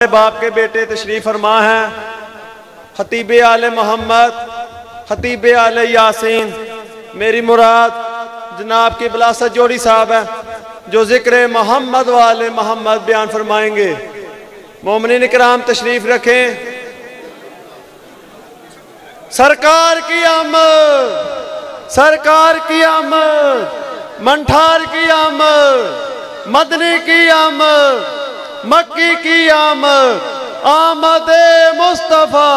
बाप के बेटे तशरीफ फरमा हैं खतीब आले मोहम्मद, खतीब आले यासीन। मेरी मुराद जनाब की बिलासत जोड़ी साहब है जो जिक्र मोहम्मद वाले मोहम्मद बयान फरमाएंगे। मोमिनीन इकराम तशरीफ रखें। सरकार की आमद, सरकार की आमद, मंठार की आमद, मदनी की आमद, मक्की की आमद, आमदे मुस्तफा।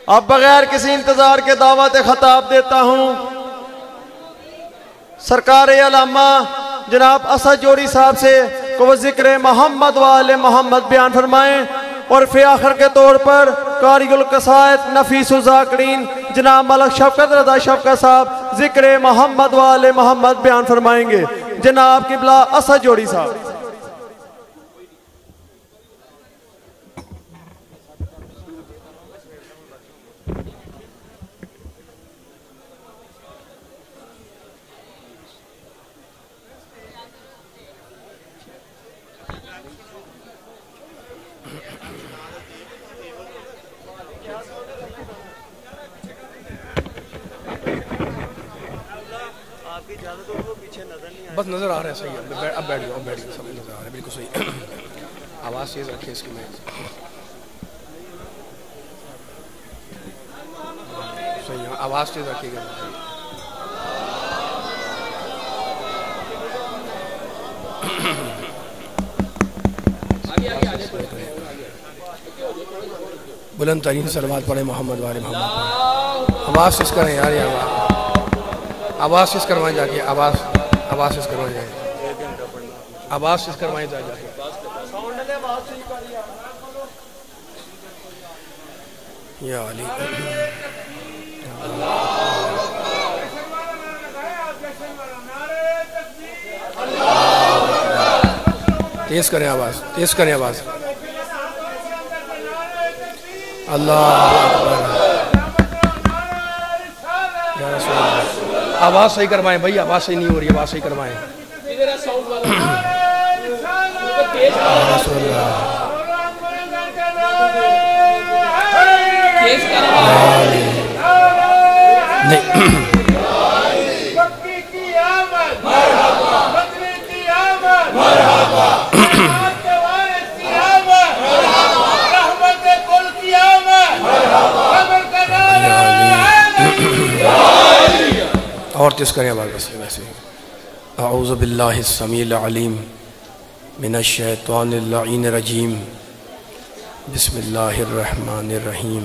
अब बगैर किसी इंतजार के दावत खताब देता हूं सरकार अल्लामा जनाब असद जोड़ी साहब से को वो जिक्र मोहम्मद वाले मोहम्मद बयान फरमाएं। और फिर आखिर के तौर पर कारिगुल कसायत नफीसुल ज़ाकिरीन जनाब मलक शफकत रज़ा शफकत साहब जिक्र मोहम्मद वाले मोहम्मद बयान फरमाएंगे। जनाब किबला असद जोड़ी साहब। बस नज़र आ रहा है, सही है। अब बैठ जाओ, सब नज़र आ रहा है, बिल्कुल सही। आवाज़ तेज रखिए इसकी। मैं सही है, आवाज़ तेज रखिएगा। बुलंद तरीन सलवात पढ़े मोहम्मद वाले मोहम्मद। आवाज़ तेज करें यार, ये आवाज़ तेज करवाएं जाके। आवाज़ से करवाई जाए, आवाज़ से करवाई जाए जाके। या अली तेज करें आवाज़, तेज करें आवाज़। अल्लाह अकबर। आवाज़ सही करवाएं भाई, आवाज़ सही नहीं हो रही, आवाज़ सही करवाएं। और तेज़ करें आवाज़ बस वैसे। अऊज़ु बिल्लाहि समील अलीम मिनश शैतानिर लाइनिर रजीम। बिस्मिल्लाहिर रहमानिर रहीम।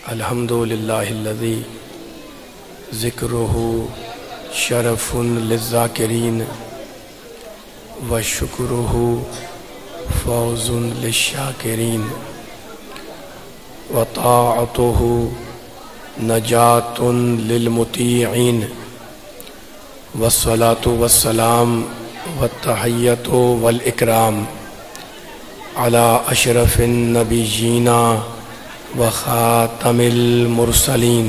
अल्हम्दुलिल्लाहिल्लज़ी ज़िक्रुहु शरफ़ुन लिज़्ज़ाकिरीन व शुक्रुहु फ़ौज़ुन लिश्शाकिरीन व ताअतुहु नजातुन लिलमुतीईन वस्सलातु वस्सलाम वत्तहिय्यतु वल इकराम अला अशरफिन नबिय्यीना व खातमिल मुरसलीन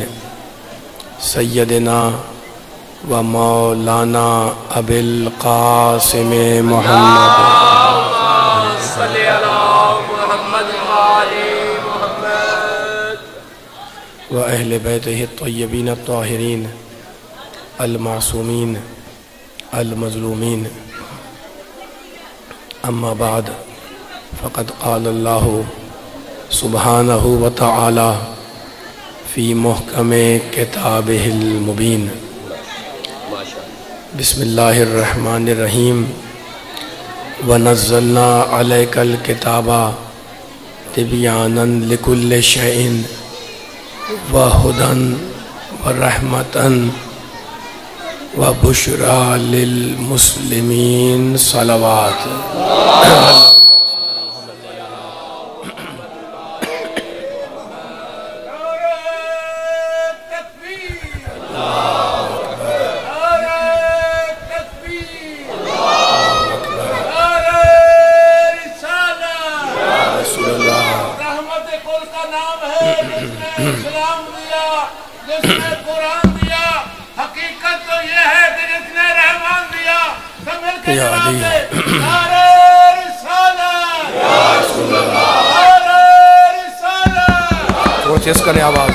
सय्यदिना व मौलाना अबिल क़ासिम मुहम्मद व अहले बैतिही तय्यबीन ताहिरीन अल मासूमीन अल मज़लूमीन। अम्मा बाद फ़क़द क़ाल अल्लाहु सुब्हानहु व तआला फ़ी मुहकमे किताबिहिल मुबीन। बिस्मिल्लाहिर रहमानिर रहीम। व नज़्ज़लना अलैकल किताबा तिबयानन लिकुल्लि शैइन व हुदन व रहमतन व बुशरा लिल मुस्लिमीन। सलावात। हकीकत तो ये है कि जिसने रहमान दिया, समझ के जवाब दे। तेज करें आवाज।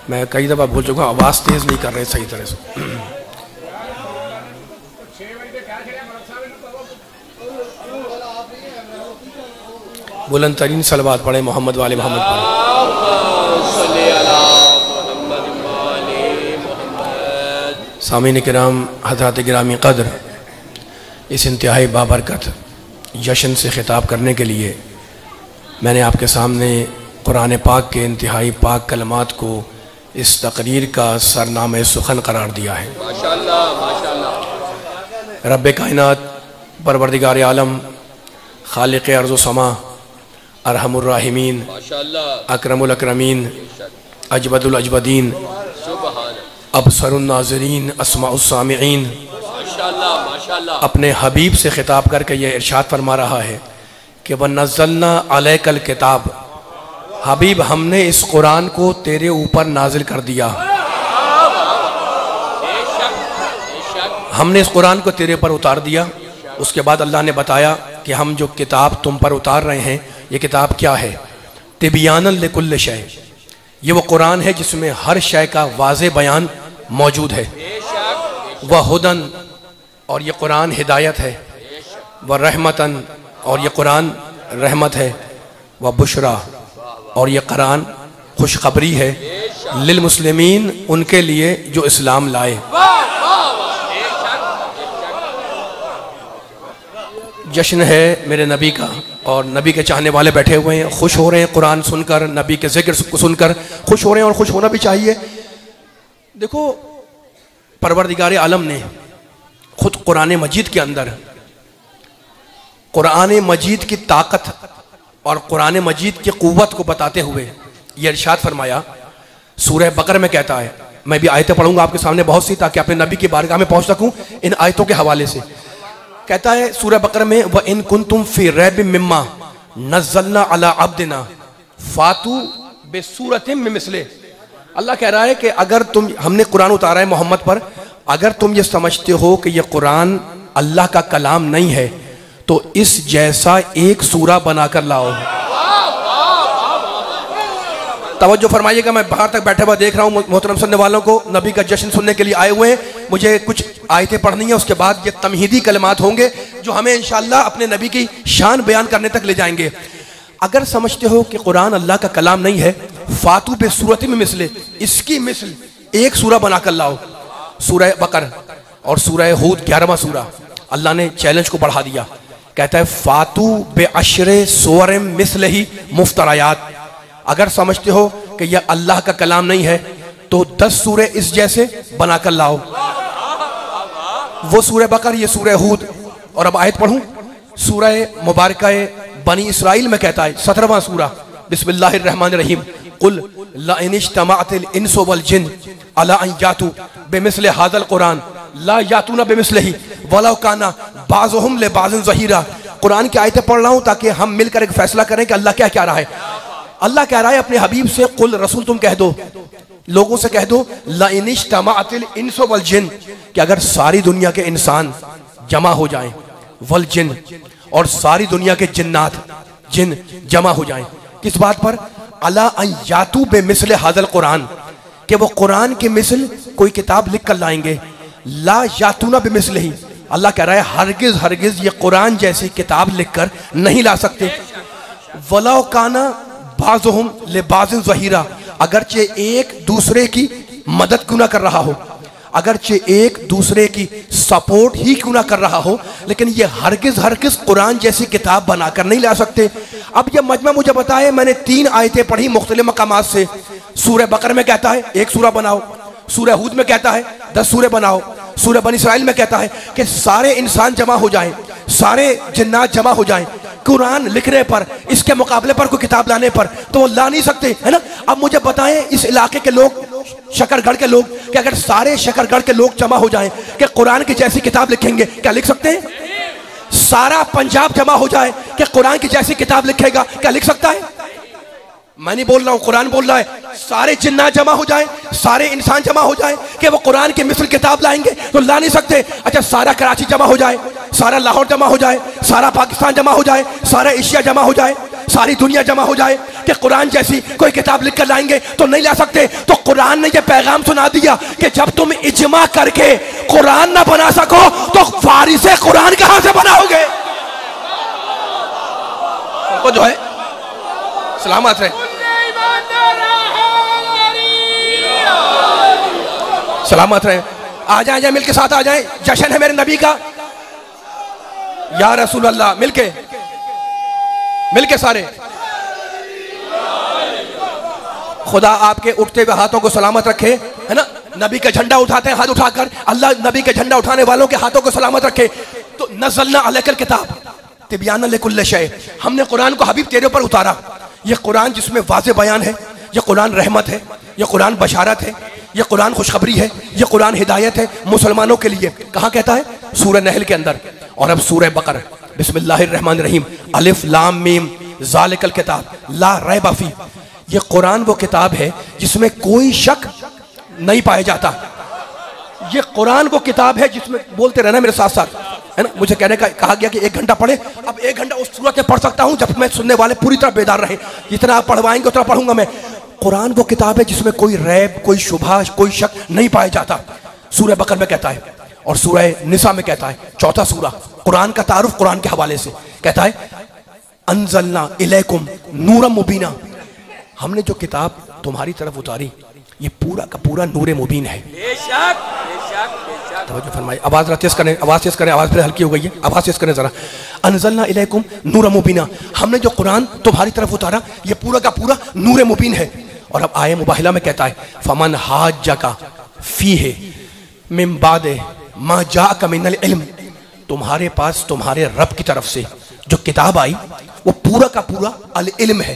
मैं कई दफा भूल चुका हूँ, आवाज तेज नहीं कर रहे सही तरह से। बुलंद तरीन सलवात पढ़े मोहम्मद वाले मोहम्मद पढ़े। सामीन किराम, हज़रात गिरामी क़द्र, इस इंतहाई बाबरकत जश्न से ख़िताब करने के लिए मैंने आपके सामने कुरान पाक के इंतहाई पाक कलमात को इस तकरीर का सरनामे सुखन करार दिया है। माशाअल्लाह, माशाअल्लाह। रब्बे कायनात, परवरदिगार आलम, खालिक़ अर्ज़ व समा, अरहमुर राहिमीन, अकरमुल अकरमीन, अजबदुल अजबदीन, अबसरुन नाज़रीन, अस्माउस सामिईन, अपने हबीब से खिताब करके ये इरशाद फरमा रहा है कि वनज़्ज़लना अलैकल किताब, हबीब हमने इस कुरान को तेरे ऊपर नाजिल कर दिया। हमने इस कुरान को तेरे पर उतार दिया। उसके बाद अल्लाह ने बताया कि हम जो किताब तुम पर उतार रहे हैं, ये किताब क्या है? तिबियानन लिकुल्ल शै, ये वो कुरान है जिसमें हर शय का वाज़े बयान मौजूद है। वह हुदन, और ये कुरान हिदायत है। वह रहमतन, और ये कुरान रहमत है। वह बुशरा, और ये कुरान खुशखबरी है। लिल मुस्लिमीन, उनके लिए जो इस्लाम लाए। जश्न है मेरे नबी का, और नबी के चाहने वाले बैठे हुए हैं, खुश हो रहे हैं कुरान सुनकर, नबी के जिक्र को सुनकर खुश हो रहे हैं, और खुश होना भी चाहिए। देखो, परवरदिगार आलम ने खुद कुरान मजीद के अंदर कुरान मजीद की ताकत और कुरान मजीद की क़ुव्वत को बताते हुए ये इरशाद फरमाया। सूरह बकर में कहता है, मैं भी आयतें पढ़ूंगा आपके सामने बहुत सी, ताकि अपने नबी की बारगाह में पहुंच सकूं इन आयतों के हवाले से। कहता है सूरह बकर में, व इन कुंतुम फी रैब मिम्मा नज़्ज़लना अला अब्दिना फातू बेसूरतिम मिन मिस्ले। अल्लाह कह रहा है कि अगर तुम, हमने कुरान उतारा है मोहम्मद पर, अगर तुम ये समझते हो कि ये कुरान अल्लाह का कलाम नहीं है, तो इस जैसा एक सूरा बनाकर लाओ। तवज्जो फरमाइएगा, मैं बाहर तक बैठे हुआ देख रहा हूँ मोहतरम सुनने वालों को, नबी का जश्न सुनने के लिए आए हुए हैं। मुझे कुछ आयतें पढ़नी है, उसके बाद ये तमहीदी कलमात होंगे जो हमें इंशाअल्लाह अपने नबी की शान बयान करने तक ले जाएंगे। अगर समझते हो कि कुरान अल्लाह का कलाम नहीं है, फातू बे सूरत में मिसले, इसकी मिसल एक सूरा बनाकर लाओ। सूरह बकर और सूरह हूद 11वां सूरा, अल्लाह ने चैलेंज को बढ़ा दिया। कहता है फातू बे अशरे सूरम मिसलही मुफ्तरायात, अगर समझते हो कि यह अल्लाह का कलाम नहीं है तो 10 सूरे इस जैसे बनाकर लाओ। वो सूरह बकर, ये सूरह हूद। और अब आयत पढ़ूं, सूरह मुबारका बनी इसराइल में कहता है 17वां सूरा, बिस्मिल्लाहिर रहमानिर रहीम, कुल ला इन इज्तमाअतिल इंसु वल जिन अला अन यातू बिमिस्लि हाज़ल कुरान ला यातूना बिमिस्लिही वलौ काना बाज़ुहुम ले बाज़िन ज़हीरा। कुरान की आयतें पढ़ रहा हूँ ताकि हम मिलकर एक फैसला करें कि अल्लाह क्या कह रहा है। अल्लाह कह रहा है अपने हबीब से, कुल रसूल तुम कह दो, लोगों से कह दो, ला इन इज्तमाअतिल इंसु वल जिन, कि अगर सारी दुनिया के इंसान जमा हो जाएं, वल जिन, और सारी दुनिया के जिन्नात जिन जमा हो जाएं, किस बात पर? अला अन यातू बे मिस्ले हाज़ल कुरान, कि वो कुरान के मिसल कोई किताब लिख कर लाएंगे। ला यातूना बे मिस्ले ही, अल्लाह कह रहा है हरगिज हरगिज ये कुरान जैसी किताब लिख कर नहीं ला सकते। वलाउ काना बाज़ुहुम ले बाज़िन ज़हीरा, अगरचे एक दूसरे की मदद क्यों ना कर रहा हो, अगरचे एक दूसरे की सपोर्ट ही क्यों ना कर रहा हो, लेकिन ये हरगिज हरगिज कुरान जैसी किताब बनाकर नहीं ला सकते। अब ये मजमा मुझे बताए, मैंने 3 आयतें पढ़ी मुख्तलिफ मकामात से। सूरह बकर में कहता है 1 सूरा बनाओ, सूरह हूद में कहता है 10 सूरे बनाओ, सूरह बनी इसराइल में कहता है कि सारे इंसान जमा हो जाएं, सारे जिन्नात जमा हो जाएं कुरान लिखने पर, इसके मुकाबले पर कोई किताब लाने पर तो वो ला नहीं सकते, है ना। अब मुझे बताएं इस इलाके के लोग, शकरगढ़ के लोग, कि अगर सारे शकरगढ़ के लोग जमा हो जाएं कि कुरान की जैसी किताब लिखेंगे, क्या लिख सकते हैं? सारा पंजाब जमा हो जाए कि कुरान की जैसी किताब लिखेगा, क्या लिख सकता है? मैं नहीं बोल रहा हूं, कुरान बोल रहा है। सारे जिन्नात जमा हो जाए, सारे इंसान जमा हो जाए कि वो कुरान की मिसल किताब लाएंगे, तो ला नहीं सकते। अच्छा, सारा कराची जमा हो जाए, सारा लाहौर जमा हो जाए, सारा पाकिस्तान जमा हो जाए, सारा एशिया जमा हो जाए, सारी दुनिया जमा हो जाए कि कुरान जैसी कोई किताब लिख कर लाएंगे, तो नहीं ला सकते। तो कुरान ने यह पैगाम सुना दिया कि जब तुम इजमा करके कुरान ना बना सको तो वारिसे कुरान कहां से बनाओगे? तो जो है सलामत रहे, सलामत रहे। आ जाए मिलके साथ आ जाए, जश्न है मेरे नबी का। या रसूल अल्लाह, मिलके सारे। खुदा आपके उठते हुए हाथों को सलामत रखे, है ना। नबी का झंडा उठाते हैं हाथ उठाकर, अल्लाह नबी के झंडा उठाने वालों के हाथों को सलामत रखे। तो नज़लना अलैकल किताब तिब्याना लिकुल्लि शै, हमने कुरान को हबीब तेरे ऊपर उतारा। ये कुरान जिसमें वाज़े बयान है, ये कुरान रहमत है, ये कुरान बशारत है, ये कुरान खुशखबरी है, ये कुरान हिदायत है मुसलमानों के लिए। कहाँ कहता है? सूरह नहल के अंदर। और अब सूरह बकर, बिस्मिल्लाहिर्रहमानिर्रहीम, अलिफ लाम मीम ज़ालिकल किताब ला रैब फी। ये कुरान वो किताब है जिसमें कोई शक नहीं पाया जाता। ये कुरान वो किताब है जिसमें, बोलते रहना मेरे साथ साथ, है ना। मुझे कहने का कहा गया कि 1 घंटा पढ़े, अब 1 घंटा उस सूरत में पढ़ सकता हूं जब मैं सुनने वाले पूरी तरह बेदार रहे। जितना आप पढ़वाएंगे उतना पढ़ूंगा मैं। कुरान वो किताब है जिसमें कोई रैब, कोई शुबहा, कोई शक नहीं पाया जाता। सूरह बकर में कहता है और सूरह निसा में कहता है, चौथा सूरा कुरान का तारुफ कुरान के हवाले से कहता है, अंज़लना इलैकुम नूरम मुबीना, हमने जो किताब तुम्हारी तरफ उतारी ये पूरा का पूरा नूर मुबीन है। तवज्जो फरमाइए, आवाज तेज करें, आवाज तेज करें, आवाज फिर हल्की हो गई है, आवाज तेज करें जरा। अंज़लना इलैकुम नूरम मुबीना, हमने जो कुरान तुम्हारी तरफ उतारा ये पूरा का पूरा नूर मुबीन है। और अब आये मुबाहिला में कहता है, फमन हाज्जका फीहि मिन बादे मा जाअका मिनल इल्म, तुम्हारे पास तुम्हारे रब की तरफ से जो किताब आई वो पूरा का पूरा अल इल्म है।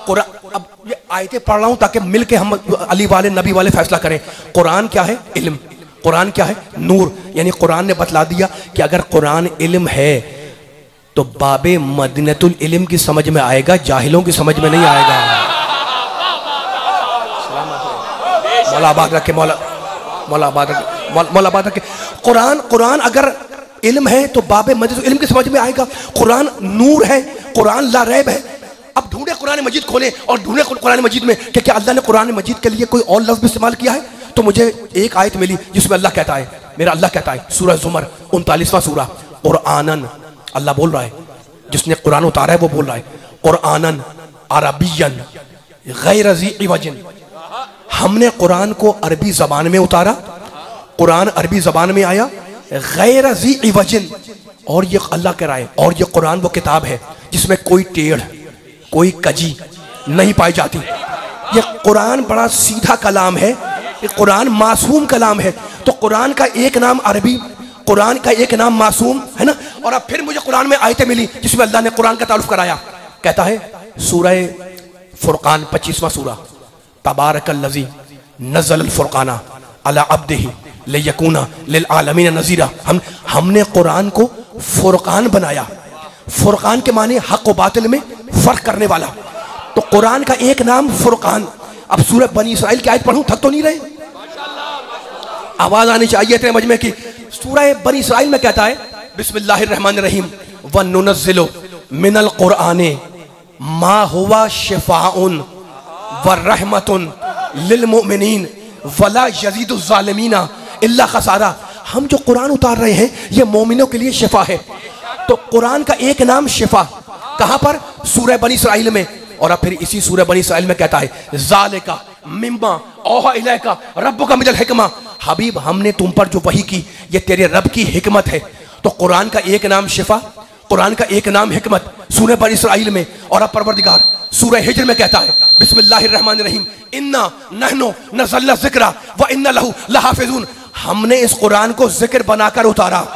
अब ये आयतें पढ़ रहा हूं ताकि मिलके हम अली वाले नबी वाले फैसला करें। कुरान क्या है? इल्म। कुरान क्या है? नूर। यानी कुरान ने बतला दिया कि अगर कुरान इल्म है तो बाबे मदीनतुल इल्म की समझ में आएगा, जाहिलों की समझ में नहीं आएगा। मौला आबाद रखे, मौला आबाद रखे। कुरान अगर इल्म है तो बाबे मदीनतुल इल्म की समझ में आएगा। कुरान नूर है, कुरान ला रैब है। अब ढूंढे कुरान मजीद खोले और ढूंढे कुरान मजीद में कि क्या अल्लाह ने कुरान मजीद के लिए कोई और लफ्ज़ भी इस्तेमाल किया है। तो मुझे एक आयत मिली जिसमें अल्लाह कहता है, मेरा अल्लाह कहता है, सूरह ज़ुमर 39वां सूरा, कुरानन, अल्लाह बोल रहा है, जिसने कुरान उतारा है वो बोल रहा है, कुरानन अरबियन गैर ज़ी इवजिन, हमने कुरान को अरबी ज़बान में उतारा, कुरान अरबी ज़बान में आया, गैर ज़ी इवजिन, और ये अल्लाह कह रहा है, और ये कुरान वो किताब है जिसमें कोई टेढ़, कोई कजी नहीं पाई जाती। ये कुरान बड़ा सीधा कलाम है, ये कुरान मासूम कलाम है। तो कुरान का एक नाम अरबी, कुरान का एक नाम मासूम, है ना। और अब फिर मुझे कुरान में आयतें मिली जिसमें अल्लाह ने कुरान का तारुफ कराया। कहता है सूरह फुरकान 25वां सूरा, तबारकल्लज़ी नज़्ज़लल फुरकाना अला अब्दिही लियकूना लिल आलमीन नज़ीरा, हमने कुरान को फुरकान बनाया। फुरकान के माने हक व बातिल में फर्क करने वाला। तो कुरान का एक नाम फुरकान। अब सूरह बनी इसराइल की आयत पढ़ूं, थक तो नहीं रहे? आवाज आनी चाहिए थे मजमे की। सूरह बनी इसराइल में कहता है, बिस्मिल्लाहिर्रहमानिर्रहीम, व नुनज़्ज़िलु मिनल कुरआने मा हुवा शिफाउन व रहमतुन लिल मुमिनीन वला यज़ीदु ज़ालिमीना इल्ला खसारा, हम जो कुरान उतार रहे हैं ये मोमिनों के लिए शिफा है। तो कुरान का एक नाम शिफा, कहां पर? सूरह बनी इसराइल में। और अब फिर इसी सूरह बनी इसराइल में कहता है, ज़ालिका मिम्मा औहा इलैका रब्बुका मिनल हिकमा, हबीब हमने तुम पर जो वही की ये तेरे रब की हिकमत है। तो कुरान का एक नाम शिफा, कुरान का एक नाम हिकमत, सूरह बनी इसराइल में। और अब परवरदिगार सूरह हिज्र में कहता है, बिस्मिल्लाहिर्रहमानिर्रहीम, इन्ना नहनु नज़्ज़लना ज़िक्रा व इन्ना लहू लहाफ़िज़ून, हमने इस कुरान को जिक्र बनाकर उतारा।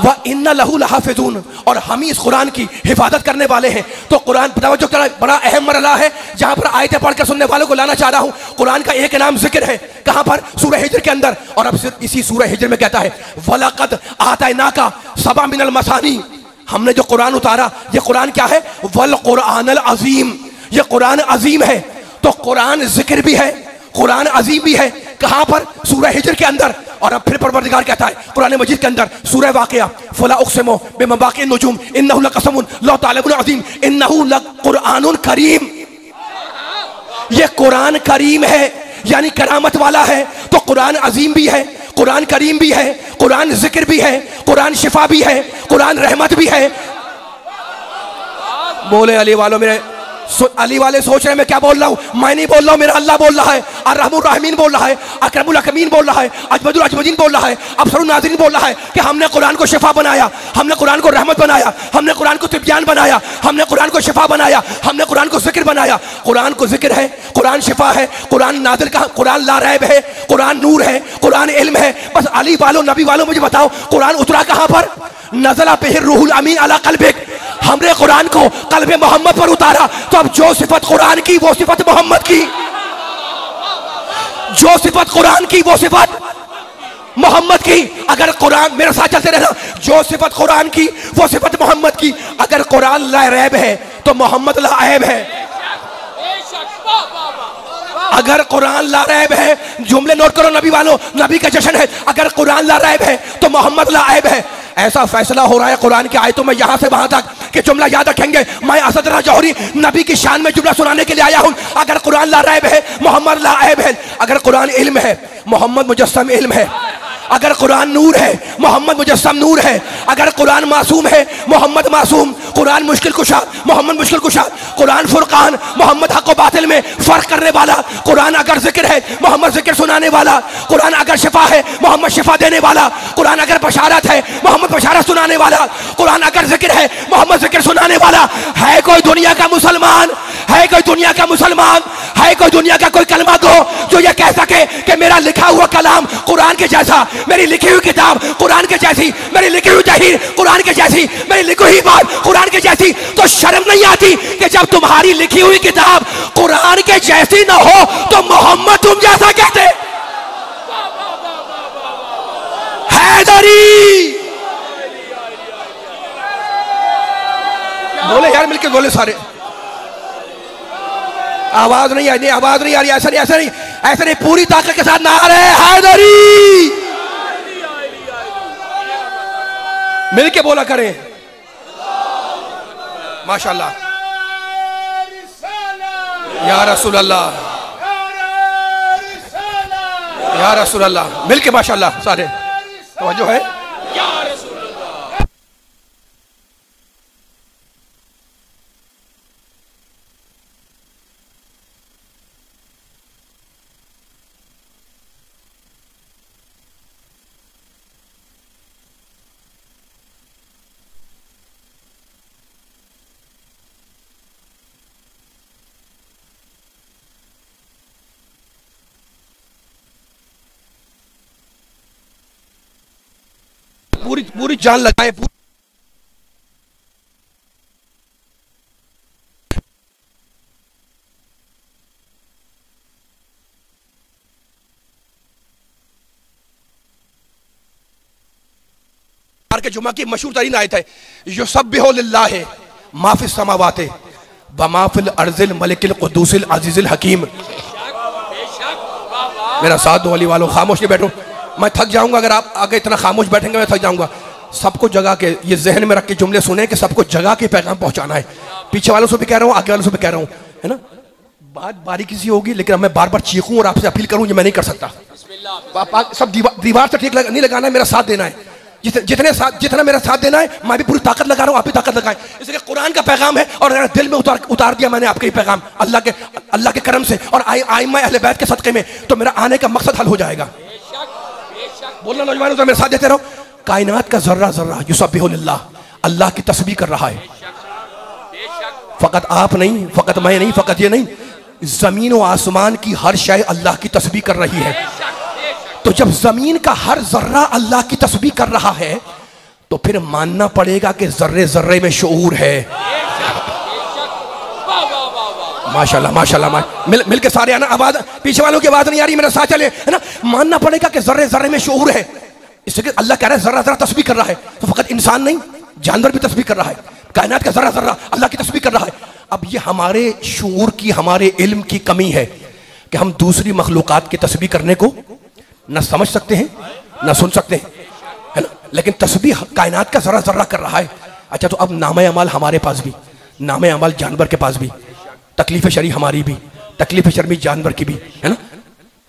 व इन्ना लहू लहाफिजून, और हम ही इस कुरान की हिफाजत करने वाले हैं। तो कुरान जो बड़ा अहम मरला है जहां पर आयतें पढ़कर सुनने वालों को लाना चाह रहा हूं। कुरान का एक नाम जिक्र है, कहां पर? सूरह हिज्र के अंदर। और अब सिर्फ इसी सूरह हिज्र में कहता है वलक़द आतैनाका सबअ मिनल मसानी, हमने जो कुरान उतारा, ये कुरान क्या है? वल कुरानल अजीम, ये कुरान अजीम है। तो कुरान जिक्र भी है, कुरान अजीम भी है। कहां पर? सूरह हिज्र के अंदर। और अब फिर परवरदिगार कहता है कुरान मजीद के अंदर, सूरह वाक़िया, फला उक़सिमु बिमवाक़िअन नुजूम इन्नहु लक़समुन लौ तालमून अज़ीम इन्नहु लक़ुरआनुन करीम। ये कुरान करीम है, यानी करामत वाला है। तो कुरान अजीम भी है, कुरान करीम भी है, कुरान जिक्र भी है, कुरान शिफा भी है, कुरान रहमत भी है। बोले अली वालों, मेरे अली वाले सोच रहे हैं मैं क्या बोल रहा हूं? मैं नहीं बोल रहा हूं, मेरा अल्लाह बोल रहा है। अर्रहमुर रहमीन बोल रहा है, अकरमुल अकरमीन बोल रहा है, अजमदुल अजमदीन बोल रहा है, अबसरुन नाज़रीन बोल रहा है कि हमने कुरान को शिफा बनाया, हमने कुरान को रहमत बनाया, हमने कुरान को तिब्यान बनाया, हमने कुरान को शिफा बनाया, हमने कुरान को जिक्र बनाया। कुरान को जिक्र है, कुरान शिफा है, कुरान नाज़िल का, कुरान ला रैब है, कुरान नूर है, कुरान इल्म है। बस अली वालों, नबी वालों, मुझे बताओ कुरान उतरा कहां पर? नज़ला बिही रूहुल अमीन अला क़ल्बिक, हमने कुरान को क़ल्बे मोहम्मद पर उतारा। तो अब जो सिफत कुरान की वो सिफत मोहम्मद की, जो सिफत कुरान की वो सिफत मोहम्मद की। अगर कुरान, मेरे साथ चलते रहना, जो सिफत कुरान की वो सिफत मोहम्मद की। अगर कुरान ला रैब है तो मोहम्मद ला ऐब है। अगर कुरान ला रैब है, जुमले नोट करो नबी वालों, नबी का जश्न है। अगर कुरान ला रैब है तो मोहम्मद ला ऐब है। ऐसा फैसला हो रहा है कुरान की आयतों में यहां से वहां तक कि जुमला याद रखेंगे। मैं असद रज़ा जौहरी नबी की शान में जुमला सुनाने के लिए आया हूं। अगर कुरान ला रैब है, मोहम्मद ला ऐब है। अगर कुरान इल्म है, मोहम्मद मुजस्सम इल्म है। अगर कुरान नूर है, मोहम्मद मुजस्सम नूर है। अगर कुरान मासूम है, मोहम्मद मासूम। कुरान मुश्किल कुशा, मोहम्मद मुश्किल कुशा। कुरान फुरकान, मोहम्मद हक व बातिल में फर्क करने वाला। कुरान अगर जिक्र है, मोहम्मद जिक्र सुनाने वाला। कुरान अगर शिफा है, मोहम्मद शिफा देने वाला। कुरान अगर बशारत है, मोहम्मद बशारत सुनाने वाला। कुरान अगर जिक्र है, मोहम्मद जिक्र सुनाने वाला। है कोई दुनिया का मुसलमान, है कोई दुनिया का मुसलमान, है कोई दुनिया का कोई कलमा गो जो ये कह सके कि मेरा लिखा हुआ कलाम कुरान के जैसा, मेरी लिखी हुई किताब कुरान के जैसी, मेरी लिखी हुई तहरीर कुरान के जैसी, मेरी लिखी हुई बात कुरान के जैसी? तो शर्म नहीं आती कि जब तुम्हारी लिखी हुई किताब कुरान के जैसी ना हो तो मोहम्मद तुम जैसा कहते? हैदरी बोले यार, मिलके बोले सारे। आवाज नहीं आ रही, आवाज नहीं आ रही। ऐसा नहीं, ऐसा नहीं, ऐसा नहीं, पूरी ताकत के साथ नारे हैदरी मिलके बोला करें। माशाल्लाह, या रसूल अल्लाह, या रसूल अल्लाह, मिलके माशाल्लाह सारे। तवज्जो है। पूरी पूरी जान लगाएं। के जुमा की मशहूर तरीन आयत है, युसब्बिहु लिल्लाहि मा फिस समावाति व मा फिल अर्ज़िल मलिकिल कुद्दूसिल अज़ीज़िल हकीम। मेरा साथ दो अली वालों, खामोश नहीं बैठो, मैं थक जाऊंगा अगर आप आगे इतना खामोश बैठेंगे, मैं थक जाऊंगा। सबको जगह के ये जहन में रख के जुमले सुने कि सबको जगह के पैगाम पहुंचाना है। पीछे वालों से भी कह रहा हूँ, आगे वालों से भी कह रहा हूँ, है ना। बात बारीकी सी होगी, लेकिन मैं बार बार चीखूं और आपसे अपील करूं, ये मैं नहीं कर सकता। सब दीवार से ठीक नहीं लगाना है, मेरा साथ देना है। जितना मेरा साथ देना है, मैं भी पूरी ताकत लगा रहा हूँ, आप भी ताकत लगाएं। इसलिए कुरान का पैगाम है और दिल में उतार दिया मैंने आपके ये पैगाम अल्लाह के करम से और आइम्मा अहले बैत के सदक़े में, तो मेरा आने का मकसद हल हो जाएगा। बोलना नौजवानों, तो मेरे साथ देते रहो। कायनात का जर्रा जर्रा युसब्बिहु लिल्लाह, अल्लाह की तस्बीह कर रहा है। फकत आप नहीं, फकत मैं नहीं, फकत ये नहीं, जमीन और आसमान की हर शय अल्लाह की तस्बीह कर रही है। तो जब जमीन का हर जर्रा अल्लाह की तस्बीह कर रहा है, तो फिर मानना पड़ेगा कि जर्रे जर्रे में शऊर है। माशाल्लाह माशाल्लाह, मिल के सारे आना, आवाज पीछे वालों की आवाज नहीं आ रही, मेरा साथ चले, है ना। मानना पड़ेगा कि जर्रे जर्रे में शऊर है। इससे अल्लाह कह रहा है जर्रा जर्रा तस्बीह कर रहा है, तो फकत इंसान नहीं जानवर भी तस्बीह कर रहा है, कायनात का जर्रा जर्रा अल्लाह की तस्बीह कर रहा है। अब ये हमारे शऊर की, हमारे इल्म की कमी है कि हम दूसरी मखलूकात की तस्बीह करने को न समझ सकते हैं न सुन सकते हैं, है ना। लेकिन तस्बीह कायनात का जर्रा जर्रा कर रहा है। अच्छा, तो अब नामे अमाल हमारे पास भी, नामे अमाल जानवर के पास भी, तकलीफ शरी हमारी भी, तकलीफ शर्मी जानवर की भी, है ना।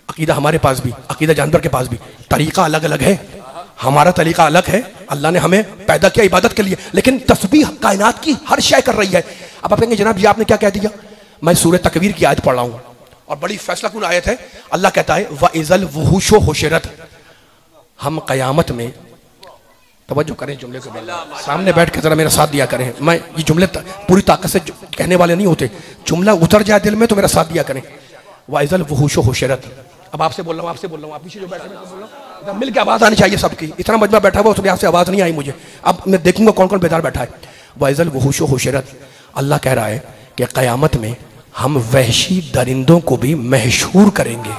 अकीदा हमारे पास भी, अकीदा जानवर के पास भी, तरीका अलग अलग है। हमारा तरीका अलग है, अल्लाह ने हमें पैदा किया इबादत के लिए, लेकिन तस्बीह कायनात की हर शय कर रही है। अब आप कहेंगे जनाब जी आपने क्या कह दिया? मैं सूरह तकवीर की आयत पढ़ रहा हूँ और बड़ी फैसला कुन आयत है। अल्लाह कहता है व इज़ल वुहूशो हुशिरत, हम कयामत में, तवज्जो करें जुमले को, सामने बैठ के जरा मेरा साथ दिया करें। मैं ये जुमले पूरी ताकत से कहने वाले नहीं होते, जुमला उतर जाए दिल में तो मेरा साथ दिया करें। व इज़ल वुहूशो हुशिरत, अब आपसे बोल रहा हूँ, आपसे बोल रहा हूँ, आप पीछे जो बैठे बोल रहा हूँ, मिल के आवाज़ आनी चाहिए सबकी। इतना मजमा बैठा हुआ उसमें आपसे आवाज़ नहीं आई मुझे, अब मैं देखूंगा कौन कौन बेदार बैठा है। व इज़ल वुहूशो हुशिरत, अल्लाह कह रहा है कि क़यामत में हम वहशी दरिंदों को भी महशूर करेंगे।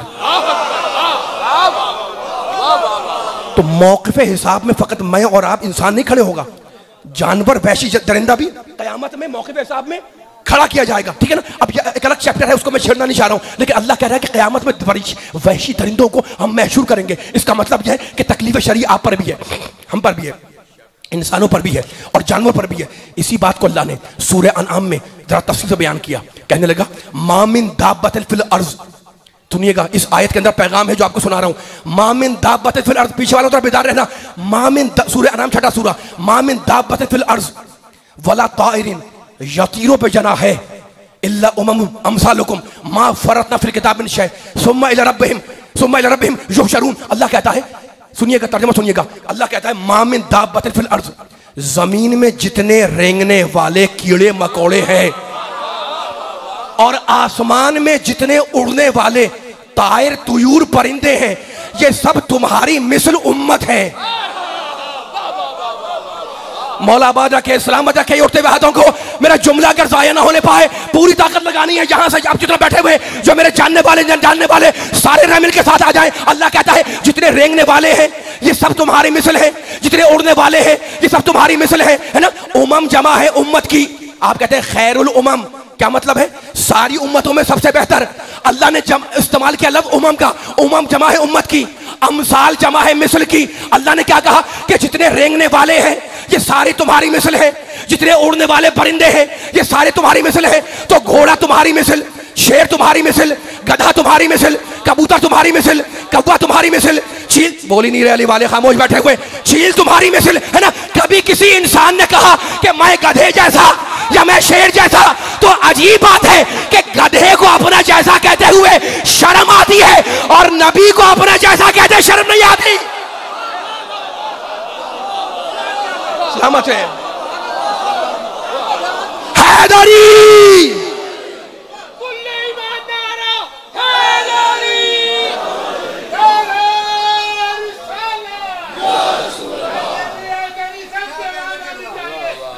तो मौक़िफ़े हिसाब में फ़कत मैं और आप इंसान नहीं खड़े होगा, जानवर वहशी दरिंदा भी क़यामत में मौक़िफ़े हिसाब में खड़ा किया जाएगा, ठीक है ना। अब एक अलग चैप्टर है, उसको मैं छेड़ना नहीं चाह रहा हूं, लेकिन अल्लाह कह रहा है कि क़यामत में वहशी दरिंदों को हम महशूर करेंगे। इसका मतलब यह है कि तकलीफ शरी आप पर भी है, हम पर भी है, इंसानों पर भी है और जानवर पर भी है। इसी बात को अल्लाह ने सूरह अनआम में जरा तफसील से बयान किया, कहने लगा मामिन दाब्बतिन फिल अर्ज़। सुनिएगा, इस आयत के अंदर पैगाम है जो आपको सुना रहा हूं। मामिन दाब्बतिन फिल अर्ज़, पीछे वालों तरफ बेदार रहना। सूरह अनआम 6 सूरा, मामिन दाब्बतिन फिल अर्ज़ वला ताइरिन यतीरों पे जना है इल्ला उमम अमसालुकुम मा फरतना फिल किताब मिन शै सुम्मा इला रब्बिहिम युहशरून। अल्लाह कहता है, सुनिएगा तर्जुमा सुनिएगा, अल्लाह कहता है मामिन दाब्बतिन फिल अर्ज़, जमीन में जितने रेंगने वाले कीड़े मकोड़े हैं और आसमान में जितने उड़ने वाले तायर तुयूर परिंदे हैं, ये सब तुम्हारी मिसल उम्मत है। मौला आबाद रखे, सलामत रखे उठते हुए हाथों को। मेरा जुमला अगर जाया ना होने पाए, पूरी ताकत लगानी है। यहां से आप जितना बैठे हुए जो मेरे जानने वाले सारे रहमिल के साथ आ जाएं। अल्लाह कहता है जितने रेंगने वाले हैं ये सब तुम्हारी मिसल है, जितने उड़ने वाले हैं ये सब तुम्हारी मिसल है ना। उमम जमा है उम्मत की, आप कहते हैं खैरुल उमम, क्या मतलब है? सारी उम्मतों में सबसे बेहतर। अल्लाह ने इस्तेमाल किया लफ्ज़ उमम का, उमम जमा है उम्मत की, अमसाल जमा है मिसल की। अल्लाह ने क्या कहा कि जितने रेंगने वाले हैं ये सारे तुम्हारी मिसल है, जितने उड़ने वाले परिंदे हैं ये सारे तुम्हारी मिसल है। तो घोड़ा तुम्हारी मिसल, शेर तुम्हारी मिसल, गधा तुम्हारी मिसल, कबूतर तुम्हारी मिसल, कौवा तुम्हारी मिसल, चील, बोल ही नहीं रहे अली वाले खामोश बैठे हुए, चील तुम्हारी मिसल, है ना। कभी किसी इंसान ने कहा कि मैं गधे जैसा या मैं शेर जैसा? तो अजीब बात है कि गधे को अपना जैसा कहते हुए शर्म आती है और नबी को अपना जैसा कहते शर्म नहीं आती। सलामत है हैदरी,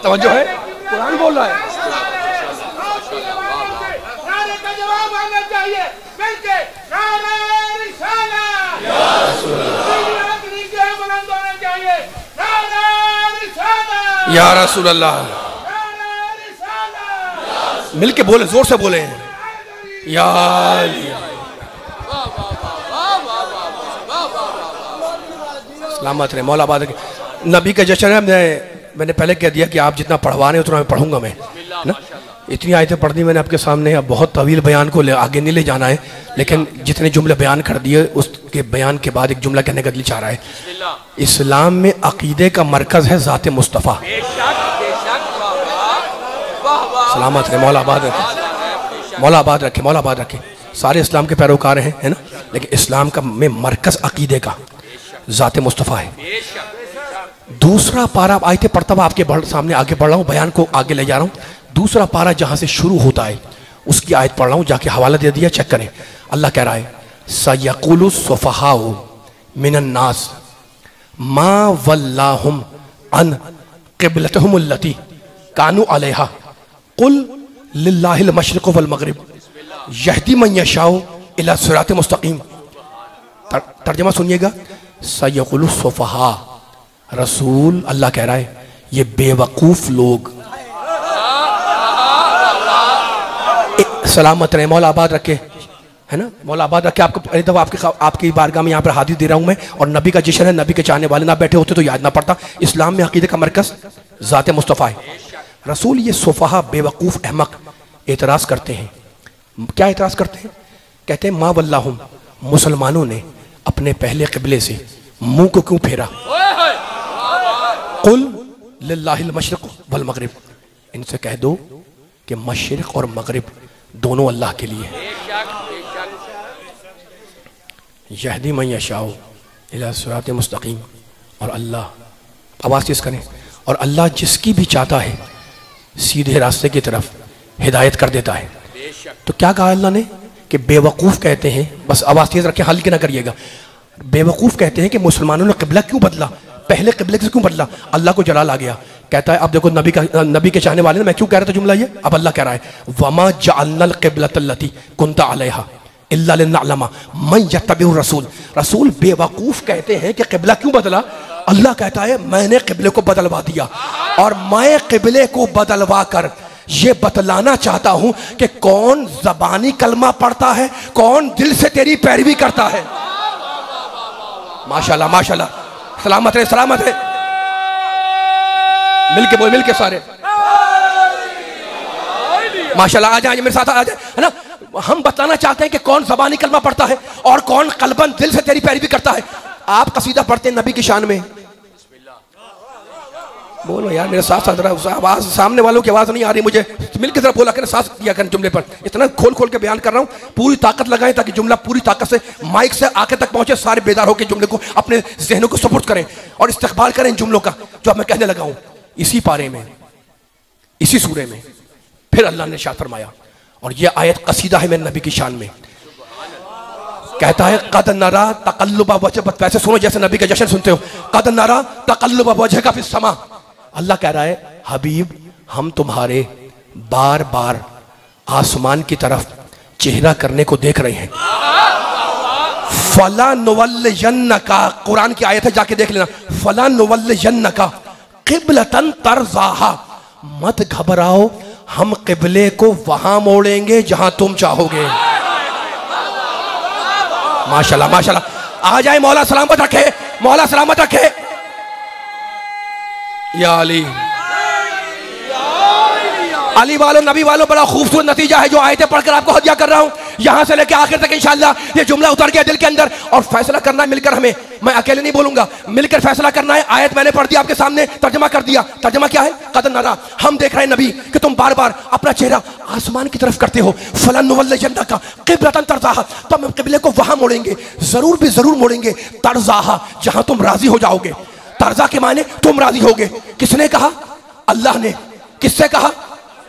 तवज्जो है, कुरान बोल रहा है। या रसूल अल्लाह, मिल के बोले, जोर से बोले, या सलामत रहे। मौला आबाद नबी का जश्न है। मैंने पहले कह दिया कि आप जितना पढ़वा रहे हो उतना मैं पढ़ूंगा मैं, ना। इतनी आयतें पढ़ दी मैंने आपके सामने, अब बहुत तवील बयान को आगे नहीं ले जाना है, लेकिन जितने जुमले बयान कर दिए उसके बयान के बाद एक जुमला कहने का दिल चाह रहा है। इस्लाम में अकीदे का मरकज़ है ज़ात मुस्तफ़ा। सलामत रहे, मौला आबाद रखे, मौला आबाद रखे, मौला आबाद रखे। सारे इस्लाम के पैरोकार हैं, है ना, लेकिन इस्लाम का में मरकज़ अकीदे का ज़ात मुस्तफ़ा है। दूसरा पारा आयतें पढ़ता हुआ आपके सामने आगे बढ़ रहा हूँ, बयान को आगे ले जा रहा हूँ। दूसरा पारा जहाँ से शुरू होता है उसकी आयत पढ़ रहा हूँ, जाके हवाला दे दिया, चेक करें। अल्लाह कह रहा है सयक़ुलु सुफ़हाउ मिनन नास मा वल्लाहुम अन क़िबलतहुमुल्लती कानू अलैहा कुल लिल्लाहिल मशरिक़ु वल मग़रिब यहदी मन यशाउ इला सिरात मुस्तक़ीम। तर्जुमा सुनिएगा, सयक़ुलु सुफ़हा, रसूल अल्लाह कह रहा है ये बेवकूफ लोग, सलामत रहे, मौला आबाद रखे, है ना, मौला आबाद रखे आपको। अरे दफ़ा आपकी बारगाह में यहाँ पर हाजिर दे रहा हूँ मैं, और नबी का जश्न है, नबी के चाहने वाले ना बैठे होते तो याद ना पड़ता। इस्लाम में अकीदे का मरकज़ ज़ात मुस्तफ़ा है। रसूल ये सुफ़हा बेवकूफ़ अहमक एतराज़ करते हैं। क्या एतराज़ करते हैं? कहते हैं मा वल्लाहुम, मुसलमानों ने अपने पहले क़िबले से मुंह को क्यों फेरा? कुल लिल्लाहिल मशरिक़ वल मग़रिब, इनसे कह दो कि मशरिक़ और मग़रिब दोनों अल्लाह के लिए है। यहदी मन यशाउ इला सिरात मुस्तक़ीम, और अल्लाह, आवाज़ तेज़ करें, और अल्लाह जिसकी भी चाहता है सीधे रास्ते की तरफ हिदायत कर देता है। तो क्या कहा अल्लाह ने कि बेवकूफ़ कहते हैं, बस आवाज़ तेज़ रखें, हल्के ना करिएगा, बेवकूफ़ कहते हैं कि मुसलमानों ने क़िबला क्यों बदला, पहले क़िबले से क्यों बदला? अल्लाह को जलाल आ गया। कहता है अब देखो नबी के चाहने वाले ने, मैं क्यों कह रहा था जुमला ये, अब अल्लाह कह रहा है वमा जअलनल क़िबलतल्लती कुन्ता अलैहा इल्ला लिनअलमा मन यत्तबिउर रसूल। रसूल बेवकूफ़ कहते हैं कि क़िबला क्यों बदला? अल्लाह कहता है मैंने क़िबले को बदलवा दिया, और मैं क़िबले को बदलवा कर ये बतलाना चाहता हूं कि कौन ज़बानी कलमा पढ़ता है, कौन दिल से तेरी पैरवी करता है। माशाल्लाह माशाल्लाह, सलामत है सलामत है, मिलके बोल, मिलके सारे माशाल्लाह। आ जाए मेरे साथ, आ जाए, है ना। हम बताना चाहते हैं कि कौन ज़बानी कलमा पढ़ता है और कौन कल्बन दिल से तेरी पैरवी करता है। आप कसीदा पढ़ते हैं नबी की शान में, बोलो यार मेरे साथ साथ रहा, आवाज सामने वालों की आवाज नहीं आ रही मुझे, मिलकर जरा बोला करें, साथ दिया करें जुमले पर। इतना खोल खोल के बयान कर रहा हूँ, पूरी ताकत लगाएं ताकि जुमला पूरी ताकत से माइक से आके तक पहुंचे, सारे बेदार होकर जुमले को अपने जहनों को सपोर्ट करें और इस्तकबाल करें जुमलों का जो अब मैं कहने लगा हूँ। इसी पारे में, इसी सूरे में फिर अल्लाह ने इरशाद फरमाया, और यह आयत कसीदा है मेरे नबी की शान में, कहता है कद नरा तकल्लुब वजह, वैसे सुनो जैसे नबी का जश्न सुनते हो, कद नरा तकल्लुब वजह का फिस समा। अल्लाह कह रहा है हबीब हम तुम्हारे बार बार आसमान की तरफ चेहरा करने को देख रहे हैं। फला नुवल्लियन्नका, कुरान की आयत है, जाके देख लेना, फला नुवल्लियन्नका क़िबलतन तरज़ाहा, मत घबराओ हम क़िबले को वहां मोड़ेंगे जहां तुम चाहोगे। माशाल्लाह माशाल्लाह, आ जाए, मौला सलामत रखे, मौला सलामत रखे। या अली वालों, नबी वालों, बड़ा खूबसूरत नतीजा है जो आयतें पढ़कर आपको हदिया कर रहा हूं, यहां से लेकर आखिर तक इंशाअल्लाह ये जुमला उतर गया दिल के अंदर, और फैसला करना है मिलकर हमें, मैं अकेले नहीं बोलूंगा, मिलकर फैसला करना है। आयत मैंने पढ़ दी आपके सामने, तर्जुमा कर दिया। तर्जुमा क्या है? कद नरा, हम देख रहे हैं नबी कि तुम बार बार अपना चेहरा आसमान की तरफ करते हो, फलन नुवल्लियन्नका क़िबलतन तरज़ाहा, तो हम क़िबले को वहां मोड़ेंगे, जरूर भी जरूर मोड़ेंगे, तरज़ाहा, जहां तुम राजी हो जाओगे। तरज़ा के माने तुम राजी होगे। किसने कहा? अल्लाह ने। किससे कहा?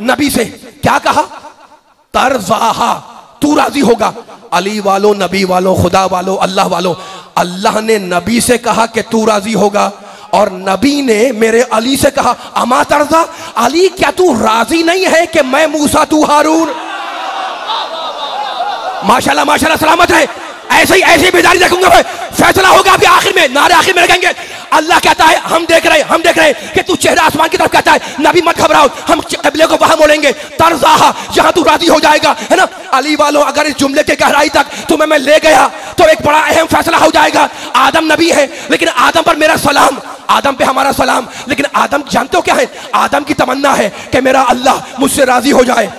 नबी से। क्या कहा? तरज़ाहा, तू राजी होगा। अली वालों, नबी वालों, खुदा वालों, अल्लाह वालों, अल्लाह ने नबी से कहा कि तू राजी होगा, और नबी ने मेरे अली से कहा अमा तरज़ा, अली क्या तू राजी नहीं है कि मैं मूसा तू हारून। माशाल्लाह माशाल्लाह, सलामत है। ऐसे ही बेदारी रखूंगा मैं, फैसला होगा अभी आखिर में, नारे आखिर में रखेंगे। अल्लाह कहता है हम देख रहे हैं कि तू चेहरा आसमान की तरफ कहता है, नबी मत घबराओ, हम क़िबले को वहां मोड़ेंगे, तरज़ाहा, जहां तू राजी हो जाएगा, है ना। अली वालों, अगर इस जुमले के गहराई तक तुम्हें मैं ले गया तो एक बड़ा अहम फैसला हो जाएगा। आदम नबी है, लेकिन आदम पर मेरा सलाम, आदम पे हमारा सलाम, लेकिन आदम जानते हो क्या है? आदम की तमन्ना है कि मेरा अल्लाह मुझसे राजी हो जाए।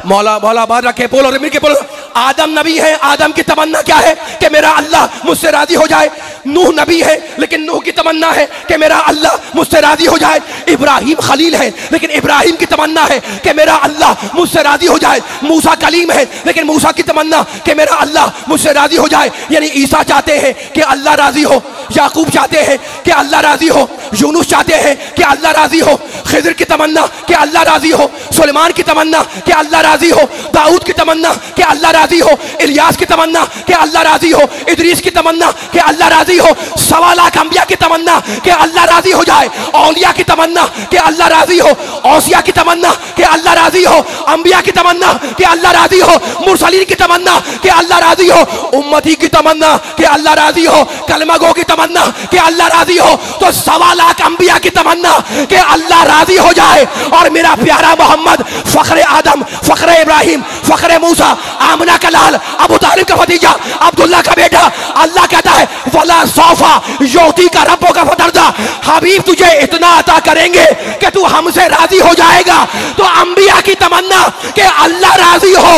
मौला मौला बात रखे, बोलो मिल के बोलो, आदम नबी है, आदम की तमन्ना क्या है? कि मेरा अल्लाह मुझसे राजी हो जाए। नूह नबी है, लेकिन नूह की तमन्ना है कि मेरा अल्लाह मुझसे राजी हो जाए। इब्राहिम खलील है, लेकिन इब्राहिम की तमन्ना है कि मेरा अल्लाह मुझसे राजी हो जाए। मूसा कलीम है, लेकिन मूसा की तमन्ना कि मेरा अल्लाह मुझसे राजी हो जाए। यानी ईसा चाहते हैं कि अल्लाह राजी हो, याकूब चाहते हैं कि अल्लाह राजी हो, यूनुस चाहते हैं कि अल्लाह राजी हो, खिज़र की तमन्ना कि अल्लाह राजी हो, सुलेमान की तमन्ना कि अल्लाह राजी हो, दाऊद की तमन्ना कि अल्लाह राजी हो, इलियास की तमन्ना कि अल्लाह राजी हो, इदरीस की तमन्ना कि अल्लाह राजी हो। 1.25 लाख अंबिया की तमन्ना कि अल्लाह राजी हो जाए, औलिया की तमन्ना कि अल्लाह राजी हो, औसिया की तमन्ना कि अल्लाह राजी हो, अंबिया की तमन्ना कि अल्लाह राजी हो, मुरसलीन की तमन्ना कि अल्लाह राजी हो, उम्मती की तमन्ना कि अल्लाह राजी हो, कलमागो की तमन्ना कि अल्लाह राजी हो। तो 1.25 लाख अंबिया की तमन्ना कि अल्लाह राजी हो जाए और मेरा प्यारा मोहम्मद फखरे आदम, फखरे इब्राहिम, फखरे मूसा, आमना का लाल, अबू तालिब का भतीजा, अब्दुल्ला का बेटा, अल्लाह कहता है वला सौफा योती का रब्बों का फतरदा, हबीब तुझे इतना अता करेंगे कि तू हमसे राजी हो जाएगा। तो अंबिया की तमन्ना कि अल्लाह राजी हो,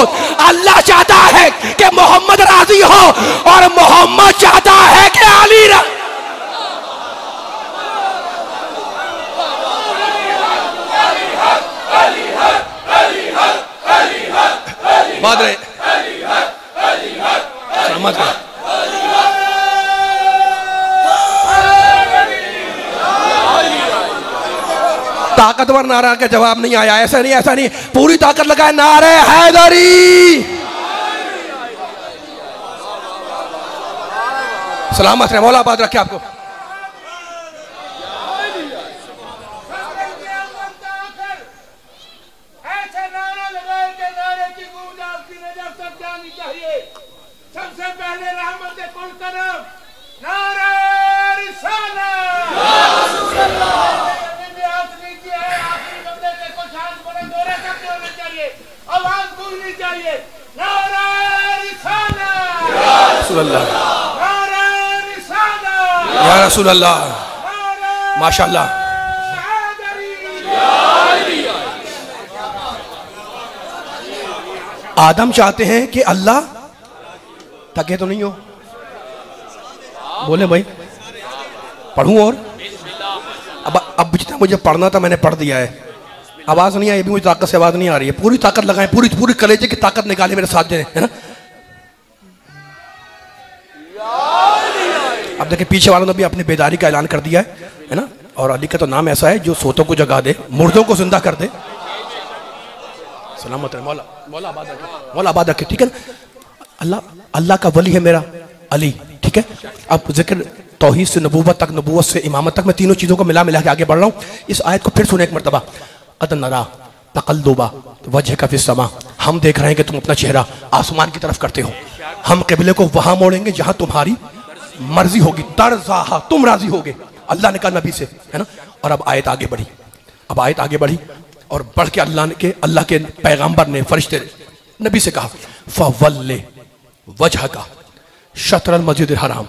अल्लाह चाहता है कि मोहम्मद राजी हो और मोहम्मद चाहता है कि अली बात रहे सलामत रहे। ताकतवर नारा का जवाब नहीं आया, ऐसा नहीं, ऐसा नहीं, पूरी ताकत लगाए नारे हैदरी। सलामत रहे, मौला आबाद रखे आपको। सबसे पहले रहमत कुल करम नारे रिसालत, आखिरी बंदे के कुछ हाथ बड़े दोहरे शब्द होने चाहिए, आवाज गूंजनी चाहिए, नारे रिसालत या रसूल अल्लाह, नारे रिसालत या रसूल अल्लाह, माशाअल्लाह। आदम चाहते हैं कि अल्लाह थके तो नहीं हो, बोले भाई पढ़ूं और अब जितना मुझे पढ़ना था मैंने पढ़ दिया है। आवाज नहीं आई, अभी मुझे ताकत से आवाज नहीं आ रही है। पूरी ताकत लगाएं, पूरी पूरी कलेजे की ताकत निकाले मेरे साथ दें, है ना। अब देखिए पीछे वालों ने भी अपनी बेदारी का ऐलान कर दिया है ना। और अली का तो नाम ऐसा है जो सोतों को जगा दे, मुर्दों को जिंदा कर दे। सलामत है मौला, मौला आबाद रखे, मौला आबाद रखे, ठीक है ना। अल्लाह का वली है मेरा अली, ठीक है। अब जिक्र तौहीद से नबूवत तक, नबूवत से इमामत तक, मैं तीनों चीज़ों को मिला के आगे बढ़ रहा हूँ। इस आयत को फिर सुने एक मरतबा। कद नरा तक़ल्लुबा वजह का फिस्समा, हम देख रहे हैं कि तुम अपना चेहरा आसमान की तरफ करते हो, हम क़िबले को वहाँ मोड़ेंगे जहाँ तुम्हारी मर्जी होगी, तरज़ाहा तुम राजी होगे। अल्लाह ने कहा नबी से, है ना। और अब आयत आगे बढ़ी, अब आयत आगे बढ़ी और बढ़ के अल्लाह के पैगम्बर ने, फरिश्ते नबी से कहा फ़वल्ले वजह का शतर अल मस्जिद हराम।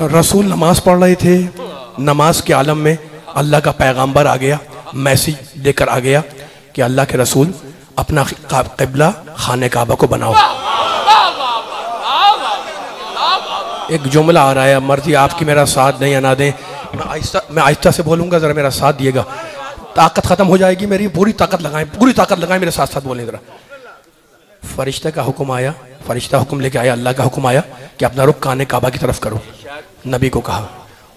रसूल नमाज पढ़ रहे थे, नमाज के आलम में अल्लाह का पैगम्बर आ गया, मैसेज लेकर आ गया कि अल्लाह के रसूल अपना क़िबला खाने काबा को बनाओ। एक जुमला आ रहा है, मर्जी आपकी, मेरा साथ दें या ना दें। मैं आहिस्ता से बोलूँगा, ज़रा मेरा साथ दिएगा। ताकत ख़त्म हो जाएगी मेरी, पूरी ताकत लगाएं, पूरी ताकत लगाएं, मेरे साथ साथ बोलें ज़रा। फरिश्ते का हुक्म आया, फरिश्ता हुक्म लेके आया, अल्लाह का हुक्म आया कि अपना रुख खाने काबा की तरफ करो। नबी को कहा,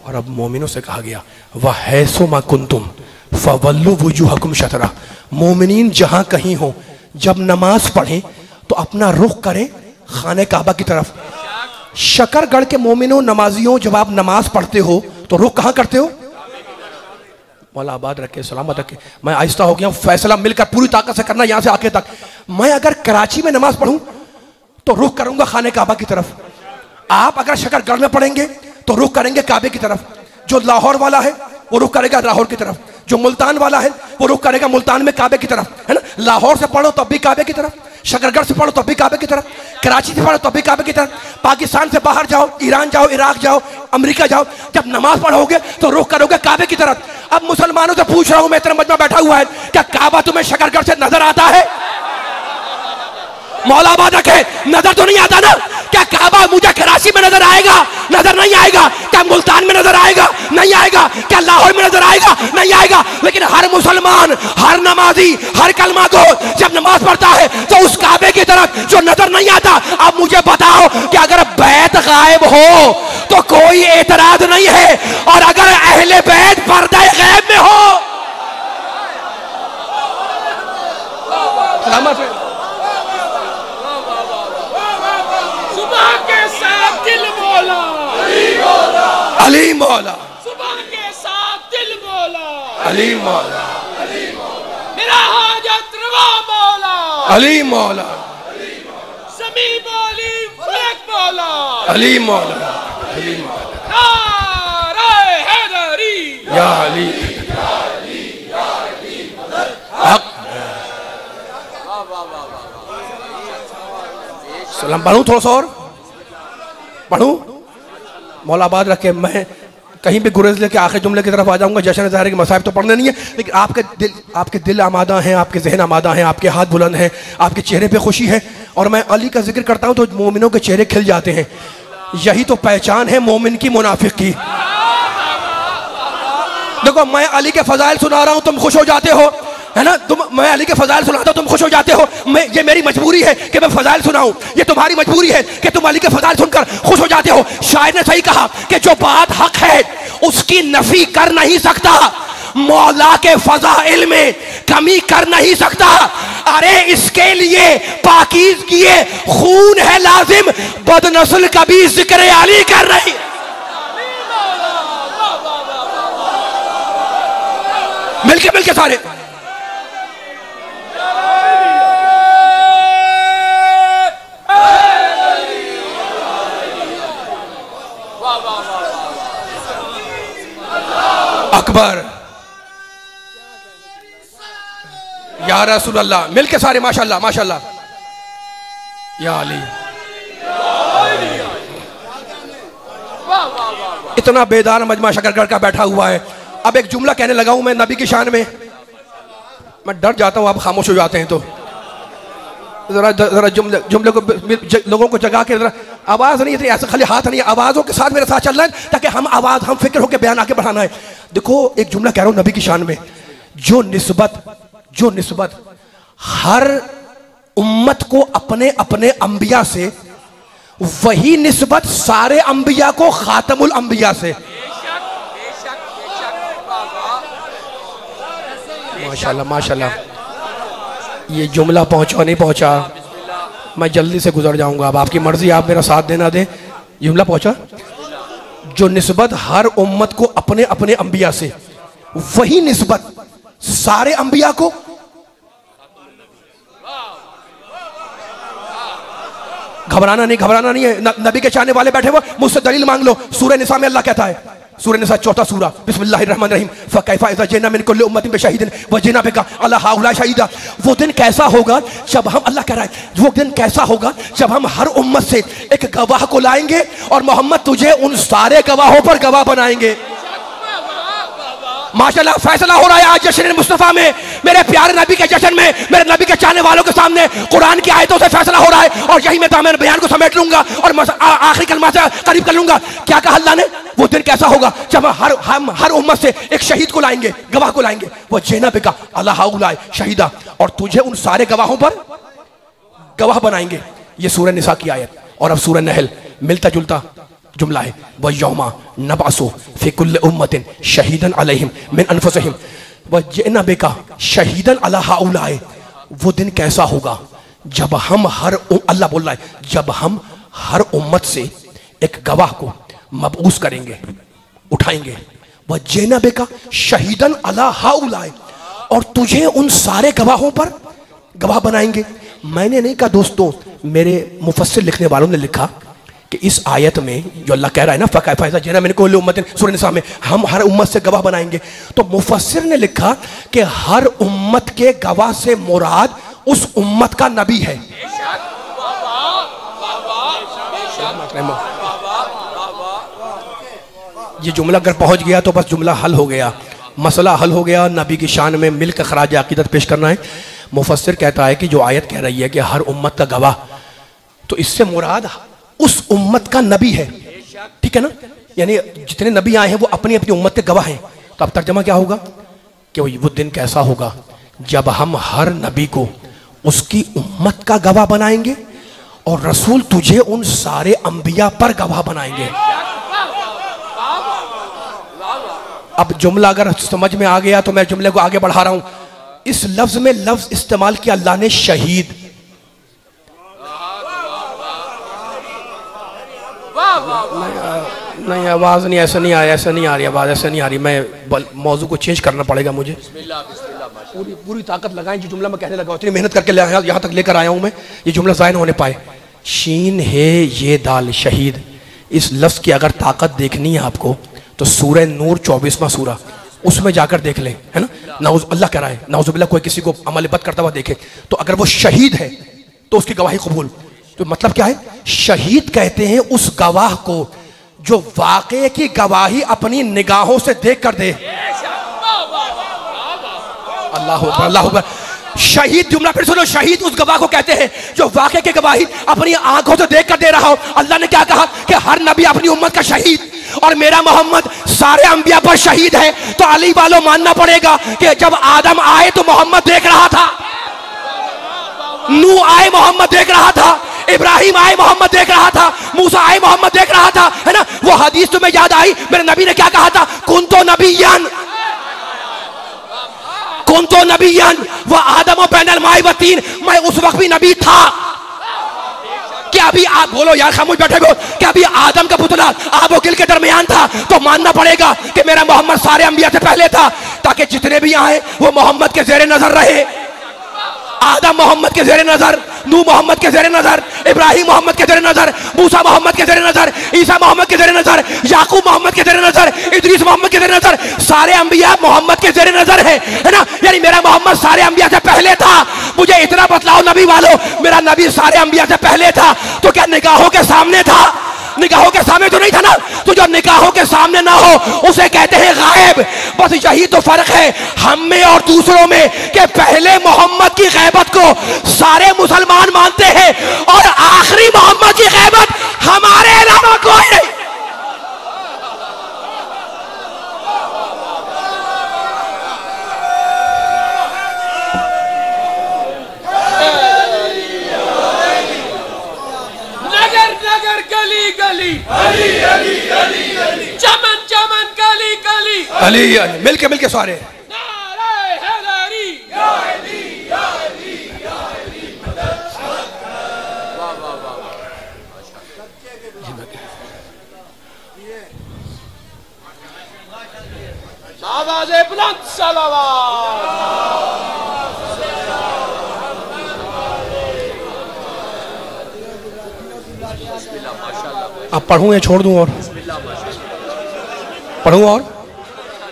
और अब मोमिनों से कहा गया वह हैसो मा कुंतुम फवल्लु वुजूहकुम शतरा। मोमिनीन जहाँ कहीं हो, जब नमाज पढ़ें तो अपना रुख करें खाने काबा की तरफ। शकरगढ़ के मोमिनों नमाजियों, जब आप नमाज पढ़ते हो तो रुख कहाँ करते हो? मौला आबाद रखे, सलामत रखे। मैं आहिस्ता हो गया हूँ, फैसला मिलकर पूरी ताकत से करना यहाँ से आके तक। मैं अगर कराची में नमाज पढ़ूं तो रुख करूंगा खाने काबा की तरफ। आप अगर शकरगढ़ में पढ़ेंगे तो रुख करेंगे काबे की तरफ। जो लाहौर वाला है वो रुख करेगा लाहौर की तरफ, जो मुल्तान वाला है वो रुख करेगा मुल्तान में काबे की तरफ, है ना। लाहौर से पढ़ो तब भी काबे की तरफ, शकरगढ़ से पढ़ो तब भी काबे की तरफ, कराची से पढ़ो तब भी काबे की तरफ। पाकिस्तान से बाहर जाओ, ईरान जाओ, इराक जाओ, अमेरिका जाओ, जब नमाज पढ़ोगे तो रुख करोगे काबे की तरफ। अब मुसलमानों से पूछ रहा हूं, मैं तेरे मजमा बैठा हुआ है, क्या काबा तुम्हें शकरगढ़ से नजर आता है? मौला आबाद रखे, नजर तो नहीं आता ना। क्या काबा मुझे कराची में नजर आएगा? नजर नहीं आएगा। क्या मुल्तान में नजर आएगा? नहीं आएगा। क्या लाहौर में नजर आएगा? नहीं आएगा। लेकिन हर मुसलमान, हर नमाजी, हर कलमा को जब नमाज पढ़ता है तो उस काबे की तरफ जो नजर नहीं आता। अब मुझे बताओ कि अगर बैत गायब हो तो कोई एतराज नहीं है, और अगर अहले बैत पर्दा गैब में हो, सुबह के 7 किल मौला, सुबह के साथ दिल मौला, अली मौला, मेरा हाजत रवा मौला, अली मौला, समी मौली फलक मौला, अली मौला, अली मौला, नारे हैदरी, या अली हक। सलाम पढ़ूं, थोड़ा सा और पढ़ूं, मौला आबाद रखे। मैं कहीं भी गुरेज लेके आखिर जुमले की तरफ आ जाऊंगा। जश्न ज़ाहिर के मसाइब तो पढ़ने नहीं है, लेकिन आपके दिल आमादा हैं, आपके जहन आमादा हैं, आपके हाथ बुलंद हैं, आपके चेहरे पे खुशी है। और मैं अली का जिक्र करता हूं तो मोमिनों के चेहरे खिल जाते हैं। यही तो पहचान है मोमिन की मुनाफिक की। देखो, मैं अली के फजाइल सुना रहा हूं, तुम खुश हो जाते हो, है ना? मैं अली के फजाइल सुनाता हूं, तुम खुश हो जाते हो। ये मेरी मजबूरी है कि मैं फजाइल सुनाऊं, ये तुम्हारी मजबूरी है कि तुम अली के फजाइल सुनकर खुश हो जाते हो। शायर ने सही कहा कि जो बात हक है उसकी नफी कर नहीं सकता, मौला के फजाइल में कमी कर नहीं सकता। अरे इसके लिए पाकीज़गी खून है लाजिम, बदनस्ल कभी जिक्र अली कर रही। मिलके सारे अकबर या रसूल अल्लाह, मिलके सारे माशाल्लाह माशाल्लाह, या अली। इतना बेदार मजमा शकरगढ़ का बैठा हुआ है। अब एक जुमला कहने लगा हूं मैं नबी की शान में, मैं डर जाता हूं आप खामोश हो जाते हैं तो जरा जुमले को लोगों को जगा के, जरा आवाज नहीं थी ऐसा, खाली हाथ नहीं, आवाजों के साथ मेरे साथ चल रहा है ताकि हम फिक्र होकर बयान आगे बढ़ाना है। देखो, एक जुमला कह रहा हूं नबी की शान में, जो निस्बत हर उम्मत को अपने अपने अंबिया से, वही निस्बत सारे अंबिया को खातमुल अंबिया से। माशाल्लाह माशाल्लाह। ये जुमला पहुंचा नहीं पहुंचा, मैं जल्दी से गुजर जाऊंगा, अब आपकी मर्जी, आप मेरा साथ देना दें। जुमला पहुंचा, जो निस्बत हर उम्मत को अपने अपने अंबिया से, वही निस्बत सारे अंबिया को। घबराना नहीं है। नबी के चाहने वाले बैठे हुए, मुझसे दलील मांग लो। सूरह निसा में अल्लाह कहता है, सूरह निसा 4 सूरा, बिस्मिल्लाहिर्रहमानिर्रहीम, फकैफा इज़ा जिना मिन कुल्लि उम्मतिन बिशहीदिन व जिना बिका अला हाउला शहीदा। वो दिन कैसा होगा जब हम, अल्लाह कह रहा है, वो दिन कैसा होगा जब हम हर उम्मत से एक गवाह को लाएंगे और मोहम्मद तुझे उन सारे गवाहों पर गवाह बनाएंगे। माशाल्लाह, फैसला हो रहा है आज जश्न मुस्तफा में, मेरे प्यारे नबी के जश्न में, मेरे नबी के चाहने वालों के सामने कुरान की आयतों से फैसला हो रहा है। और यही मैं दामन बयान को समेट लूंगा और आखिरी कलमा से करीब कर लूंगा। क्या कहा अल्लाह ने? वो दिन कैसा होगा जब हम हर उम्मत से एक शहीद को लाएंगे, गवाह को लाएंगे। वो जेना बिका अल्लाह हाउलाए शहीदा, और तुझे उन सारे गवाहों पर गवाह बनाएंगे। ये सूरह निसा की आयत। और अब सूरह नहल, मिलता जुलता जुमला है, व यौमा नबासु फी कुल्लि उम्मतिन शहीदन अलैहिम मिन अनफुसिहिम व जिना बिका शहीदन अला हाउलाए। वो दिन कैसा होगा जब हम अल्लाह बोल रहा है, जब हम हर उम्मत से एक गवाह को मबऊस करेंगे, उठाएंगे। व जिना बिका शहीदन अला हाउलाए, और तुझे उन सारे गवाहों पर गवाह बनाएंगे। मैंने नहीं कहा दोस्तों, मेरे मुफस्सिर लिखने वालों ने लिखा कि इस आयत में जो अल्लाह कह रहा है ना, फकैफा जिना मिन कुल्लि उम्मतिन, सूरह निसा में, हम हर उम्मत से गवाह बनाएंगे। तो मुफस्सिर ने लिखा कि हर उम्मत के गवाह से मुराद उस उम्मत का नबी है। ये जुमला अगर पहुंच गया तो बस जुमला हल हो गया, मसला हल हो गया। नबी की शान में मिलकर खराज अकीदत पेश करना है। मुफस्सिर कहता है कि जो आयत कह रही है कि हर उम्मत का गवाह, तो इससे मुराद उस उम्मत का नबी है, ठीक है ना? यानी जितने नबी आए हैं वो अपनी अपनी उम्मत के गवाह हैं। तो अब तर्जमा क्या होगा कि वो दिन कैसा होगा जब हम हर नबी को उसकी उम्मत का गवाह बनाएंगे और रसूल तुझे उन सारे अंबिया पर गवाह बनाएंगे। अब जुमला अगर समझ में आ गया तो मैं जुमले को आगे बढ़ा रहा हूं। इस लफ्ज में लफ्ज इस्तेमाल किया अल्लाह ने शहीद। नहीं आवाज़ नहीं, ऐसा नहीं आ रही, ऐसा नहीं आ रही आवाज़, ऐसा नहीं आ रही। मैं मौजू को चेंज करना पड़ेगा मुझे। पूरी ताकत लगाएं। जो जुमला मैं कहने लगा इतनी मेहनत करके यहाँ तक लेकर आया हूँ मैं, ये जुमला ज़ाय न होने पाए। शीन है ये दाल शहीद, इस लफ्ज़ की अगर ताकत देखनी है आपको तो सूरह नूर 24वां सूरा उसमें जाकर देख लें, है ना। नाउज़ अल्लाह कह रहा है, नाउज़ुबिल्लाह कोई किसी को अमल बद करता हुआ देखे तो अगर वो शहीद है तो उसकी गवाही कबूल। तो मतलब क्या है, शहीद कहते हैं उस गवाह को जो वाक़े की गवाही अपनी निगाहों से देख कर दे। अल्लाह अकबर, अल्लाह अकबर। शहीद, जुमला फिर सुनो, शहीद उस गवाह को कहते हैं जो वाक़े की गवाही अपनी आंखों से देख कर दे रहा हो। अल्लाह ने क्या कहा कि हर नबी अपनी उम्मत का शहीद, और मेरा मोहम्मद सारे अंबिया पर शहीद है। तो अली वालों मानना पड़ेगा कि जब आदम आए तो मोहम्मद देख रहा था, नूह आए मोहम्मद देख रहा था, इब्राहिम आए मोहम्मद देख रहा था, मूसा आए मोहम्मद देख रहा था, है ना। वो हदीस तुम्हें याद आई, मेरे नबी ने क्या कहा था, कुन तो नबीयन, कुन तो नबीयन वो आदम बैनल माई व तीन, मैं उस वक्त भी नबी था। क्या अभी आप बोलो यार, खामोश बैठे हो, क्या अभी आदम का पुतला आब व गिल के दरमियान था? तो मानना पड़ेगा कि मेरा मोहम्मद सारे अंबिया से पहले था, ताकि जितने भी आए वो मोहम्मद के ज़ेरे नजर रहे। आदम मोहम्मद के ज़ेरे नजर, नूह मोहम्मद के ज़ेरे नजर, इब्राहिम मोहम्मद के ज़ेरे नजर, मूसा मोहम्मद के ज़ेरे नजर, ईसा मोहम्मद के ज़ेरे नजर, याकूब मोहम्मद के ज़ेरे नजर, इदरीस मोहम्मद के ज़ेरे नजर, सारे अंबिया मोहम्मद के ज़ेरे नजर है ना। यानी मेरा मोहम्मद सारे अंबिया से पहले था। मुझे इतना बतलाओ नबी वालों, मेरा नबी सारे अंबिया से पहले था तो क्या निगाहों के सामने था? निगाहों के सामने तो नहीं था ना। तो जो निगाहों के सामने ना हो उसे कहते हैं गायब। बस यही तो फर्क है हम में और दूसरों में कि पहले मोहम्मद की गैबत को सारे मुसलमान मानते हैं और आखिरी मोहम्मद की गैबत हमारे अलावा कोई नहीं। अली अली अली अली, चमन चमन गली गली, अली अली, मिलके मिलके सारे नारे हैदरी, या अली या अली या अली। वाह वाह वाह, आवाज़े बुलंद सलावत। अब पढ़ूं या छोड़ दूं? और पढ़ूं? और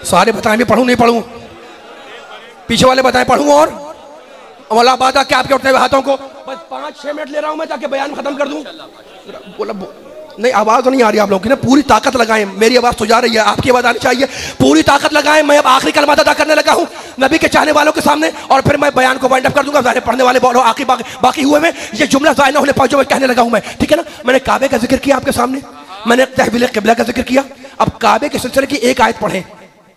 सारे बताएं भी पढ़ूं नहीं पढ़ूं? पीछे वाले बताएं पढ़ूं? और वाला बात क्या आपके उठते हुए हाथों को बस 5-6 मिनट ले रहा हूं मैं ताकि बयान खत्म कर दूं। बोला नहीं, आवाज तो नहीं आ रही आप लोगों की ना। पूरी ताकत लगाएं, मेरी आवाज तो जा रही है, आपकी आवाज आनी चाहिए। पूरी ताकत लगाएं। मैं अब आखिरी कलमा अदा करने लगा हूं नबी के चाहने वालों के सामने, और फिर मैं बयान को वाइंड अप कर दूंगा। ज़ाहिर पढ़ने वाले बोलो आखिरी बाकी हुए में ये जुमला ज़ाय न होने पाए जो मैं कहने लगा हूं मैं, ठीक है ना। मैंने काबे का जिक्र किया आपके सामने, मैंने तहवील क़िबला का जिक्र किया। अब काबे के सिलसिले की एक आयत पढ़ें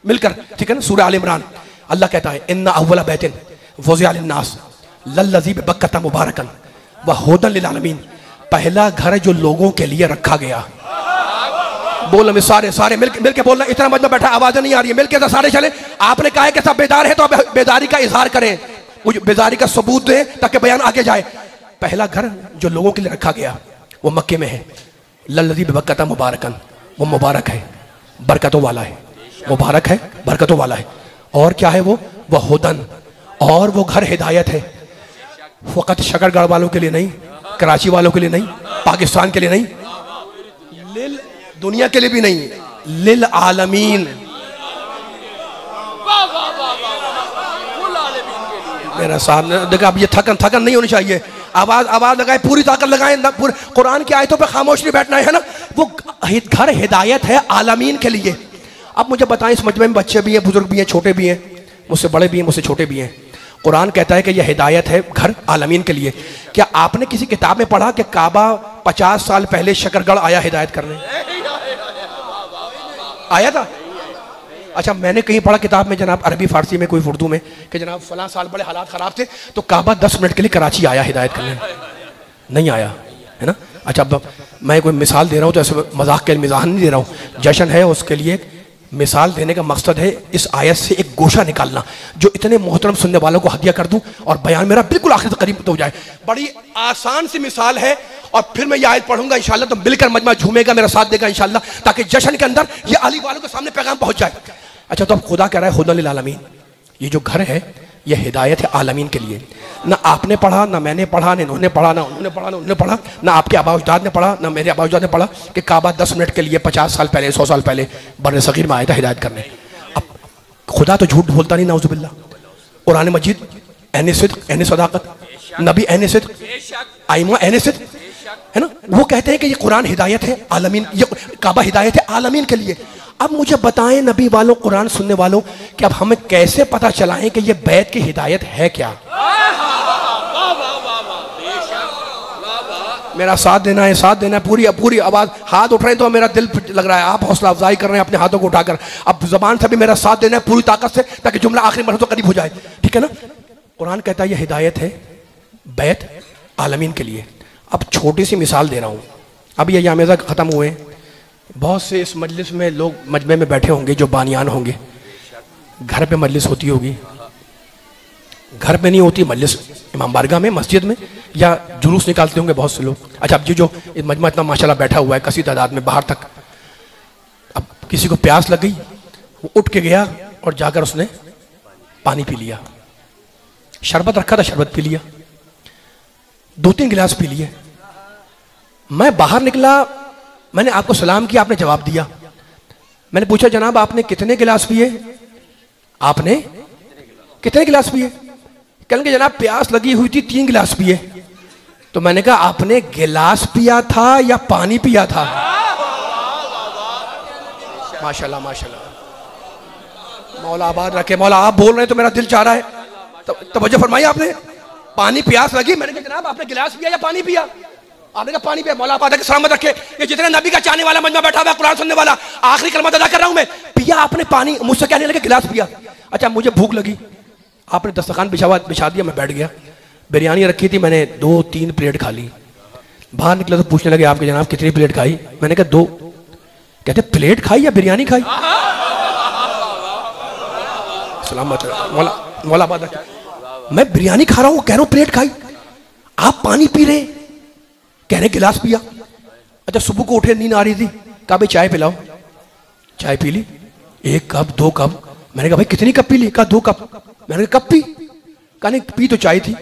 मिलकर, ठीक है ना। सूरह आल इमरान, अल्लाह कहता है इन्ना अव्वला बैतिन वुज़िअ लिन्नास लल्लज़ी बिबक्कता मुबारकन व हुदन लिल आलमीन, पहला घर जो लोगों के लिए रखा गया। बोलो मैं सारे मिलके बोलना। इतना मजमा बैठा, आवाज़ नहीं आ रही है, मिलके तो सारे चले। आपने कहा है कि सब बेदार है तो अब बेदारी का इजहार करें, मुझे बेदारी का सबूत दें ताकि बयान आगे जाए। पहला घर जो लोगों के लिए रखा गया वो मक्के में है। लल्लज़ी बिबक्कता मुबारकन, वो मुबारक है, बरकतों वाला है, मुबारक है, बरकतों वाला है। और क्या है वो हुदन, और वो घर हिदायत है। फ़कत शकरगढ़ वालों के लिए नहीं, कराची वालों के लिए नहीं, पाकिस्तान के लिए नहीं, लिल दुनिया के लिए भी नहीं, लिल आलमीन। मेरा सामने देखा, अब ये थकन नहीं होनी चाहिए। आवाज लगाए, पूरी ताकत लगाए। कुरान की आयतों पे खामोश नहीं बैठना है ना। वो घर हिदायत है आलमीन के लिए। अब मुझे बताएं, इस मजमे में बच्चे भी हैं, बुजुर्ग भी हैं, छोटे भी हैं, मुझसे बड़े भी हैं, मुझसे छोटे भी हैं। कुरान कहता है कि यह हिदायत है घर आलमीन के लिए। क्या आपने किसी किताब में पढ़ा कि काबा 50 साल पहले शकरगढ़ आया हिदायत करने? आया था? अच्छा, मैंने कहीं पढ़ा किताब में, जनाब अरबी फारसी में, कोई उर्दू में, कि जनाब फलां साल बड़े हालात ख़राब थे तो काबा 10 मिनट के लिए कराची आया हिदायत करने। नहीं आया, है ना। अच्छा, अब मैं कोई मिसाल दे रहा हूँ तो ऐसे मजाक के मिजाह नहीं दे रहा हूँ। जश्न है उसके लिए मिसाल देने का मकसद है इस आयत से एक गोशा निकालना जो इतने मोहतरम सुनने वालों को हदिया कर दूं और बयान मेरा बिल्कुल आखिर तक करीब हो जाए। बड़ी आसान सी मिसाल है और फिर मैं ये आयत पढ़ूंगा इंशाल्लाह, तो मिलकर मजमा झूमेगा, मेरा साथ देगा इंशाल्लाह, ताकि जश्न के अंदर ये अली वालों के सामने पैगाम पहुंच जाए। अच्छा, तो अब खुदा कह रहा है हुदल लिल आलमीन, ये जो घर है यह हिदायत है आलमीन के लिए। ना आपने पढ़ा, ना मैंने पढ़ा, ना इन्होंने पढ़ा, ना उन्होंने पढ़ा, ना उन्होंने पढ़ा, ना आपके आबाउजदाद ने पढ़ा, ना मेरे आबाउजदाद ने पढ़ा कि काबा 10 मिनट के लिए 50 साल पहले 100 साल पहले बर्रे सगीर में आया था हिदायत करने। अब खुदा तो झूठ बोलता नहीं, नाउजुबिल्लाह। कुरान मजीद ऐन सिद्क़, ऐन सदाकत, नबी ऐन सिद्क़, आइमा ऐन सिद्क़, है ना। वो कहते हैं कि ये कुरान हिदायत है आलमीन, ये काबा हिदायत है आलमीन के लिए। अब मुझे बताएं नबी वालों, कुरान सुनने वालों, कि अब हमें कैसे पता चलाएं कि ये बैत की हिदायत है क्या? मेरा साथ देना है, साथ देना है, पूरी आवाज, हाथ उठ रहे हैं तो मेरा दिल लग रहा है, आप हौसला अफजाई कर रहे हैं अपने हाथों को उठाकर। अब जबान से भी मेरा साथ देना है पूरी ताकत से, ताकि जुमला आखिरी मरतबा करीब हो जाए, ठीक है ना। कुरान कहता है ये हिदायत है बैत आलमीन के लिए। अब छोटी सी मिसाल दे रहा हूँ। अब ये यामेज़ा ख़त्म हुए, बहुत से इस मजलिस में लोग मजमे में बैठे होंगे जो बानियान होंगे। घर पे मजलिस होती होगी, घर पे नहीं होती मजलिस, इमाम बारगाह में, मस्जिद में, या जुलूस निकालते होंगे बहुत से लोग। अच्छा, अब जो मजमा इतना माशाल्लाह बैठा हुआ है कसी तादाद में बाहर तक, अब किसी को प्यास लग गई, वो उठ के गया और जाकर उसने पानी पी लिया। शरबत रखा था, शरबत पी लिया, 2-3 गिलास पी लिए। मैं बाहर निकला, मैंने आपको सलाम किया, आपने जवाब दिया। मैंने पूछा जनाब आपने कितने गिलास पिए? आपने कितने गिलास पिए? कहेंगे जनाब प्यास लगी हुई थी 3 गिलास पिए। तो मैंने कहा आपने गिलास पिया था या पानी पिया था? माशाल्लाह माशाल्लाह, मौला आबाद रखे। मौला आप बोल रहे हैं तो मेरा दिल चाह रहा है, तवज्जो फरमाइए। आपने पानी प्यास लगी, मैंने कहा जनाब आपने गिलास पिया या पानी पिया? आपने कहा पानी पिया। मौला आबाद रखे, सलामत रखे। ये जितने नबी का चाहने वाला मजमा बैठा हुआ कुरान सुनने वाला, आखिरी कलमा अदा कर रहा हूं मैं, पिया आपने पानी? मुझसे कहने लगे गिलास पिया। अच्छा, मुझे भूख लगी, आपने दस्तरखान बिछा दिया, मैं बैठ गया। बिरयानी रखी थी, मैंने 2-3 प्लेट खा ली। बाहर निकला तो पूछने लगे आपके जनाब कितनी प्लेट खाई? मैंने कहा 2। कहते प्लेट खाई या बिरयानी खाई? सलामत मौला आबाद, मैं बिरयानी खा रहा हूं, कह रहा हूं प्लेट खाई, आप पानी पी रहे, कह रहे गिलास पिया। अच्छा, सुबह को उठे, नींद आ रही थी, कहा भाई चाय पिलाओ। चाय पी ली, 1 कप 2 कप। मैंने कहा भाई कितनी कप पी ली? कहा 2 कप। मैंने कहा कब पी? कहा नहीं पी तो चाय थी।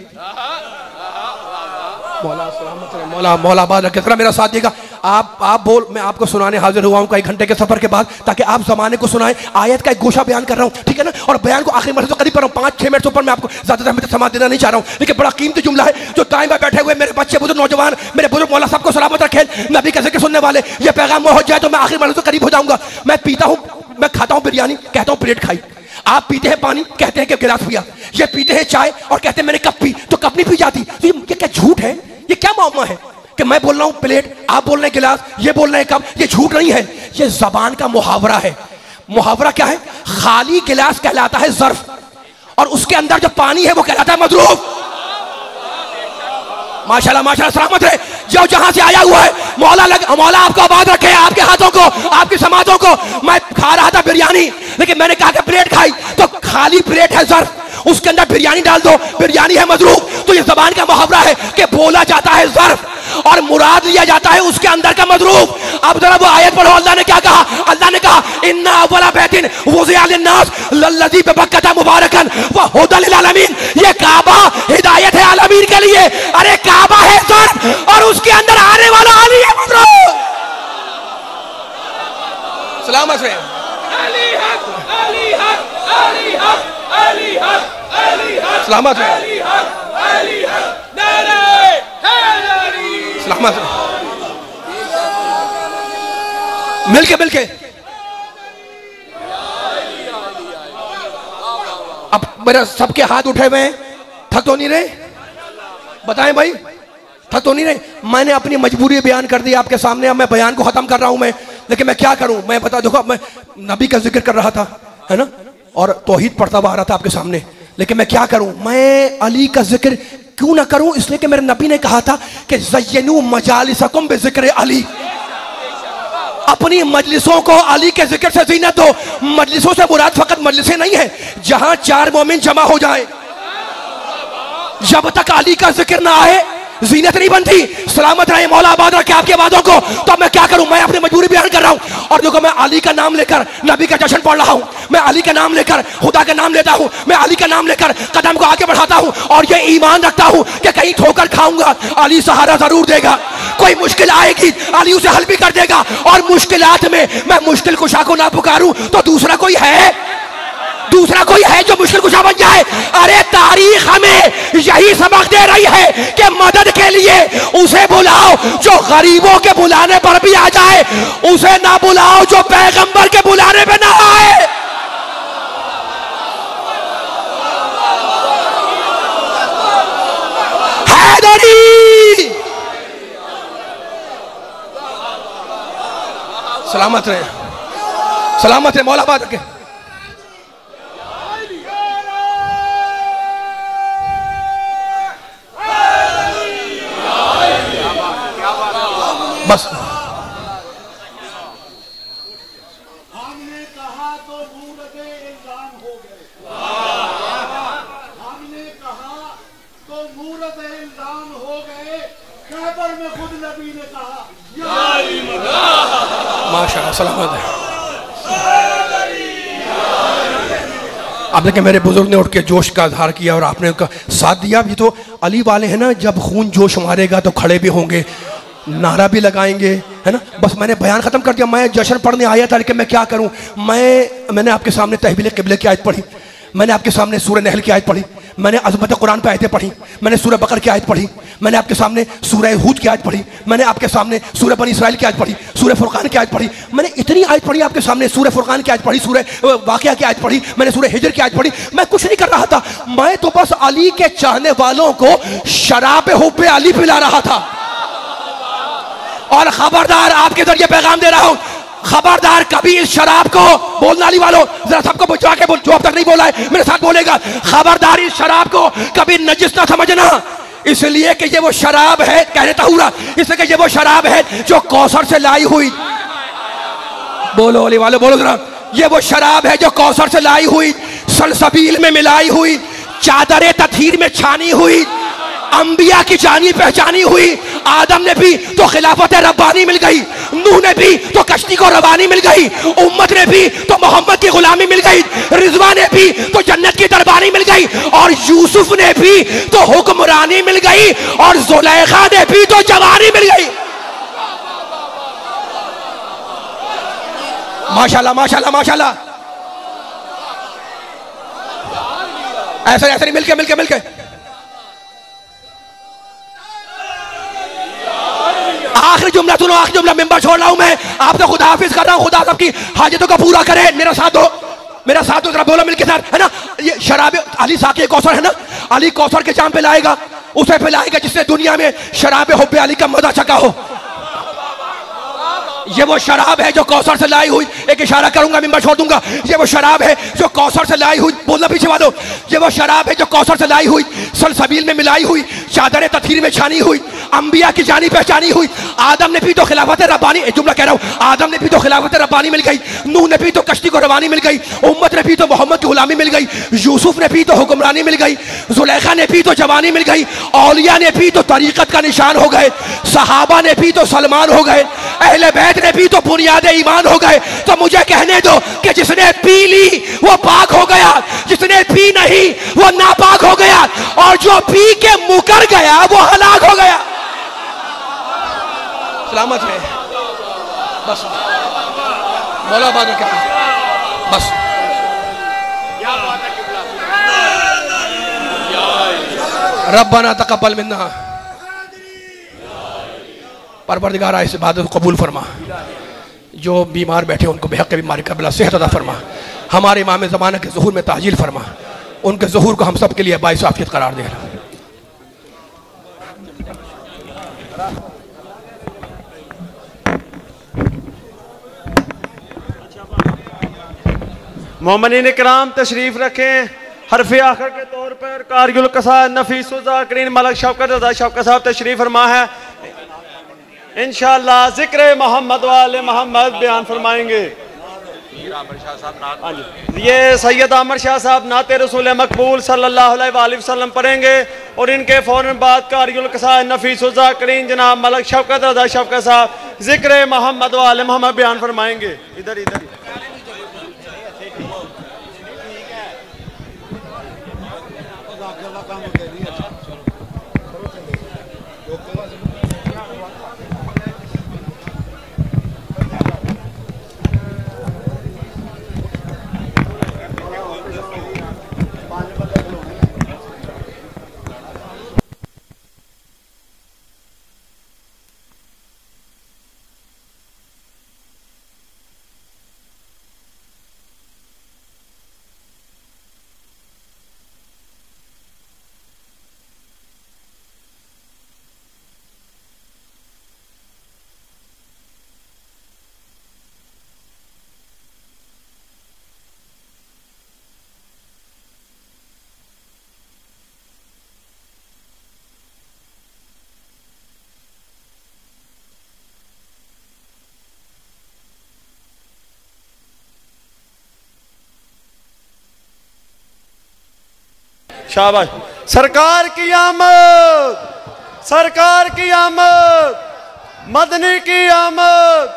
मौला आबाद रखे, मेरा साथ देगा। आप बोल, मैं आपको सुनाने हाजिर हुआ हूँ कई घंटे के सफर के बाद, ताकि आप जमाने को सुनाएं। आयत का एक गोशा बयान कर रहा हूँ, ठीक है ना, और बयान को आखिरी मरतबा करीब कर रहा हूँ। 5-6 मिनट से ऊपर मैं आपको ज्यादा समाज देना नहीं चाह रहा हूँ, लेकिन बड़ा कीमती जुमला है जो टाइम में बैठे हुए मेरे बच्चे, बुजुर्ग, नौजवान, मेरे बुजुर्ग, मौला सबको सलामत रखे, नबी का जिक्र सुनने वाले, ये पैगाम हो जाए तो मैं आखिरी मरतबा करीब हो जाऊंगा। मैं पीता हूँ, मैं खाता हूँ बिरयानी, कहता हूँ प्लेट खाई। आप पीते हैं पानी, कहते हैं कि गिलास पिया। ये पीते हैं चाय और कहते हैं मैंने कप पी, तो कप नहीं पी जाती। तो ये क्या झूठ है? ये क्या मामला है कि मैं बोल रहा हूं प्लेट, आप बोल रहे हैं गिलास, ये बोल रहे हैं कप? ये झूठ नहीं है, ये जबान का मुहावरा है। मुहावरा क्या है? खाली गिलास कहलाता है ज़र्फ, और उसके अंदर जो पानी है वो कहलाता है मदरूफ। माशाल्लाह माशाल्लाह, सलामत रहे जो जहां से आया हुआ है। मौला आपको आबाद रखे, आपके हाथों को, आपकी समातों को। मैं खा रहा था बिरयानी, लेकिन मैंने कहा कि प्लेट खाई, तो खाली प्लेट है ज़र्फ, उसके अंदर बिरयानी डाल दो, बिरयानी है मजरूफ। तो ये जबान का मुहावरा है कि बोला जाता है ज़र्फ और मुराद लिया जाता है उसके अंदर का मजरूफ। अब जरा वो आयत पढ़ो, अल्लाह ने क्या कहा? अल्लाह ने कहा इन्ना अव्वला बैतिन वुज़िअ लिन्नास लल्लज़ी बिबक्कता मुबारकन व हुदल लिल आलमीन। ये काबा हिदायत है आलमीन के लिए। अरे काबा है ज़र्फ और उसके अंदर आने वाला अली है मजरूफ। सलामत है। अली हक, अली हक, अली हक, अली हक, अली हक, सलामत है। अली हक, अली हक, नारे हैदरी, सलामत है। मिलके अब मेरा सबके हाथ उठे हुए हैं, थक तो नहीं रहे? बताएं भाई, थक तो नहीं रहे? मैंने अपनी मजबूरी बयान कर दी आपके सामने, अब मैं बयान को खत्म कर रहा हूं मैं, लेकिन मैं क्या करूं? मैं बता, देखो मैं नबी का जिक्र कर रहा था, है ना, और तौहीद पढ़ता हुआ आ रहा था आपके सामने, लेकिन मैं क्या करूं? मैं अली का जिक्र क्यों ना करूं? इसलिए कि मेरे नबी ने कहा था कि ज़य्यनू मजालिसकुम बिज़िक्र अली। अपनी मजलिसों को अली के जिक्र से जीनत दो। मजलिसों से मुराद फकत मजलिसें नहीं है जहां 4 मोमिन जमा हो जाए। जब तक अली का जिक्र ना आए जीनत नहीं बनती। सलामत रहे मौला, आबाद रखे आपके वादों को। तो मैं क्या करूं, मैं अपनी मजबूरी बयान कर रहा हूं। और देखो, मैं अली का नाम लेकर नबी का जश्न पढ़ रहा हूं, मैं अली का नाम लेकर खुदा का नाम लेता हूं, मैं अली का नाम लेकर कदम को आगे बढ़ाता हूं और ये ईमान रखता हूं कि कहीं ठोकर खाऊंगा अली सहारा जरूर देगा। कोई मुश्किल आएगी अली उसे हल भी कर देगा। और मुश्किलात में मैं मुश्किल कुशा को ना पुकारूं तो दूसरा कोई है जो मुश्किल कुशा बन जाए। अरे तारीख हमें यही सबक दे रही है कि मदद के लिए उसे बुलाओ जो गरीबों के बुलाने पर भी आ जाए, उसे ना बुलाओ जो पैगंबर के बुलाने पे ना आए। हैदरी सलामत रहे मौला, आबाद रखे। बस हमने कहा तो मूरत इल्जाम हो गए, हमने कहा तो मूरत इल्जाम हो गए। खैबर में खुद नबी ने कहा माशाअल्लाह, सलामत है। अब देखिए, मेरे बुजुर्ग ने उठ के जोश का इजहार किया और आपने उनका साथ दिया। ये तो अली वाले हैं ना, जब खून जोश मारेगा तो खड़े भी होंगे, नारा भी लगाएंगे, है ना। बस मैंने बयान खत्म कर दिया। मैं जश्न पढ़ने आया था, लेकिन मैं क्या करूं। मैंने आपके सामने तहवील क़िबले की आयत पढ़ी, मैंने आपके सामने सूरह नहल की आयत पढ़ी, मैंने अज़मत कुरान पे आयतें पढ़ी, मैंने सूरह बकर की आयत पढ़ी, मैंने आपके सामने सूरह हूद की आयत पढ़ी, मैंने आपके सामने सूरह बनी इसराइल की आयत पढ़ी, सूरह फुरकान की आयत पढ़ी। मैंने इतनी आयत पढ़ी आपके सामने, सूरह फुरकान की आयत पढ़ी, सूरह वाक़िया की आयत पढ़ी, मैंने सूरह हिजर की आयत पढ़ी। मैं कुछ नहीं कर रहा था, मैं तो बस अली के चाहने वालों को शराब हुब्बे अली पिला रहा था। और खबरदार, आपके जरिए पैगाम दे रहा हूं, खबरदार कभी इस शराब को, बोलने वाली वालों जरा सबको बुझा के बोल, जो अब तक नहीं बोला है मेरे साथ बोलेगा। खबरदार इस शराब को कभी नजिस ना समझना, इसलिए कि ये वो शराब है, कहने तहूरा, इसलिए कि ये वो शराब है जो कौसर से लाई हुई, बोलो वाले वाले बोलो जरा, ये वो शराब है जो कौसर से लाई हुई, सलसबील में मिलाई हुई, चादर तथहीर में छानी हुई, अंबिया की जानी पहचानी हुई। आदम ने भी तो खिलाफत रब्बानी मिल गई, नूह ने भी तो कश्ती को रवानी मिल गई, उम्मत ने भी तो मोहम्मद की गुलामी मिल गई, रिजवा ने भी तो जन्नत की दरबानी मिल गई, और यूसुफ ने भी तो हुक्मरानी मिल गई, और जुलेखा ने भी तो जवानी मिल गई। माशाल्लाह माशाल्लाह माशाल्लाह। ऐसे ऐसे नहीं, मिलके आखिरी जुमला सुनो, आखिरी जुमला, मेंबर छोड़ रहा हूं मैं, आपसे खुदा हाफिज कर रहा हूं। खुदा सबकी हाजतों का पूरा करे। मेरा साथ दो जरा, बोलो मिलके साथ, है ना। ये शराब अली साकी कौसर है ना, अली कौसर के जाम पे लाएगा, उसे पिलाएगा जिसने दुनिया में शराब हुब्बे अली का मजा चखा हो। ये वो शराब है जो कौसर से लाई हुई, एक इशारा करूंगा मिंबर छोड़ दूंगा, ये वो शराब है जो कौसर से लाई हुई, बोलना पीछे वालों, ये वो शराब है जो कौसर से लाई हुई, सलसबील में मिलाई हुई, चादर तथहीर में छानी हुई, अंबिया की जानी पहचानी हुई। आदम ने भी तो खिलाफत रब्बानी, जुमला कह रहा हूं, आदम ने भी तो खिलाफत रब्बानी मिल गई, नूह ने भी तो कश्ती को रवानी मिल गई, उम्मत ने भी तो मोहम्मद की गुलामी मिल गई, यूसुफ ने भी तो हुक्मरानी मिल गई, जुलेखा ने भी तो जवानी मिल गई, औलिया ने भी तो तरीकत का निशान हो गए, सहाबा ने भी तो सलमान हो गए, अहले बैत ने भी तो बुनियाद ईमान हो गए। तो मुझे कहने दो कि जिसने पी ली वो पाक हो गया, जिसने पी नहीं वो नापाक हो गया, और जो पी के मुकर गया वो हलाक हो गया। सलामत है, बस बोला बात क्या, बस रब्बना तकब्बल मिन्ना, परवरदिगार इस इबादत को कबूल फरमा, जो बीमार बैठे उनको बेहक के बीमारी का बला सेहत अता फरमा, हमारे इमाम ज़माना के ज़ुहूर में ताजील फरमा, उनके ज़ुहूर को हम सब के लिए बाइस आफियत करार दे। मोमिनीन इकराम तशरीफ रखें। हरफ़े आखिर के तौर पर कारियुल कसा नफीस ज़ाकिरीन मलक शौकत रज़ा शौकत साहब तशरीफ फरमा है। इंशाअल्लाह जिक्र मोहम्मद वाले मोहम्मद बयान फरमाएंगे। ये सैयद आमर शाह साहब नाते रसूल मकबूल सल्लल्लाहु अलैहि वसल्लम पढ़ेंगे और इनके फौरन बाद कारियुल कसायद नफीस ज़ाकिरीन जनाब मलक शौकत रज़ा शौकत साहब जिक्र मोहम्मद वाले मोहम्मद बयान फरमाएंगे। इधर इधर शाबाश। सरकार की आमद, सरकार की आमद, मदनी की आमद,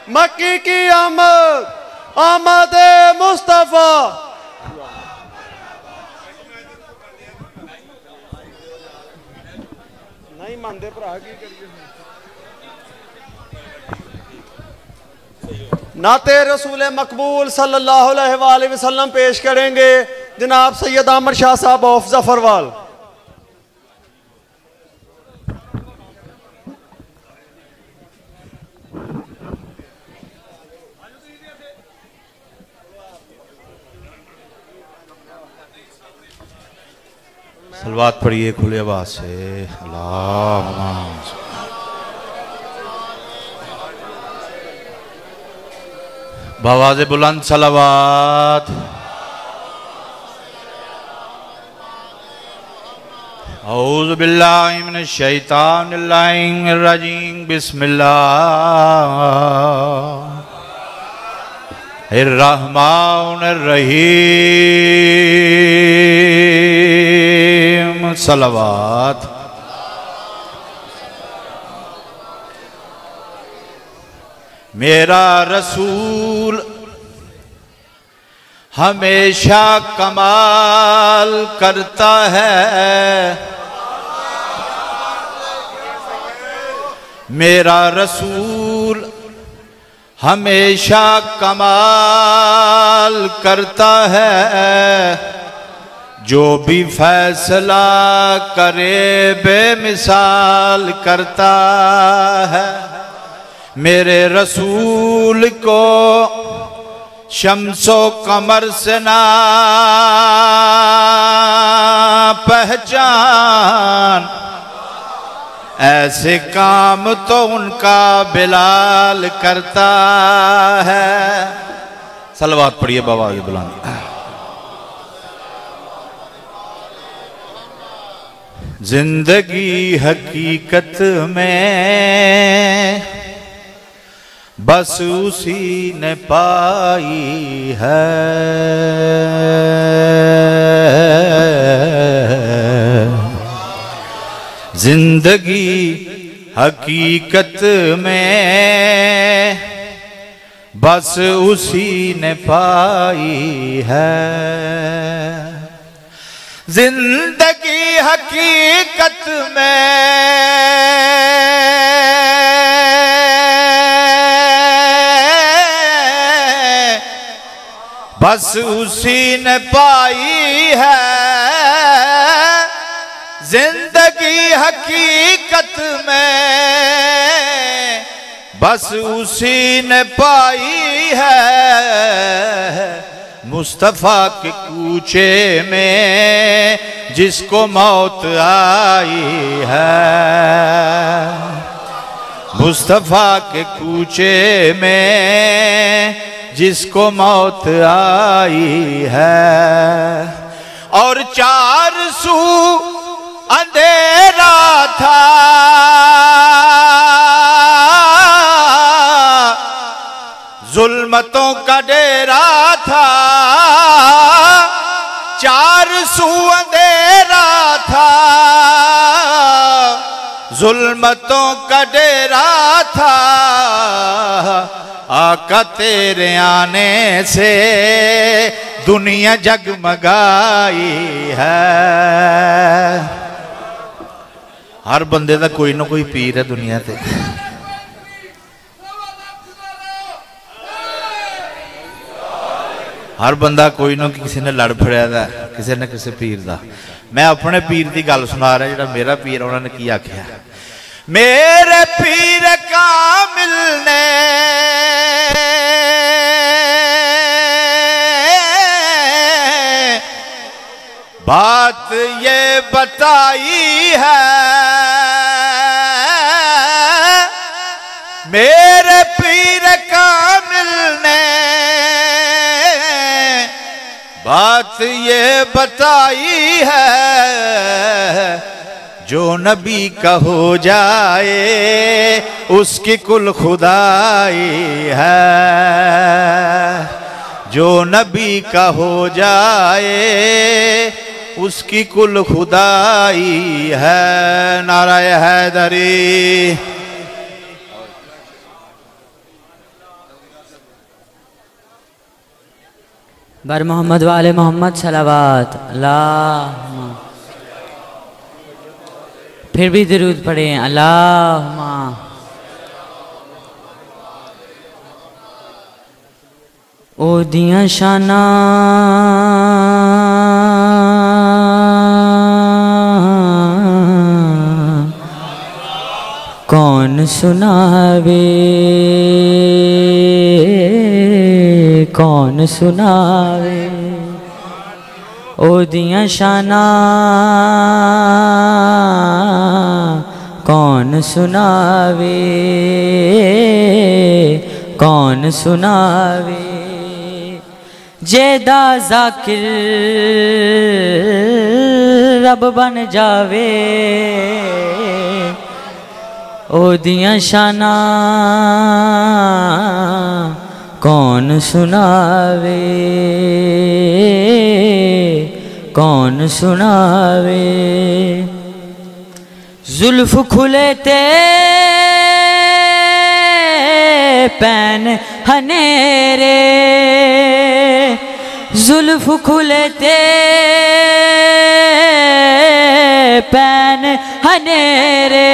मक्की की आमद, आमद मुस्तफा। नहीं मानते भरा की करिए। नाते रसूल मकबूल सल्लल्लाहु अलैहि वसल्लम पेश करेंगे जनाब सैयद आमर शाह साहब ऑफ जफरवाल। सलवात पढ़िए खुले आवाज से। अल्लाह बावाज़े बुलंद सलावत। औज़ु बिल्लाहि मिनश शैतानिर रजीम। बिस्मिल्लाहिर रहमानिर रहीम। सलावत। मेरा रसूल हमेशा कमाल करता है। मेरा रसूल हमेशा कमाल करता है। जो भी फैसला करे बेमिसाल करता है। मेरे रसूल को शम्सो कमर से ना पहचान, ऐसे काम तो उनका बिलाल करता है। सलवात पढ़िए बाबा की बुलंद। जिंदगी हकीकत में बस उसी ने पाई है। जिंदगी हकीकत में बस उसी ने पाई है। जिंदगी हकीकत में बस उसी ने पाई है। जिंदगी हकीकत में बस उसी ने पाई है। मुस्तफ़ा के कूचे में जिसको मौत आई है। मुस्तफ़ा के कूचे में जिसको मौत आई है। और चार सू अंधेरा था, जुल्मतों का डेरा था, चार सू अंधेरा था, जुल्मतों का डेरा था, आका तेरे आने से दुनिया जगमगाई है। हर बंदे का कोई ना कोई पीर है दुनिया ते। हर बंदा कोई ना किसी ने लड़ फड़िया दा, किसी ने किसी पीर दा। मैं अपने पीर की गल सुना रहा, जो मेरा पीर उन्होंने की आख्या, मेरे पीर कामिल ने बात ये बताई है, मेरे पीर कामिल ने बात ये बताई है, जो नबी का हो जाए उसकी कुल खुदाई है, जो नबी का हो जाए उसकी कुल खुदाई है। नाराए हैदरी। बर मोहम्मद वाले मोहम्मद सलावत अल्लाह। फिर भी दरूद पढ़े अल्लाहुम्मा। ओ दियां शाना कौन सुनावे, कौन सुनावे, ओ दियां शाना कौन सुनावे, कौन सुनावे, जेदा जाकिर रब बन जावे, ओ दियां शाना कौन सुनावे, कौन सुनावे, जुल्फ खुले ते पैन हनेरे, जुल्फ खुले ते पैन हनेरे,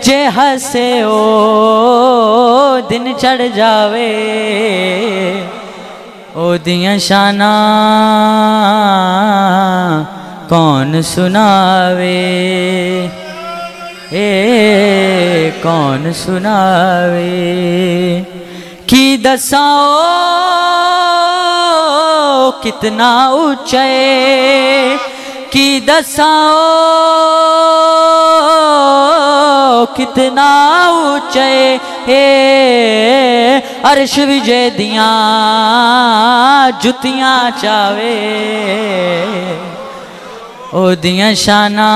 जे हसे ओ दिन चढ़ जावे, ओ दियां शाना कौन सुनावे, कौन सुनावे, की दसाओ कितना ऊंचे, की दसाओ कितना ऊंचे, अर्श विजय दियां जुतियां चावे, ओ दियां शाना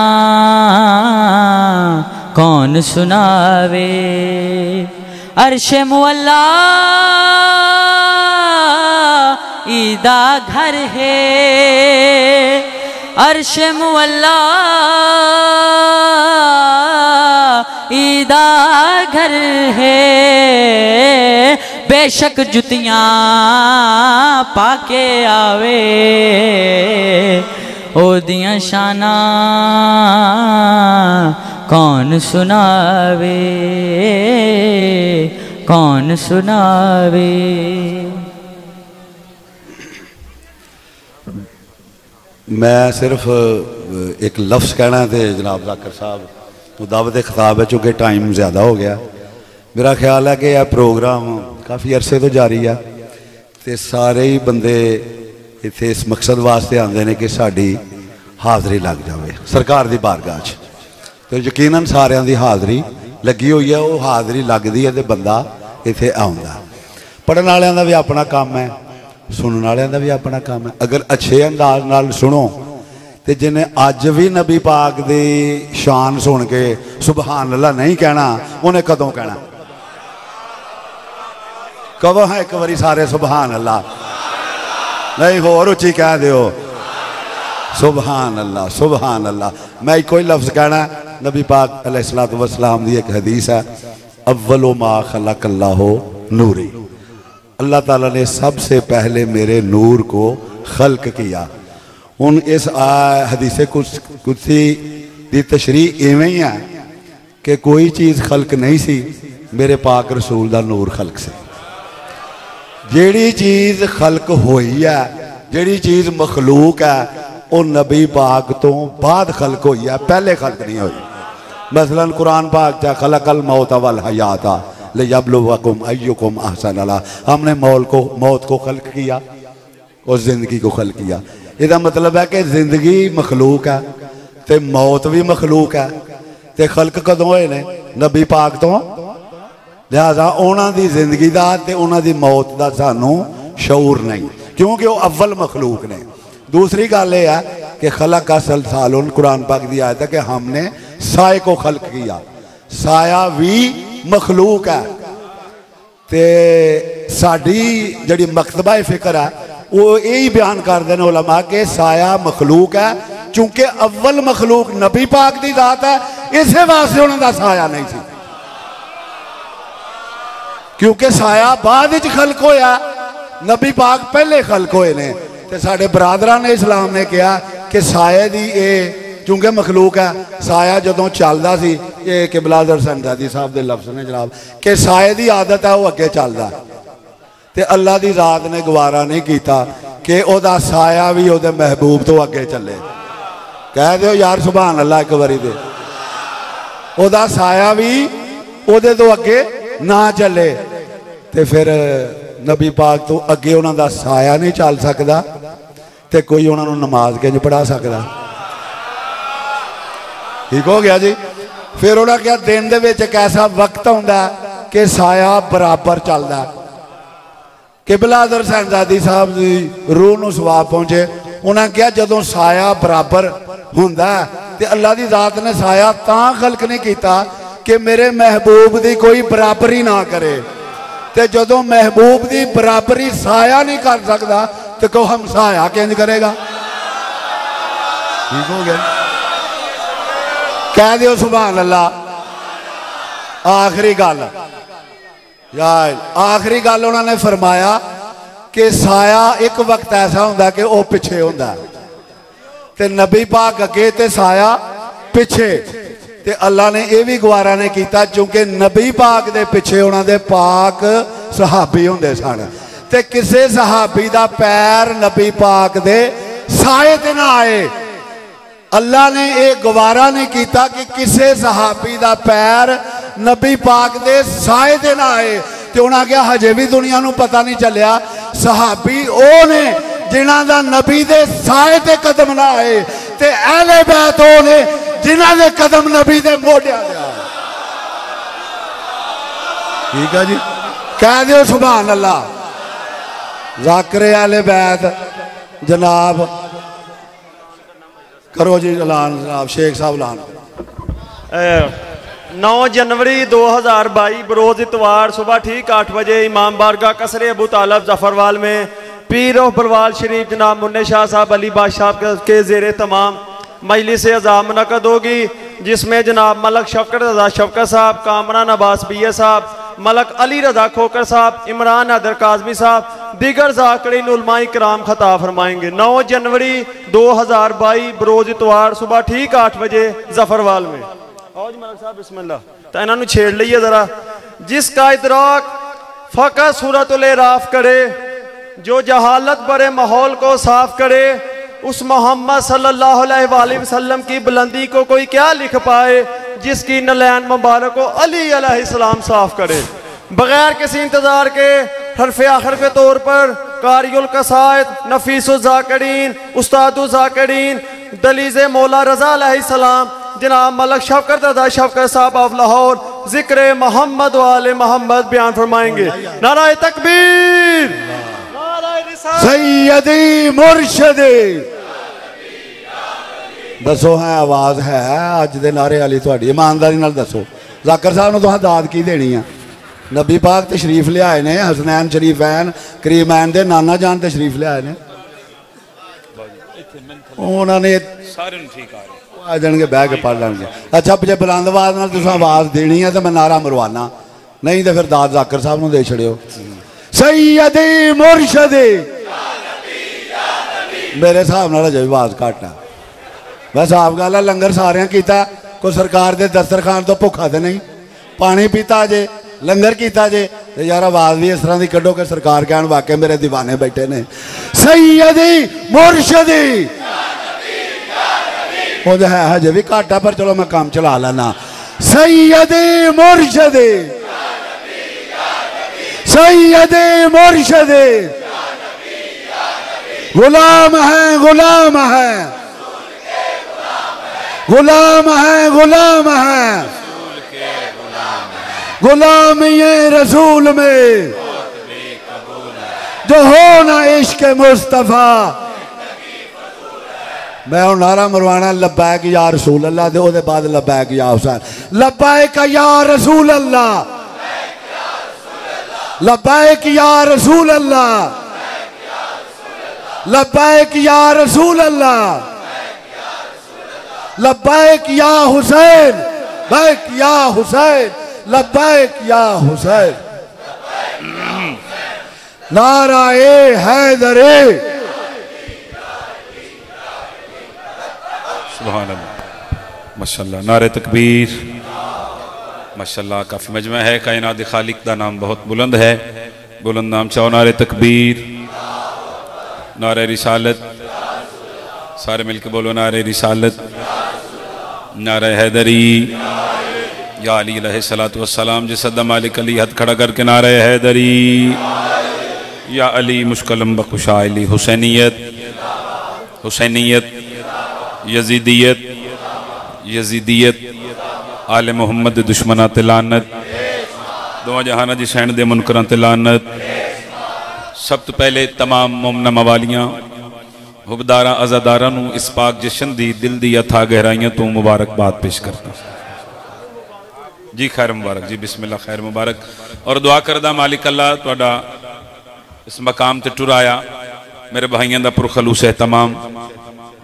कौन सुनावे, अर्श मुअल्ला ईदा घर है, अर्श मुअल्ला ईदा घर है, बेशक जुतियां पाके आवे, ओ दियां शाना कौन सुनावे, कौन सुनावे। मैं सिर्फ एक लफ्ज़ कहना है जनाब ज़ाकिर साहब मुदावत खिताब है, चूँकि टाइम ज़्यादा हो गया। मेरा ख्याल है कि यह प्रोग्राम काफ़ी अरसे तो जारी है, तो सारे ही बंदे इत्थे इस मकसद वास्ते आते हैं कि साड़ी हाज़री लग जाए सरकार की बारगाह च, तो यकीनन सारिਆਂ की हाज़री लगी हुई है, वो हाज़री लगती है तो बंदा इत्थे आउंदा। पढ़न वालियां दा भी अपना काम है, सुनने वालियां दा भी अपना काम है। अगर अच्छे अंदाज नाल सुनो तो जिन्हें अज भी नबी पाक की शान सुन के सुबहान अल्लाह नहीं कहना, उन्हें कदों कहना। कहो हाँ एक बारी सारे सुबहान अल्लाह, नहीं होर उची कह दो सुबहान अल्लाह सुबहान अल्लाह। मैं कोई लफ्ज़ कहना, नबी पाक अलैहिस्सलातु वस्सलाम की एक हदीस है, अव्वलो मा खलक़ल्लाहु नूरी, अल्लाह ताला ने सबसे पहले मेरे नूर को खल्क किया। हुन इस हदीस कुदसी दी तशरीह इवें ही है कि कोई चीज़ खल्क नहीं सी, मेरे पाक रसूल दा नूर खल्क से। जेड़ी चीज़ खल्क होई है, जेड़ी चीज़ मखलूक है, वो नबी पाक तो बाद खल्क हुई है, पहले खल्क नहीं हुई। मसलन कुरान पाक चा खलकल मौत वल हयाता लियब्लुवकुम अय्युकुम अहसन अमला, हमने मौत को खल्क किया और ज़िंदगी को खल्क किया। इसका मतलब है कि जिंदगी मखलूक है तो मौत भी मखलूक है, तो खल्क कदों होए ने? नबी पाक तो। लिहाजा उन्होंने जिंदगी का ते उन्होंने मौत का सानू शऊर नहीं, क्योंकि वो अव्वल मखलूक ने। दूसरी गल यह है कि खलक का सलसालुन, कुरान पाक की आयत है कि हमने साए को खल्क किया, साया भी मखलूक है। ते साड़ी जड़ी मकतबा फिक्र है वो यही बयान करते हैं उलमा के साया मखलूक है, चूंकि अव्वल मखलूक नबी पाक की जात है, इसे वास्ते उन्होंने साया नहीं सी, क्योंकि साया बाद विच खल्क होया, नबी पाक पहले खल्क होए ने। ते साडे बरादरां ने इस्लाम ने कहा कि साए दी चूंकि मखलूक है, साया जदों चलदा सी, ये किबला दरसंदादी साहब दे लफ्ज़ ने जनाब, कि साए दी आदत है वो अगे चलदा, ते अल्लाह दी जात ने गवारा नहीं किया कि ओदा साया भी ओदे महबूब तो अगे चले। कह दो यार सुभान अल्लाह एक बारी दे, ओदा साया भी ओदे तो अगे ना चले, ते फिर नबी पाक तो अगे उन्हों का साया नहीं चल सकता, तो कोई उन्होंने नमाज किंज पढ़ा सकता? ठीक हो गया जी। फिर उन्हें क्या दिन दे विच एक ऐसा वक्त आउंदा कि साया बराबर चलता। किबला दरसंदादी साहब की रूह नूं सवाब पहुंचे, उन्हें क्या जदों साया बराबर हुंदा ते अल्लाह की जात ने साया तां खल्क नहीं किया कि मेरे महबूब की कोई बराबरी ना करे, ते जदों महबूब की बराबरी साया नहीं कर सकता तो को हम साया किंज करेगा? ठीक हो गया। कह दो सुभान अल्लाह। आखिरी गल यार, आखिरी गल उन्होंने फरमाया कि साया एक वक्त ऐसा होंदा कि वह पिछे होंदा, ते नबी पाक अगे ते साया पिछे, ते अल्लाह ने यह भी गवारा ने किया, चूंकि नबी पाक दे पिछे उन्होंने पाक सहाबी होंदे सन, ते किसे सहाबी दा पैर नबी पाक दे साए ते ना आए। अल्लाह ने यह गवारा नहीं किया कि किसे सहाबी दा पैर नबी पाक दे साए ते ना आए। तो उन्हें क्या हजे भी दुनिया नूं पता नहीं चलिया सहाबी ओ ने जिन्हां दा नबी दे साए ते कदम ना आए, ते अहले बैत ओ ने जिन्हां दे कदम नबी दे मोढियां ते आए। ठीक है जी, कह दो सुभान अल्लाह। ज़ाकिरे अहले बैत जनाब करो जी ऐलान, जनाब शेख साहब ऐलान। 9 जनवरी 2022 बरोज इतवार सुबह ठीक 8 बजे इमाम बारगाह कसरे अबू तालब जफरवाल में पीर ऑफ बरवाल शरीफ जनाब मुन्ने शाह साहब अली बादशाह के ज़ेरे तमाम मजलिस अज़ा मुनक़द होगी, जिसमें जनाब मलक शफकत रज़ा शफकत साहब, कामरान अब्बास बिया साहब, मलक अली रज़ा खोकर साहब, इमरान अदर काजमी साहब, दीगर ज़ाकिरीन उलमाए किराम खताब फरमाएंगे। 9 जनवरी 2022 बरोज इतवार सुबह ठीक 8 बजे जफरवाल में। आओ जी मलक साहब बिस्मिल्लाह। तो इन्होंने छेड़ लीए जरा। जिसका इदराक फ़कत सूरतुल इराफ करे, जो जहालत भरे माहौल को साफ करे, उस मोहम्मद सल्लल्लाहु अलैहि वसल्लम की बुलंदी को कोई क्या लिख पाए, जिसकी नलैन मुबारक को अली अलैहिस्सलाम साफ करे। बगैर किसी इंतजार के हरफ आखिर के तौर पर कारियुल कसायद, नफीसुल ज़ाकिरीन, उस्तादुल ज़ाकिरीन, दलीज़ मौला रज़ा अलैहिस्सलाम जनाब मलक शफकत रज़ा शफकत साहब ऑफ लाहौर जिक्र मोहम्मद वाले मोहम्मद बयान फरमाएंगे। नाराए तकबीर, सैयदी मुर्शदी। दसो है आवाज़ है अज दे नारे वाली थोड़ी ईमानदारी नाल दसो, ज़ाकिर साहब नूं तुहां दाद की देनी है? नबी पाक तशरीफ लियाए ने, हसनैन शरीफैन करीमैन दे नाना जान तशरीफ लियाए ने, उन्होंने सारे ठीक आ जाएंगे बह के पढ़ लेंगे। अच्छा जो बुलंद आवाज नाल तुसां आवाज़ देनी है तो मैं नारा मरवाना, नहीं तो फिर दाद जाकर साहब नूं दे छड़ियो। सैयदी मुर्शदी मेरे हिसाब नाल अजे आवाज़ घट है। बस साफ गल है, लंगर सारे किया, कोई सरकार के दस्तरखान तो भुखा तो नहीं, पानी पीता जे, लंगर किया जे, तो यार आवाज़ भी इस तरह की कढ़ो कि सरकार कहन वाकई मेरे दीवाने बैठे ने। सैयदी मुर्शदी वो है हजे भी घट है, पर चलो मैं काम चला लेना। सैयदी मुर्शदी सैयदी मुर्शदी गुलाम है गुलाम है गुलाम है गुलाम है गुलाम ये रसूल में जो हो ना इश्क मुस्तफा। मैं हूँ नारा मरवाना लब्बैक या रसूल अल्लाह दे, ओदे बाद लब्बैक या हुसैन। लब्बैक या रसूल अल्लाह, लब्बैक या रसूल अल्लाह, लब्बैक या रसूल अल्लाह, लब्बैक या हुसैन, बैक या हुसैन, लब्बैक या हुसैन। नाराए हैदरे सुभान अल्लाह माशाअल्लाह। नारे तकबीर माशाअल्लाह। काफ़ी मजमा है, कायनात खालिक का नाम बहुत बुलंद है, बुलंद नाम चाहो। नारे तकबीर, नारे रिसालत, सारे मिलके बोलो नारे रिसालत, नारे हैदरी, या अली अलैहिस्सलातु वस्सलाम। जिस सद्दा मालिक अली हथ खड़ा करके नारे हैदरी, या अली मुश्कलम बखुशा अली। हुसैनियत, हुसैनियत, यजीदियत, यजीदियत, आले मोहम्मद दुश्मना तिलानत, दोवां जहाना जी सैन दे मुनकरां तिलानत। सब तो पहले तमाम मोमना मवालियां हुबदारा अजादारा नूं इस पाक जशन दी दिल दी अथा गहराइयां तो मुबारकबाद पेश करता जी। खैर मुबारक जी, बिस्मिल्लाह, खैर मुबारक। और दुआ करदा मालिक अल्लाह तुहाडा इस मकाम ते टुराया मेरे भाइयों का पुरखलूस एहतमाम,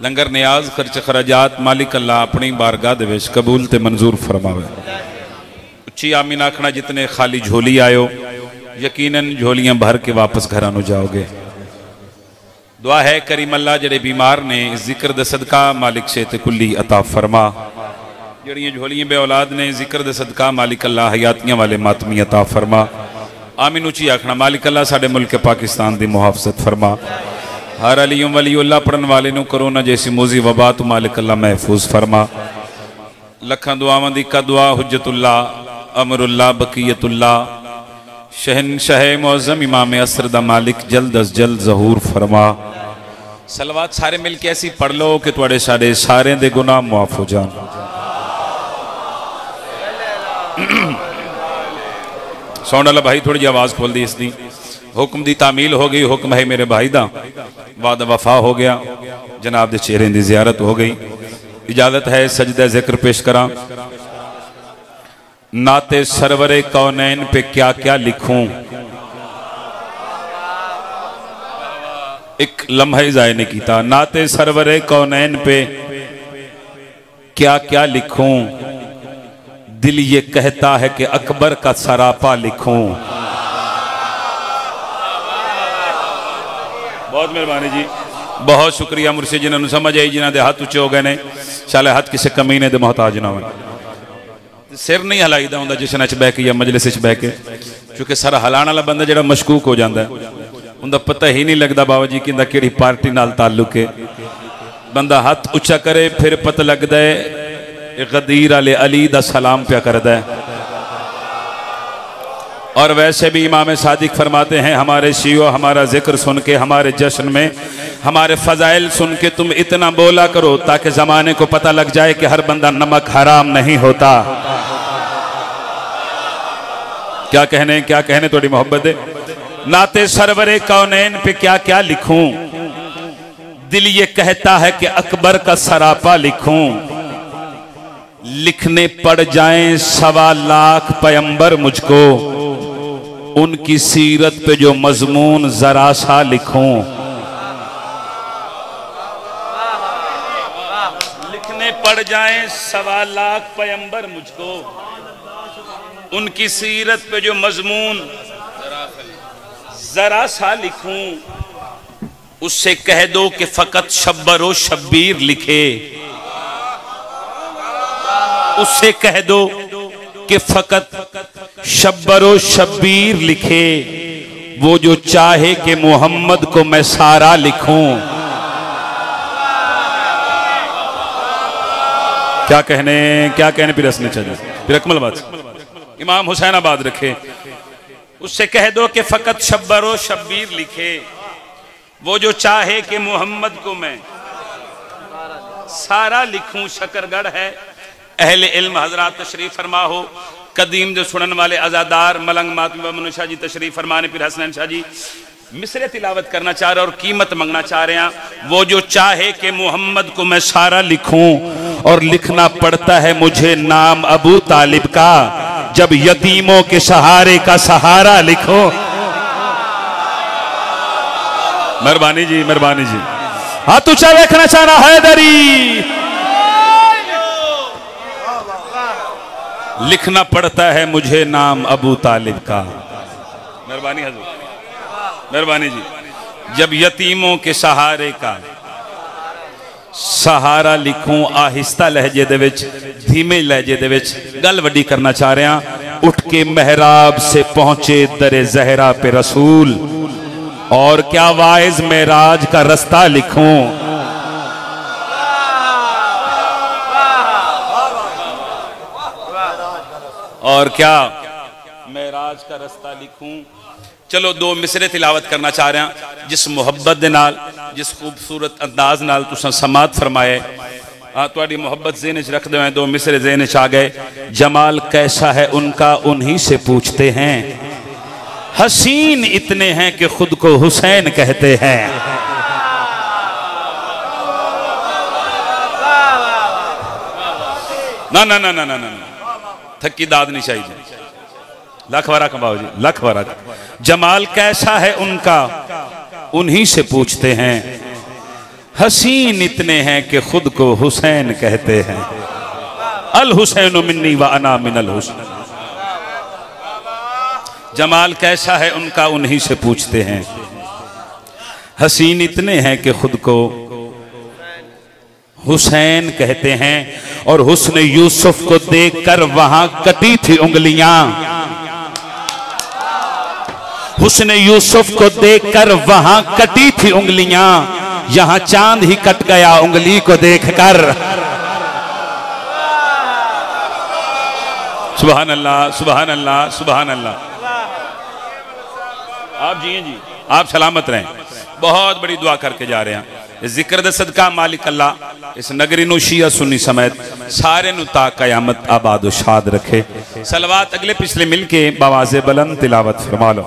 लंगर नियाज खर्च खराजात मालिक अल्लाह अपनी बारगाह दे विच कबूल ते मंजूर फरमावे। उच्ची आमीन आखना जितने खाली झोली आयो, यकीनन झोलियां भर के वापस घर नु जाओगे। दुआ है करीम अल्लाह जेड़े बीमार ने जिक्र दे सदका मालिक सेहत कुल्ली अता फरमा। जड़ियां झोलियां बे औलाद ने जिक्र दे सदका मालिक अल्लाह हयातियां वाले मातमी अता फरमा। आमीन उची आखना मालिक अल्लाह साडे मुल्क पाकिस्तान की मुहाफजत फरमा। हर अली वलीउल्लाह पढ़न वाले नूं कोरोना जैसी मोजी वबा तो मालिक अल्लाह महफूज फरमा। लखां दुआवां दी का दुआ हुज्जतुल्लाह अमरुल्लाह बकीयतुल्लाह शहनशाह मुअज़्ज़म इमाम असर दा मालिक जल्द अज जल्द ज़हूर फरमा। सलवात सारे मिल के ऐसी पढ़ लो कि तुहाडे साडे सारे दे गुनाह मुआफ हो जान। साउंड वाला भाई थोड़ी जी आवाज़ खोल दी इसकी। हुक्म दी तामील हो गई, हुक्म है मेरे भाई दा, वादा वफा हो गया, जनाब दे चेहरे दी जियारत हो गई। इजाजत है सजदा जिक्र पेश करा। नाते सरवरे कौनैन पे क्या क्या लिखूं, एक लम्हा जाय ने कीता। नाते सरवरे कौनैन पे क्या क्या लिखूं, दिल ये कहता है कि अकबर का सरापा लिखूं। बहुत मेहरबानी जी, बहुत शुक्रिया मुर्शिद जिन्होंने समझ आई, जिन्होंने हाथ उच्चे हो गए ने, शाले हाथ किसी कमीने दे मोहताज ना हो। सिर नहीं हिलाईदा हुंदा जिशन च बह के या मजलिस च बह के, क्योंकि सारा हिलाने वाला बंदा जिहड़ा मशकूक हो जाता है, उनका पता ही नहीं लगता बाबा जी कि किहड़ी पार्टी नाल ताल्लुक है। बंदा हाथ उच्चा करे फिर पता लगता है गदीर आले अली दा सलाम प्या करदा है। और वैसे भी इमाम सादिक फरमाते हैं, हमारे शियो हमारा जिक्र सुन के, हमारे जश्न में हमारे फजाइल सुन के तुम इतना बोला करो ताकि जमाने को पता लग जाए कि हर बंदा नमक हराम नहीं होता। क्या कहने थोड़ी मोहब्बत है। नाते सरवरे कौनैन पे क्या क्या लिखूं, दिल ये कहता है कि अकबर का सरापा लिखूं। लिखने पड़ जाएं 1.25 लाख पैगंबर मुझको, उनकी सीरत पे जो मजमून जरा सा लिखूं, लिखने पड़ जाएं 1.25 लाख पैगंबर मुझको, उनकी सीरत पे जो मजमून जरा सा लिखूं, उससे कह दो कि फकत शब्बरो शब्बीर लिखे, उससे कह दो कि फकत शब्बरो शब्बीर लिखे, वो जो चाहे कि मोहम्मद को मैं सारा लिखूं। क्या कहने फिर हंसने चाहिए, फिर अकमलाबाद इमाम हुसैनाबाद रखे, उससे कह दो कि फकत शब्बरो शब्बीर लिखे, वो जो चाहे कि मोहम्मद को मैं सारा लिखूं। शकरगढ़ है, अहले इल्म हजरात तशरीफ फरमा हो, कदीम जो सुनन वाले आजादार मलंग मातमी मनु शाह जी तशरीफ फरमाने, फिर हसनैन शाह जी मिसरे तिलावत करना चाह रहे और कीमत मंगना चाह रहे हैं। वो जो चाहे कि मोहम्मद को मैं सारा लिखूं, और लिखना पड़ता है मुझे नाम अबू तालिब का, जब यतीमों के सहारे का सहारा लिखो। मेहरबानी जी, मेहरबानी जी। हाथ ऊंचा रखना चाहना हैदरी, लिखना पड़ता है मुझे नाम अबू तालिब का। मेहरबानी हजूर, मेहरबानी जी। जब यतीमों के सहारे का सहारा लिखूं, आहिस्ता लहजे दे विच, धीमे लहजे दे विच गल वड्डी करना चाह रहे हैं। उठ के महराब से पहुंचे दरे जहरा पे रसूल, और क्या वाइज मेराज का रास्ता लिखूं। और क्या मेराज का रास्ता लिखूं। चलो दो मिसरे तिलावत करना चाह रहे हैं, जिस मुहब्बत दे नाल, जिस खूबसूरत अंदाज नाल तुसां समात फरमाए, तुहाडी मुहब्बत ज़हन च रखदे हुए दो मिसरे ज़हन च आ गए। जमाल कैसा है उनका उन्हीं से पूछते हैं, हसीन इतने हैं कि खुद को हुसैन कहते हैं। ना ना ना ना ना ना, थकी दाद नहीं चाहिए। लख वारा कमाओ जी, लख वारा। जमाल कैसा है उनका उन्हीं से पूछते हैं, हसीन इतने हैं कि खुद को हुसैन कहते हैं। अल हुसैन मिन्नी व अना मिनल हुसैन। जमाल कैसा है उनका उन्हीं से पूछते हैं, हसीन इतने हैं कि खुद को हुसैन कहते हैं। और हुस्न यूसुफ को देखकर वहां कटी थी उंगलियां, हुस्न यूसुफ को देखकर वहां कटी थी उंगलियां, यहां चांद ही कट गया उंगली को देखकर। सुभान अल्लाह, सुभान अल्लाह, सुभान अल्लाह। आप जिए जी, आप सलामत रहें। बहुत बड़ी दुआ करके जा रहे हैं। जिक्र दे सदका मालिक अल्लाह इस नगरी नू शिया सुन्नी समेत सारे नू ता कयामत आबाद शाद रखे। सलवात अगले पिछले मिलके बवाज़े बुलंद तिलावत फरमा लो।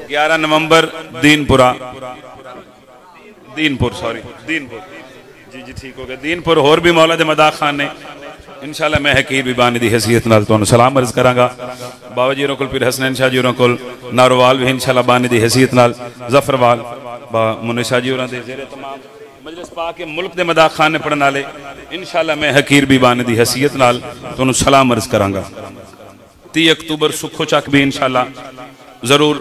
ग्यारह नवंबर दीनपुरा, दीनपुर सॉरी दीनपुर, जी जी ठीक हो गया। दीनपुर होर भी मौला दे मदा खान ने इंशाल्लाह मैं हकीर बिबानी दी हैसियत नाल तुहानू सलाम अर्ज करांगा। बाबा जी होरां कोल फिर हसनैन शाह जी होरां कोल नारोवाल भी इंशाल्लाह बानी दी हैसियत नाल, जफरवाल मुन्ने शाह जी होरां दे जेरे तमाम मजलिस पा के मुल्क दे मदा खान ने पढ़न वाले इंशाल्लाह मैं हकीर बिबानी दी हैसियत नाल तुहानू सलाम अर्ज करांगा। 30 अक्तूबर सुखो चक भी इंशाल्लाह जरूर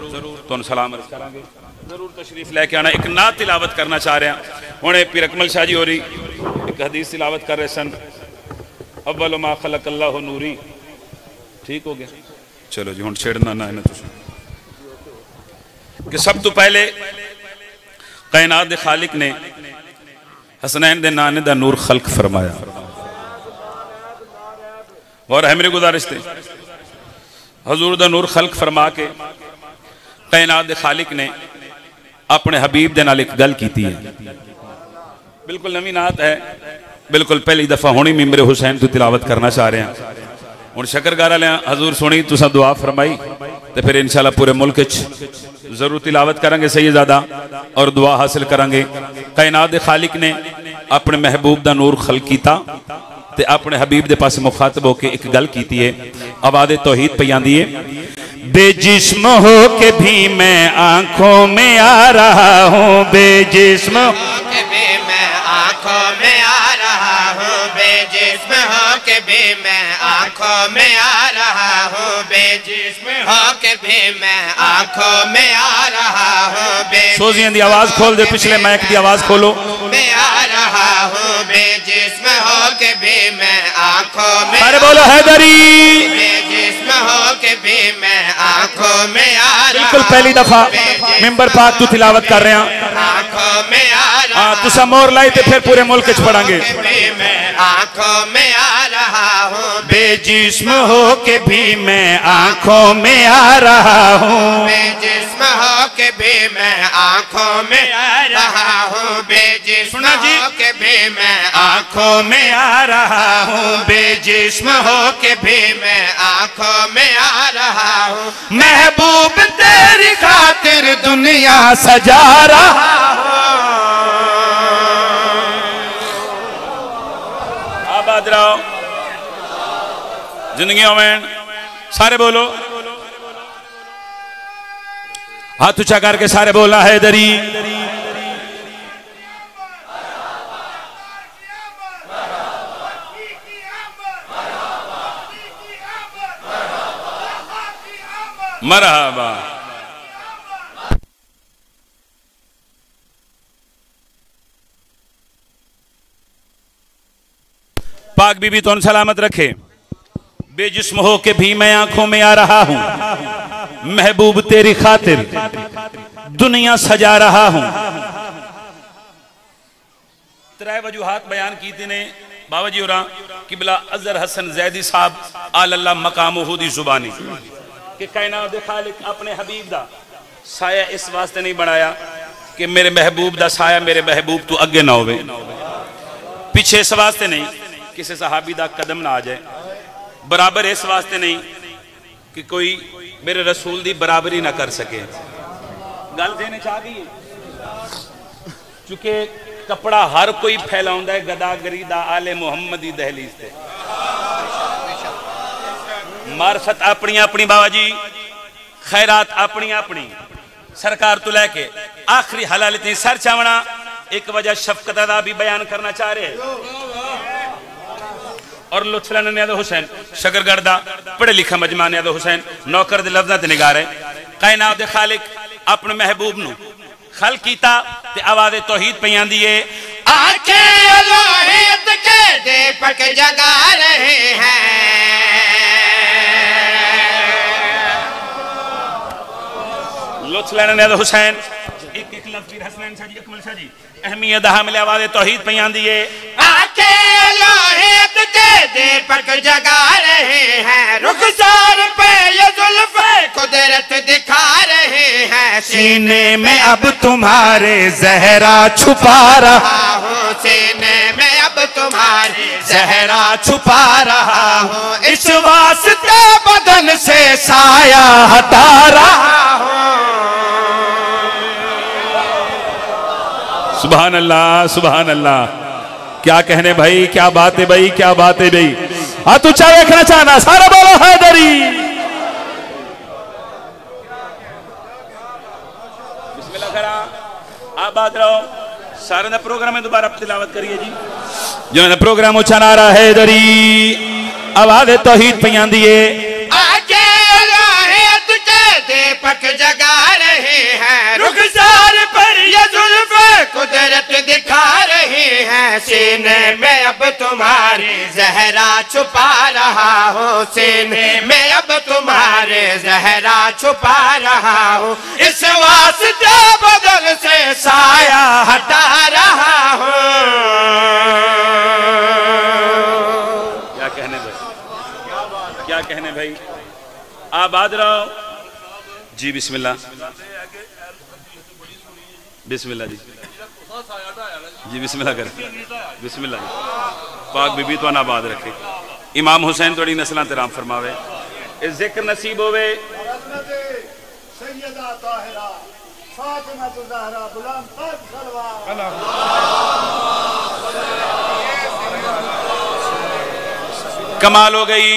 तुहानू सलाम अर्ज करांगे। जरूर तशरीफ लैके आना। एक नात तिलावत करना चाह रहे हैं हुणे। पीर अकमल शाह जी हो रही एक हदीस तिलावत कर रहे सन, अव्वल मा खलक अल्लाहु नूरी। ठीक हो गया, चलो जी हुण छेड़ना ना इन्हें तुसीं कि सब तो पहले कायनात दे खालिक ने हसनैन दे नाने दा नूर खल्क फरमाया। और है मेरी गुजारिश थे हजूर दा नूर खल्क फरमा के कायनात दे खालिक ने अपने हबीब दे नाल एक गल कीती है। बिल्कुल नवी नात है, बिल्कुल पहली दफा होनी मिम्बरे हुसैन तो तिलावत करना चाह रहे हैं। हुण शकरगार वाले हजूर सुनी तुसा दुआ फरमाई तो फिर इंशाल्लाह पूरे मुल्क जरूर तिलावत करांगे सैयदादा और दुआ हासिल करांगे। कायनात दे खालिक ने अपने महबूब दा नूर खल कीता ते अपने हबीब दे पास मुखातब होके एक गल कीती है, आवाज़ तौहीद पे आंदी है। बेजिस्म हो के भी मैं आंखों में आ रहा हूँ, बेजिस्म हो के भी मैं आंखों में आ रहा हूँ, बेजिस्म हो के भी मैं आंखों में आ रहा हूँ, बेजिस्म हो के भी मैं आंखों में आ रहा हूँ। सोजियां दी आवाज खोल दे, पिछले माइक दी आवाज खोलो। मैं आ रहा हूँ बेजिस्म हो के भी मैं आंखों में, अरे बोलो हैदरी, बेजिस्म हो के भी मैं आंखों में आ रहा हूँ। बिल्कुल पहली दफा मिंबर पाक तू तिलावत कर रहे हैं, आंखों में आ रहा हूँ। तुसा मोर लाई ते फिर पूरे मुल्क च पढ़ांगे। मैं आंखों में आ रहा हूँ, बेजिस्म हो के भी मैं आंखों में आ रहा हूँ, बेजिस्म हो के भी मैं आंखों में आ रहा हूँ, बेजिस्म हो के भी मैं आंखों में आ रहा हूँ, बेजिस्म हो के भी मैं आंखों में आ रहा हूँ। महबूब तेरी खातिर दुनिया सजा रहा हूँ। आबाद रहो जिंदगियों में, सारे बोलो, हाथ ऊंचा करके सारे बोलना हैदरी। मरहबा। पाक बीबी तो सलामत रखे। बेजिस्म हो के भी मैं आंखों में आ रहा हूं, महबूब तेरी खातिर दुनिया सजा रहा हूं। त्रै वजूहात बयान की ने बाबा जी और किबला अजहर हसन जैदी साहब आल्ला मकामहू दी जुबानी कि कायनात दे खालिक अपने हबीब दा साया इस वास्ते नहीं बनाया कि मेरे महबूब दा साया मेरे महबूब तू अगे ना होवे, पीछे इस वास्ते नहीं किसी सहाबी दा कदम ना आ जाए, बराबर इस वास्ते नहीं कि कोई मेरे रसूल दी बराबरी ना कर सके। गल देने चाह गई चूंकि कपड़ा हर कोई फैलाउंदा है गदागरी दा आले मुहम्मद दी दहलीज ते। मार्फत अपनी अपनी बाबा जी, खैरात अपनी अपनी, सरकार तो लैके आखिरी हलालत सर चावना। एक वजह शफकत दा भी बयान करना चाह रहे और लुत्फला नियाज़ हुसैन शकरगढ़ दा पढ़े लिखा मजमा नियाज़ हुसैन नौकर दे लफ्ज़ां ते निगार है। कायनात दे खालिक अपने महबूब नू खल कीता ते आवाज़ तौहीद पे आंदी है। आंखें अल्लाहियत के दीपक जगा रहे हैं, लुत्फला नियाज़ हुसैन एक एक लफ्ज़ फिर हसनैन शाह जी अकमल शाह जी अहमियत हामिल आवाज़ तौहीद पे आंदी है। आंखें अल्लाहियत के दीपक जगा रहे हैं, रुखसार पे ये जुल्फ़े कुदरत दिखा रहे हैं, सीने में अब तुम्हारे ज़हरा छुपा रहा हूँ, सीने में अब तुम्हारे ज़हरा छुपा रहा हूँ, इस वास्ते बदन से साया हटा रहा हूँ। सुभान अल्लाह, सुभान अल्लाह। क्या कहने भाई, क्या बात है भाई, क्या बात है भाई। हाँ तू चाहे देखना चाहना सारा बोलो हैदरी। बिस्मिल्लाह करा, आबाद रहो। सारे ना प्रोग्राम में दोबारा तिलावत करिए जी। जो ना प्रोग्राम उछा नारा हैदरी आवाज़ तौहीद पे आंदी है। आगे अल्लाहियत के दीपक जगा रहे हैं, रुखसार पर ये जुल्फ़े कुदरत दिखा रही हैं, सीने में अब तुम्हारे ज़हरा छुपा रहा हूँ, सीने में अब तुम्हारे ज़हरा छुपा रहा हूँ, इस वास्ते बदल से साया हटा रहा हूँ। क्या कहने भाई, क्या कहने भाई। आबाद रहो जी। बिस्मिल्लाह, बिस्मिल्लाह जी, जी बिस्मिल्लाह कर, बिस्मिल्लाह जी। पाक बीबी तो आबाद रखे। इमाम हुसैन थोड़ी नस्लों ते राम फरमावे, इस जिक्र नसीब होवे। कमाल हो गई।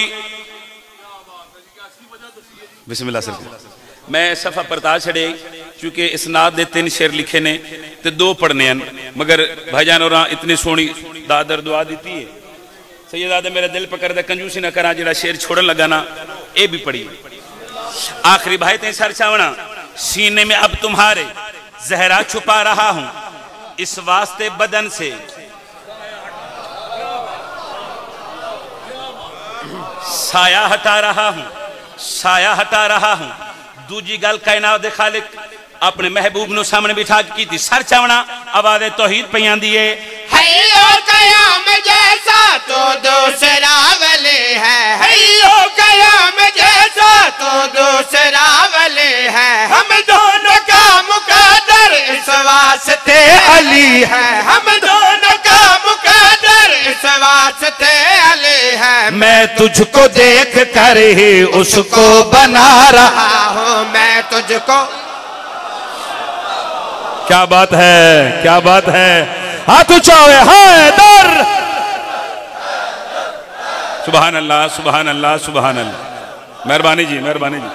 बिस्मिल्लाह सर। मैं सफ़ा परता छड़े क्योंकि इसनाद दे 3 शेर लिखे ने ते 2 पढ़ने हैं, मगर भाईजान और इतनी सोहनी दादर दुआ दी है सैयदादे मेरा दिल पकड़ दे कंजूसी ना करा, जरा शेर छोड़न लगा ना ये भी पढ़ी। आखिरी भाई ते सर चावना, सीने में अब तुम्हारे जहरा छुपा रहा हूं, इस वास्ते बदन से साया हटा रहा हूं, साया हटा रहा हूं। दूजी गल कायनात दे खालिक अपने महबूब नु सामने बिठा की थी, सर चावना आवाज़ तौहीद पई आंदी है, हैयो कयाम जैसा तो दूसरा वली है, हैयो कयाम जैसा तो दूसरा वली है, हम दोनों का मुकद्दर इस वास्ते अली है, हम दोनों का मुकद्दर इस वास्ते अली है। मैं तुझको देख कर ही उसको बना रहा हूँ, मैं तुझको। क्या बात है, क्या बात है। हाथ उठाओ, हैदर। सुभान अल्लाह, सुभान अल्लाह, सुभान अल्लाह। मेहरबानी जी, मेहरबानी जी।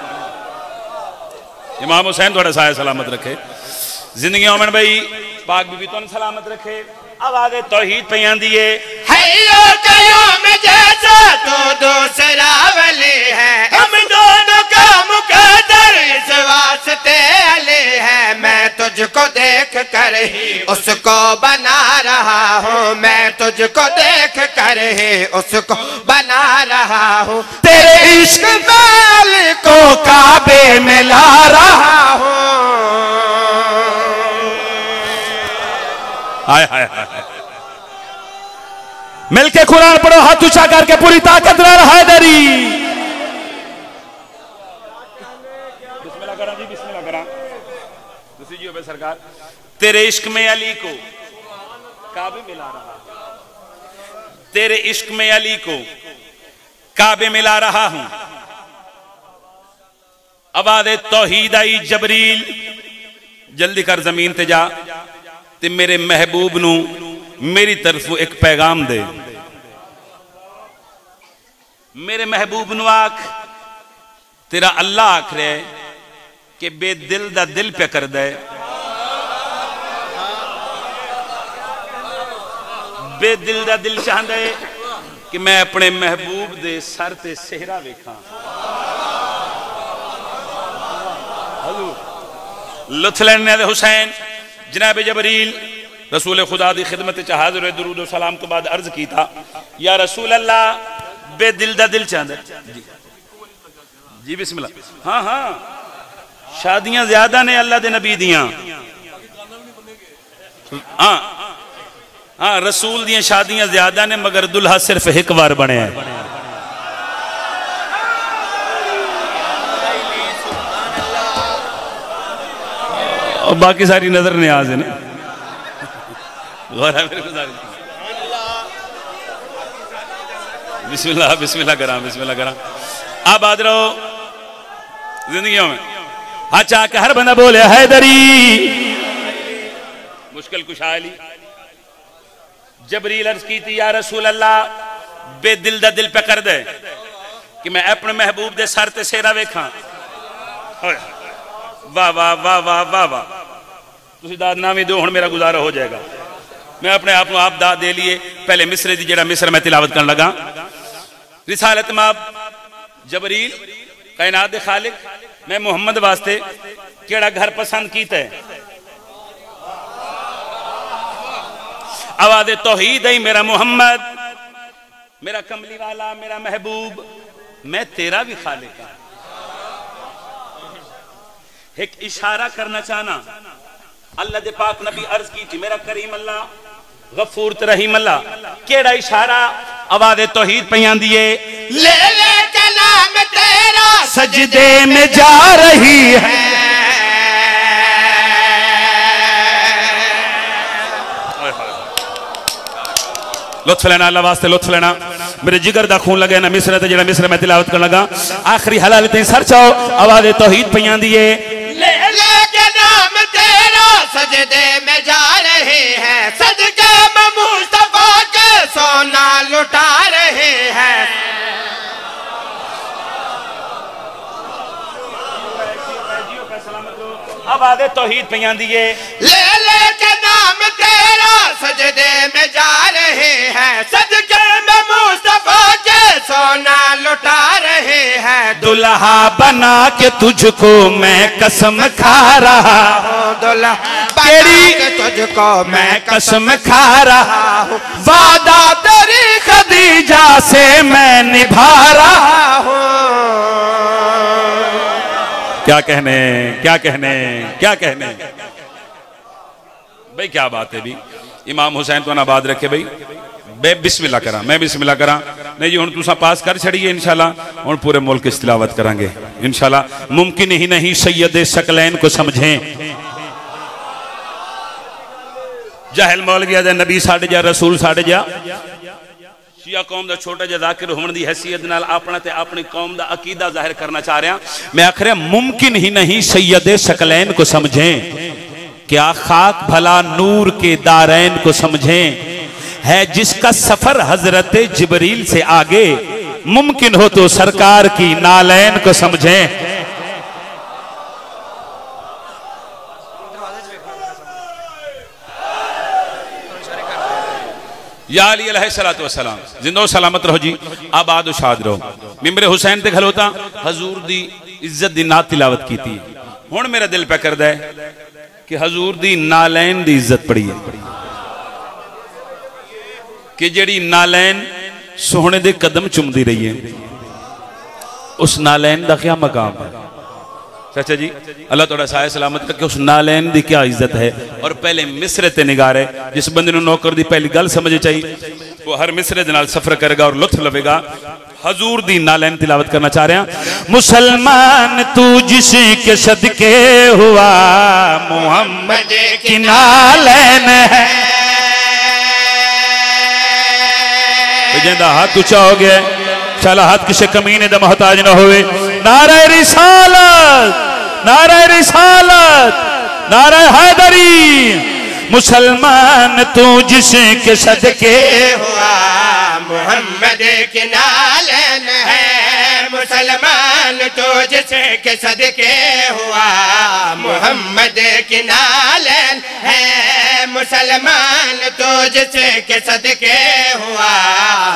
इमाम हुसैन थोड़ा साया सलामत रखे, जिंदगी अमन भाई पाक बीबी तो सलामत रखे। आवाज़ तौहीद पे आंदी है, हैयो कयाम जैसा तो दूसरा वली है, हम दोनों का मुकद्दर इस वास्ते अली है। मैं तुझको देख कर ही उसको बना रहा हूँ, मैं तुझको देख कर ही उसको बना रहा हूँ। तेरे इश्क माल को काबे में ला रहा हूँ। हाय हाय हाय। मिलके कुरान पढ़ो, हाथ ऊंचा करके पूरी ताकत रहा हैदरी। बिस्मिल्लाह करा जी, बिस्मिल्लाह करा। दूसरी जी सरकार, तेरे इश्क में अली को काबे में ला रहा, तेरे इश्क में अली को काबे में ला रहा हूं। आवाज़ तौहीद आई, जबरील जल्दी कर जमीन ते जा ते मेरे महबूब नू मेरी तरफों एक पैगाम दे। मेरे महबूब नू आख, तेरा अल्लाह आख रहा है कि बेदिल दा दिल पे कर दे, बेदिल दा दिल चाहता है कि मैं अपने महबूब दे सर ते सेहरा वेखा। लुत्फ लेने हुसैन जनाब जबरील रसूल खुदा दी खिदमत च हाज़िर होए, दुरूद व सलाम तो बाद अर्ज की था, या रसूल अल्लाह बेदिल दा दिल चाहता जी। जी बिस्मिल्लाह। हाँ हाँ, शादियां ज्यादा ने अल्लाह दे नबी दियां। हाँ हाँ, रसूल दियां शादियां ज्यादा ने मगर दुल्हा सिर्फ एक बार बने है। और बाकी सारी नजर न्याज है ना। बिस्मिल्लाह, बिस्मिल्लाह करा, बिस्मिल्लाह करा। आबाद रहो जिंदगियों में। हाँ चाह के हर बंदा बोले हैदरी। मुश्किल कुशा अली जबरील अर्ज की थी, या रसूल अल्लाह बेदिल दा दिल पे कर दे कि मैं अपने महबूब दे सर ते सेरा वेखा। वाह वाह वाह वाह वाह वाह। तुसी दाद ना भी दो, हुण मेरा गुजारा हो जाएगा। मैं अपने आप को आप दाद दे लिए। पहले मिसरे दी जेड़ा मिसर मैं तिलावत करने लगा, रिसालत माब जबरील कायनात दे खालिक मैं मुहम्मद वास्ते केड़ा घर पसंद कीता है। आवाज़ तौहीद है, मेरा मुहम्मद, मेरा कमली वाला, मेरा महबूब, मैं तेरा भी खालिक हूं। एक इशारा करना चाहना, अल्लाह दे पाक नबी अर्ज की थी, मेरा करीम अल्लाह गफूर रहीम अल्लाह, केड़ा इशारा। आवाज़ तौहीद पे आंदी है, ले ले कलाम तेरा सजदे में जा रही है। लुत्फ लेना अल्लाह वास्ते, लुत्फ लेना। मेरे जिगर दा खून लगे ना मिसरे ते जेड़ा मिसरा मैं तिलावत कर लगा आखिरी हलाल ते सर चाओ आवाज़ तौहीद पइयां दी है ले के नाम तेरा सजदे में जा रहे हैं सदके में मुस्तफा के सोना लुटा रहे हैं आवाज़ तौहीद पइयां दी है ले के नाम तेरा सजदे में जा रहे हैं सदके में मुस्तफा के सोना लुटा रहे हैं दुल्हा बना के तुझको मैं कसम खा रहा हूँ दुल्हा तेरी के तुझको मैं कसम खा रहा हूँ वादा तेरी खदीजा से मैं निभा रहा हूँ क्या कहने क्या कहने क्या कहने भाई क्या बात है भी इमाम हुसैन तो आबाद रखे भाई बे बिस्मिल्लाह करा मैं बिस्मिल्लाह करा नहीं जी हुण तुसा पास कर छड़िए इंशाल्लाह हुण पूरे मुल्क की तिलावत करांगे इंशाल्लाह मुमकिन ही नहीं सैयद सकलैन को समझें जाहिल मौलवी दा नबी साढ़े जा रसूल साढ़े जा शिया कौम दा छोटा जिहा ज़ाकिर होने की हैसियत नाल अपना ते अपनी कौम दा अकीदा जाहिर करना चाह रहा मैं आख रहा मुमकिन ही नहीं सैयद सकलैन को समझें क्या खाक भला नूर के दारैन को समझें है जिसका सफर हजरत जिबरील से आगे मुमकिन हो तो सरकार की नालैन को समझें या अली अलैहिस्सलातु वस्सलाम जिंदो सलामत रहो जी आबाद शाद रहो मिंबर हुसैन ते खलोता हजूर दी इज्जत दी नात तिलावत की थी हुण मेरा दिल पे करदा है कि हजूर दी नालैन दी इज्जत पड़ी है कि जेड़ी नालैन सोहने दे कदम चुमदी रही है उस नालैन दा क्या मकाम है चाचा जी अल्लाह तोड़ा साया सलामत करके उस नालैन दी क्या इज्जत है और पहले मिसरे ते निगार है जिस बंदे नूं नौकर दी पहली गल समझ चाहिए वो हर मिसरे दे नाल सफर करेगा और लुत्फ लवेगा हजूर दी नालैन तिलावत करना चाह रहे हैं मुसलमान तू जिसके सदके हुआ मुहम्मद की नालैन है जिंदा हाथ ऊंचा हो गया चला हाथ किसी कमीने दा मोहताज ना होवे नारे रिसालत नारे रिसालत नारे हैदरी मुसलमान तू जिसके सदके हुआ मोहम्मद के नालन है मुसलमान तो जिसके सदके हुआ मोहम्मद के नालन है मुसलमान तो जिसके सदके हुआ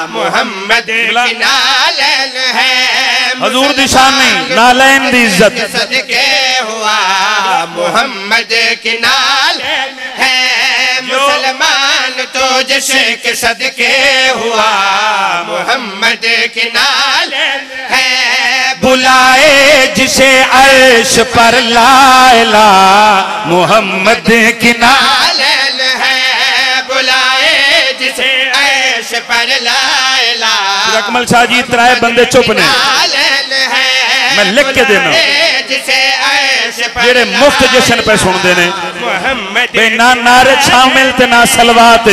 मोहम्मद के नालन है हजूर दी शान नहीं नालैन दी इज्जत सदके हुआ मोहम्मद के नालन है मुसलमान तो जिसके सदके हुआ मोहम्मद के नालन है बुलाए जिसे अर्श पर लाला मोहम्मद की नालन है बुलाए जिसे अर्श पर लाला रकमल शाह जी त्राए बंदे चुप ने मैं लिख के देना जेड़े मुफ्त जश्न पे सुनते ने ना नारे शामिल ते ना सलवात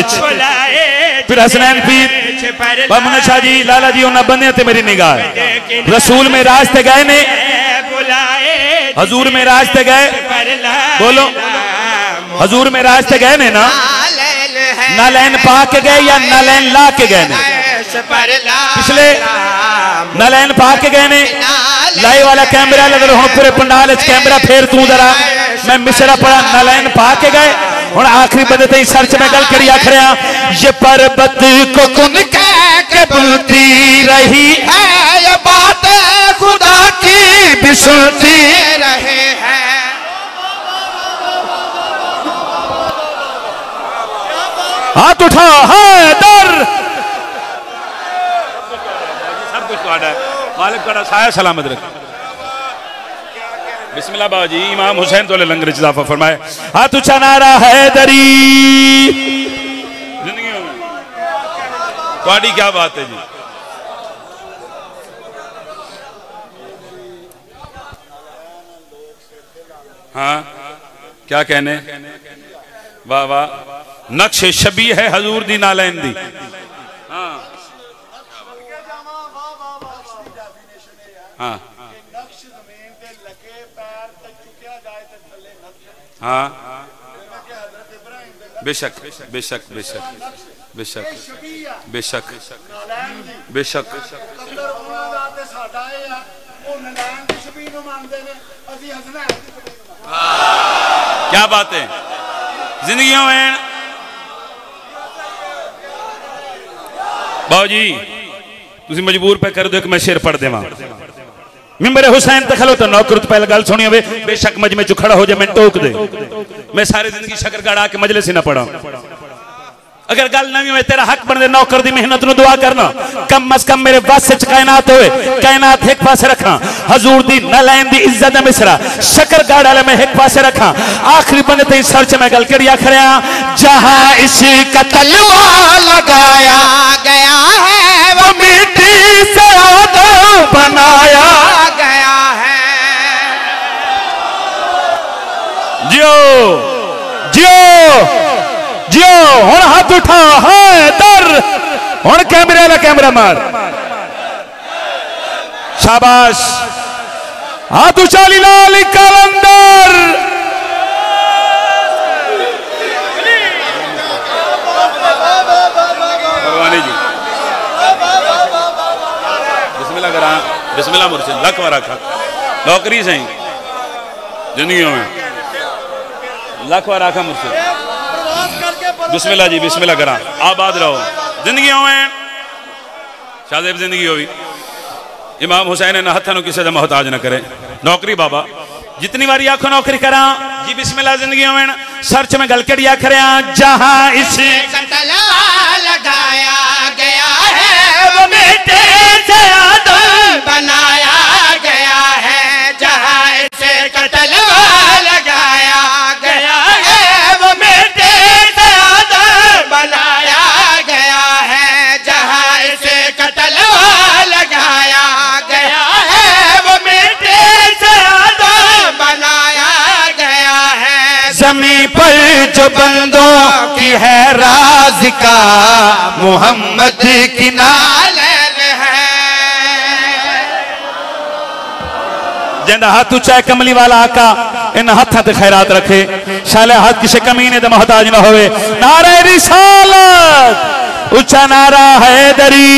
फिर हसनैन पीर बामुना शाह जी लाला जी उन्हें बंदे ते मेरी निगाह रसूल में रास्ते गए ने हजूर में रास्ते गए बोलो हजूर में रास्ते गए ने ना नालैन पा के गए या नालैन ला के गए ने पिछले नालैन पा के गए ने लाई वाला कैमरा लग रहा हूँ पूरे पंडाल कैमरा फेर तू जरा मैं मिसरा पढ़ा नालैन पा के गए हूँ आखिरी बंदे ते सर्च में गल करी आख रहा ये पर्वत को कुन कह के बुलती रही है ये बात खुदा की भी सुनती रहे हैं हाथ उठा है दर सब कुछ है मालिक का साया सलामत रखे बिस्मिल्लाह बाबा जी इमाम हुसैन तो लंगर इजाफा फरमाए हाथ ऊंचा नारा हैदरी जिंदगी में तुम्हारी क्या बात है जी हाँ क्या कहने वाह वाह नक्श शबी है हजूर दी नालैन दी हाँ हाँ हाँ बेशक बेशक बेशक बेशक बेशक बेशक क्या बात है जिंदगियों में बाबू जी तुम मजबूर पे कर दो कि मैं शेर पढ़ देवा मिंबर हुसैन ते खलो तो नौकर पहले गल सुनी होवे बेशक मजमे चु खड़ा हो जाए मैं टोक दे मैं सारी जिंदगी शक्कर गाड़ा के मजलिस ही ना पढ़ा अगर गल नहीं हुए तेरा हक बन दे नौकर दी मेहनत नु दुआ करना कम अज कम मेरे बस च कायनात होए कायनात एक पास रखा हजूर दी नलैन दी इज्जत दा मिसरा शक्कर गाड़ा ले मैं एक पास रखा आखिरी बंदे ते सर च मैं गल करिया खरिया जहां इसका तलवा लगाया गया है वो मिट्टी से आदम बनाया गया है जियो जियो जियो हुण हाथ उठा है दर हुण कैमरे वाला कैमरा मार शाबाश हाथ उचा लाल कलंदर भगवानी जी बिस्मिल्लाह करा बिस्मिल्लाह मुर्शिद लक व रखा नौकरी सही जिंदगियों में लक व रखा मुर्शिद बिस्मिल्लाह जी बिस्मिल्लाह करा आबाद रहो जिंदगियों में शादेब जिंदगी होगी इमाम हुसैन ने हथों किसी का मोहताज न करे नौकरी बाबा जितनी बारी आखो नौकरी करा जी बिस्मिल्लाह जिंदगियों में सर्च में गल करिया खरिया जहां इसे तलवा लगाया गया है वो मिट्टी से आदम बनाया गया है जहां इसे तलवा लगाया गया है वो मिट्टी से आदम बनाया गया है जहां इसे तलवा लगाया गया है वो मिट्टी से आदम बनाया गया है ज़मीं पर जो बंदों की है राज का मोहम्मद की नालन है जिंदा हाथ ऊंचा कमली वाला आका इन हाथों ते खैरात रखे शाले हाथ किसी कमीने दे मोहताज ना होवे नारे रिसालत ऊंचा नारा हैदरी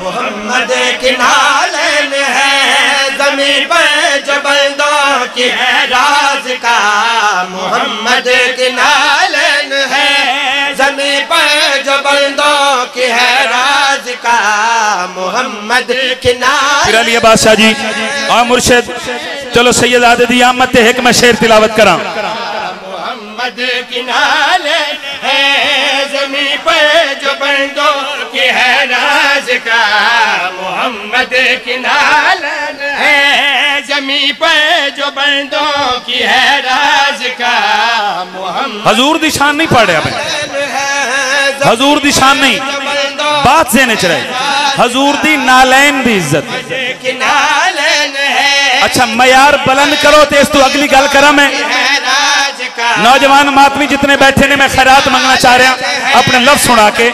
मोहम्मद की नालन है ज़मीन पर जो बंदों की है राज का मोहम्मद की नालन है ज़मीन पर जो बंदों की है राज का मोहम्मद की नालन अली बादशाह जी और मुर्शिद चलो सैयद आदे दी आमद ते एक मैं शेर तिलावत करा मोहम्मद की नालन है ज़मीन पर जो बंदों की है राज का मोहम्मद की नालन है ज़मीन पर जो बंदों की है राज का मोहम्मद हजूर दी शान नहीं पढ़ रहा मैं हजूर दी शान नहीं बात से नहीं चढ़ाई हजूर दी नालैन दी इज्जत की नालैन है अच्छा मयार बुलंद करो तो इस तो अगली गल करा मैं नौजवान मातमी जितने बैठे ने मैं खैरात मांगना चाह रहा अपने लफ्ज सुना के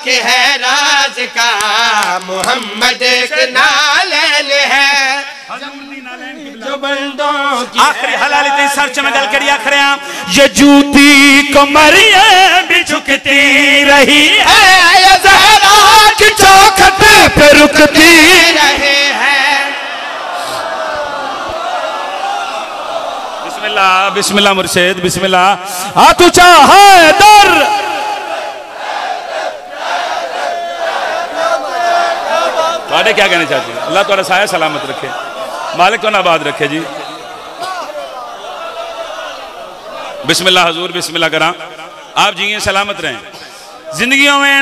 के है राज का मोहम्मद के नालैन है जो बंदों की आखिरी हलाली ते सर्च में गल करी आखिर ये जूती को मरियम भी झुकती रही है ये ज़हरा की चौखट पे रुकती रही है बिस्मिल्लाह बिस्मिल्लाह मुर्शिद बिस्मिल्लाह हाथ ऊंचा है दर वादे क्या कहना चाहते हैं अल्लाह तुम्हारा साया सलामत रखे मालिक तो आबाद रखे जी बिस्मिल्लाह हजूर बिस्मिल्लाह करा आप जी सलामत रहें जिंदगियों में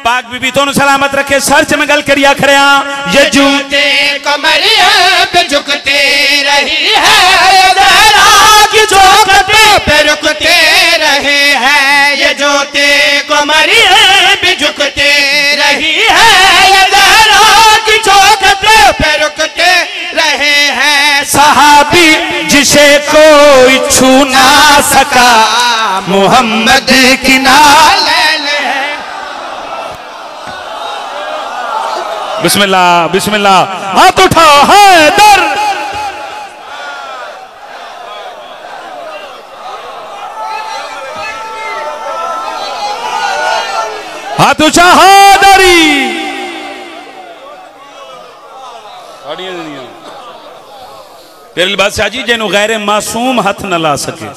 पाक बीबी तो सलामत रखे सर्च में गल करिया खरिया ये जूते कमरिया पे झुकते रही है की चौखटे पे रुकते रहे हैं ये जूते कमरिया पे झुकते रही है ये की चौखटे पे रुकते रहे हैं सहाबी जिसे कोई छू ना सका मोहम्मद की नालैन है बिस्मिल्लाह बिस्मिल्लाह, हाथ उठा हैदर। हाथ ऊंचा हैदरी। तेरे बादशाह जी जिन्हों गैर मासूम हाथ न ला सके।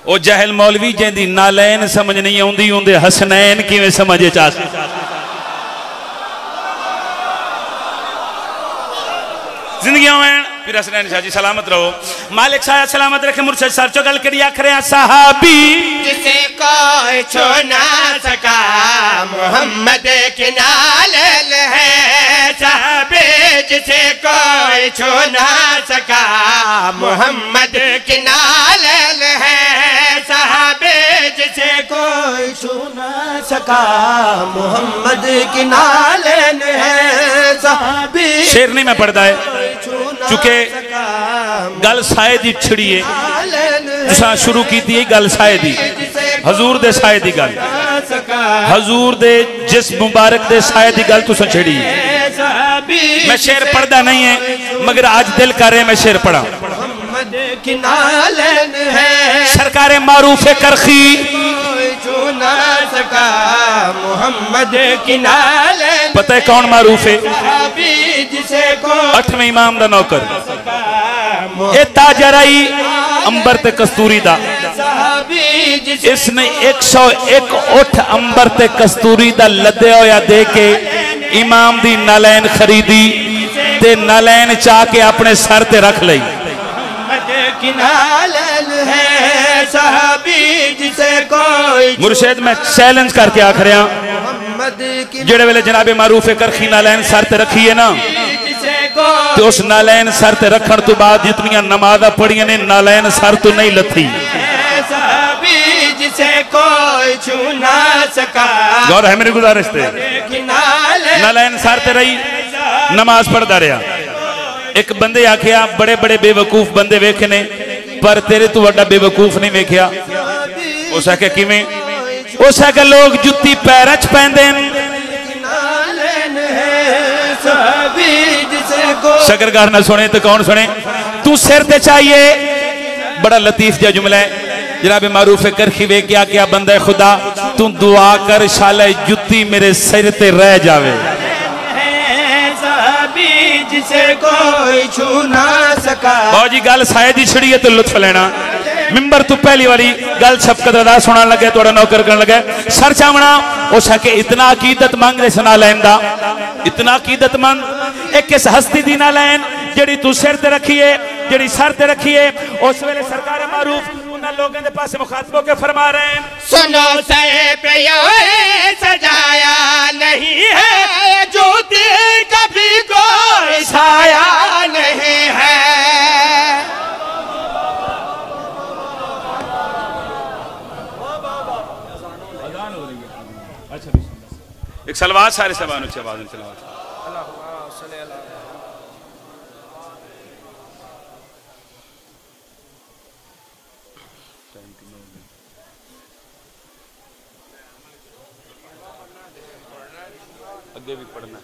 ओ जहल मौलवी जिंदी नालैन समझ नहीं आउंदी उनदे हसनैन किवें समझे चा। जिंदगी में फिर हसनैन शाह जी सलामत रहो, मालिक शाह सलामत रखे। मुर्शद सर चो गल करी आखरे साहबी जिसे कोई छू ना सका मोहम्मद के नाल है। साहबी जिसे कोई छू ना सका मोहम्मद के नाल है। साहबी जिसे कोई छू ना सका मोहम्मद के नाल है। साहबी शेर नहीं मैं पढ़ता है चुके गल साए दी छिड़ी है, तुसा शुरू की थी गल साए दी, हजूर दे साए दी गल, हजूर दे जिस मुबारक दे साए दी गल तुसा छिड़ी। मैं शेर पढ़ता नहीं है मगर आज दिल कर रहे मैं शेर पढ़ा। सरकारे मारूफ करखी मोहम्मद की नाल पता है कौन मारूफ है? जिसे को 8वें इमाम दा नौकर ए ताजराई अंबर ते कस्तूरी दा। इसने 101 उठ अंबर ते कस्तूरी दा लदे होया दे के इमाम दी नालैन खरीदी ते नालैन चा के अपने सर ते रख लई। मुर्शिद मैं चैलेंज करके आख रहा जेड़े वेले जनाबे मारूफ करखी नालैन सर ते रखी है ना, तो उस नालैन सर ते रखन तो बाद जितनी नमाज़ा पढ़िया ने नालैन सर तो नहीं लथी। जिसे कोई छू ना सका। गौर है मेरी गुजारिश थे, नालैन सर ते रही नमाज पढ़ता रहा। एक बंदे आखिया बड़े बड़े बेवकूफ बंदे वेखे ने पर तेरे तो बड़ा बेवकूफ नहीं वेख्या। उस आखे किवें? उस आखे लोग जुत्ती पैर च पैंदे शकरगार ना सुने तो कौन सुने? तू सिर ते चाहिए। बड़ा लतीफ जा जुमला है जनाब मारूफ करखी वे क्या क्या बंदा खुदा तू दुआ कर शाला जुत्ती मेरे सिर ते रह जावे। जिसे कोई छू ना सका। बहुत जी गल साए दी छिड़ी है तो लुत्फ लेना। मिंबर तू पहली वाली गल शफकत अदा सुना लगे थोड़ा नौकर करने लगे सर चावना उस आके इतना अकीदत मंग रहे सना लैन दा, इतना अकीदतमंद एक किस हस्ती दी ना लैन जेड़ी तू सिर ते रखिए जेड़ी सर ते रखिए। उस वेले सरकार मारूफ उन्हां लोगों के पास मुखातबों के फरमा रहे हैं सुनो सहे पे सजाया नहीं है ज्योति कभी कोई छाया नहीं है। एक सलवात सारे सबान उच्च आवाज में चलाओ। अगे भी पढ़ना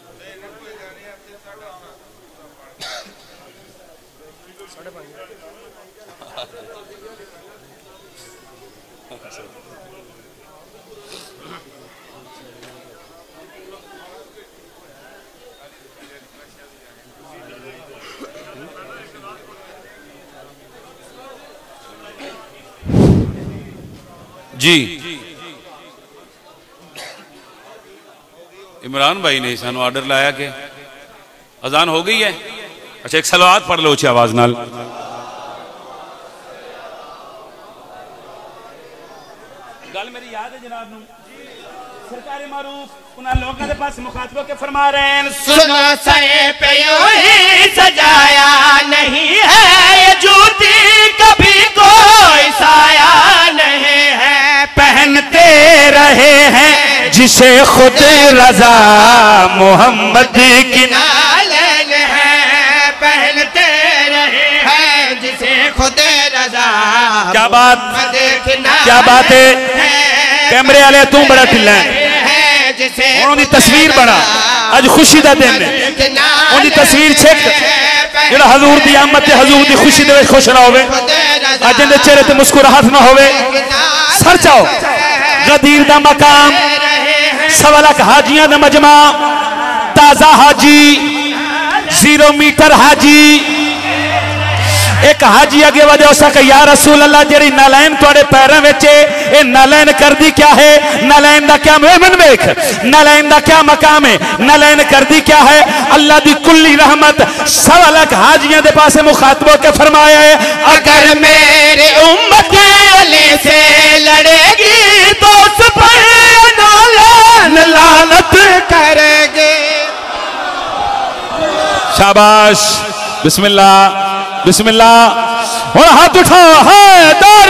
जी। इमरान भाई ने सानू ऑर्डर लाया कि अजान हो गई है। अच्छा एक सलवात पढ़ लो अच्छी आवाज नाल। गल मेरी याद है जनाब नू सरकार मारूफ उन्हां लोगों के पास मुखातबों के फरमा रहे हैं सुनो सहे पे ही सजाया नहीं है ये जूती कभी कोई साया नहीं है। पहनते रहे हैं जिसे खुद रजा मोहम्मद की नालन है। पहनते रहे हैं जिसे खुद रजा क्या बात देखना क्या बात है कैमरे वाले तू बड़ा ढिला है उन्होंने तस्वीर बना अज खुशी का दिन है उनकी तस्वीर छेक जो हजूर की आमद से हजूर की खुशी दे खुश ना हो अज इनके चेहरे ते मुस्कुराहट ना हो सर चाओ गदीर का मकाम 1.25 लाख हाजियां का मजमा ताजा हाजी 0 मीटर हाजी एक हाजी अगे वधे उस या रसूल अल्लाह जेरी नालैन तुहाडे पैरों में ये नालैन करदी क्या है नालैन दा क्या मोमिन वेख नालैन दा क्या मकाम है नालैन करदी क्या है अल्लाह दी कुल्ली रहमत 1.25 लाख हाजियां दे पासे मुखातबो के फरमाया है अगर मेरी उम्मत अली से लड़ेगी तो उस पर नालैन लानत करेंगे। शाबाश बिस्मिल्लाह बिस्मिल्लाह और हाथ उठाओ हैदर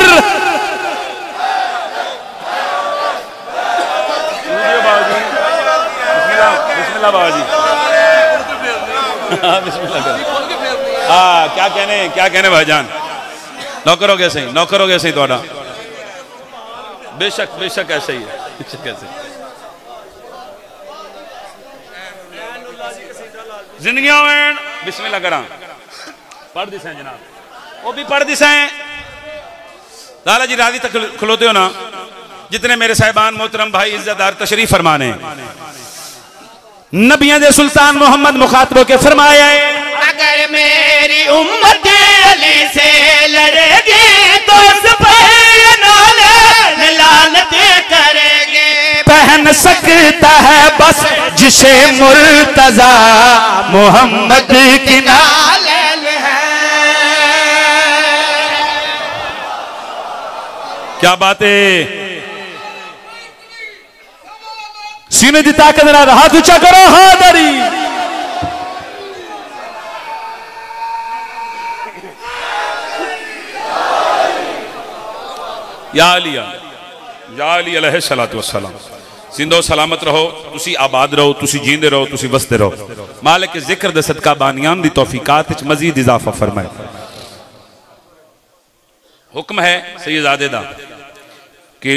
बिस्मिल्लाह बाबा जी बिस्मिल्लाह हाँ क्या कहने भाईजान नौकर हो गया सही थोड़ा बेशक ऐसा ही है बेशक ऐसे जिंदगी में बिस्मिल्लाह करा पढ़ दिशा जनाब वो भी पढ़ दिशा है लाला जी राजी तक खलोते हो ना जितने मेरे साहिबान मोहतरम भाई इज्जतदार तशरीफ फरमाने नबियां दे सुल्तान मोहम्मद मुखातबों के फरमाया अगर मेरी उम्मत अली से लड़ेगी तो उस पर लानत करेंगे पहन सकता है बस जिसे मुर्तजा मोहम्मद की नालैन है। क्या बात है सीने की ताकत नाल हाथ ऊंचा करो हादरी या अली अलैहिस्सलातु वस्सलाम जिंदो सलामत रहो तुसी आबाद रहो तुसी जींदे रहो तुसी वसते रहो मालिक के जिक्र दे सदका बानियान दी तौफीकात विच मजीद इजाफा फरमाए। हुक्म है सैयदादे दा कि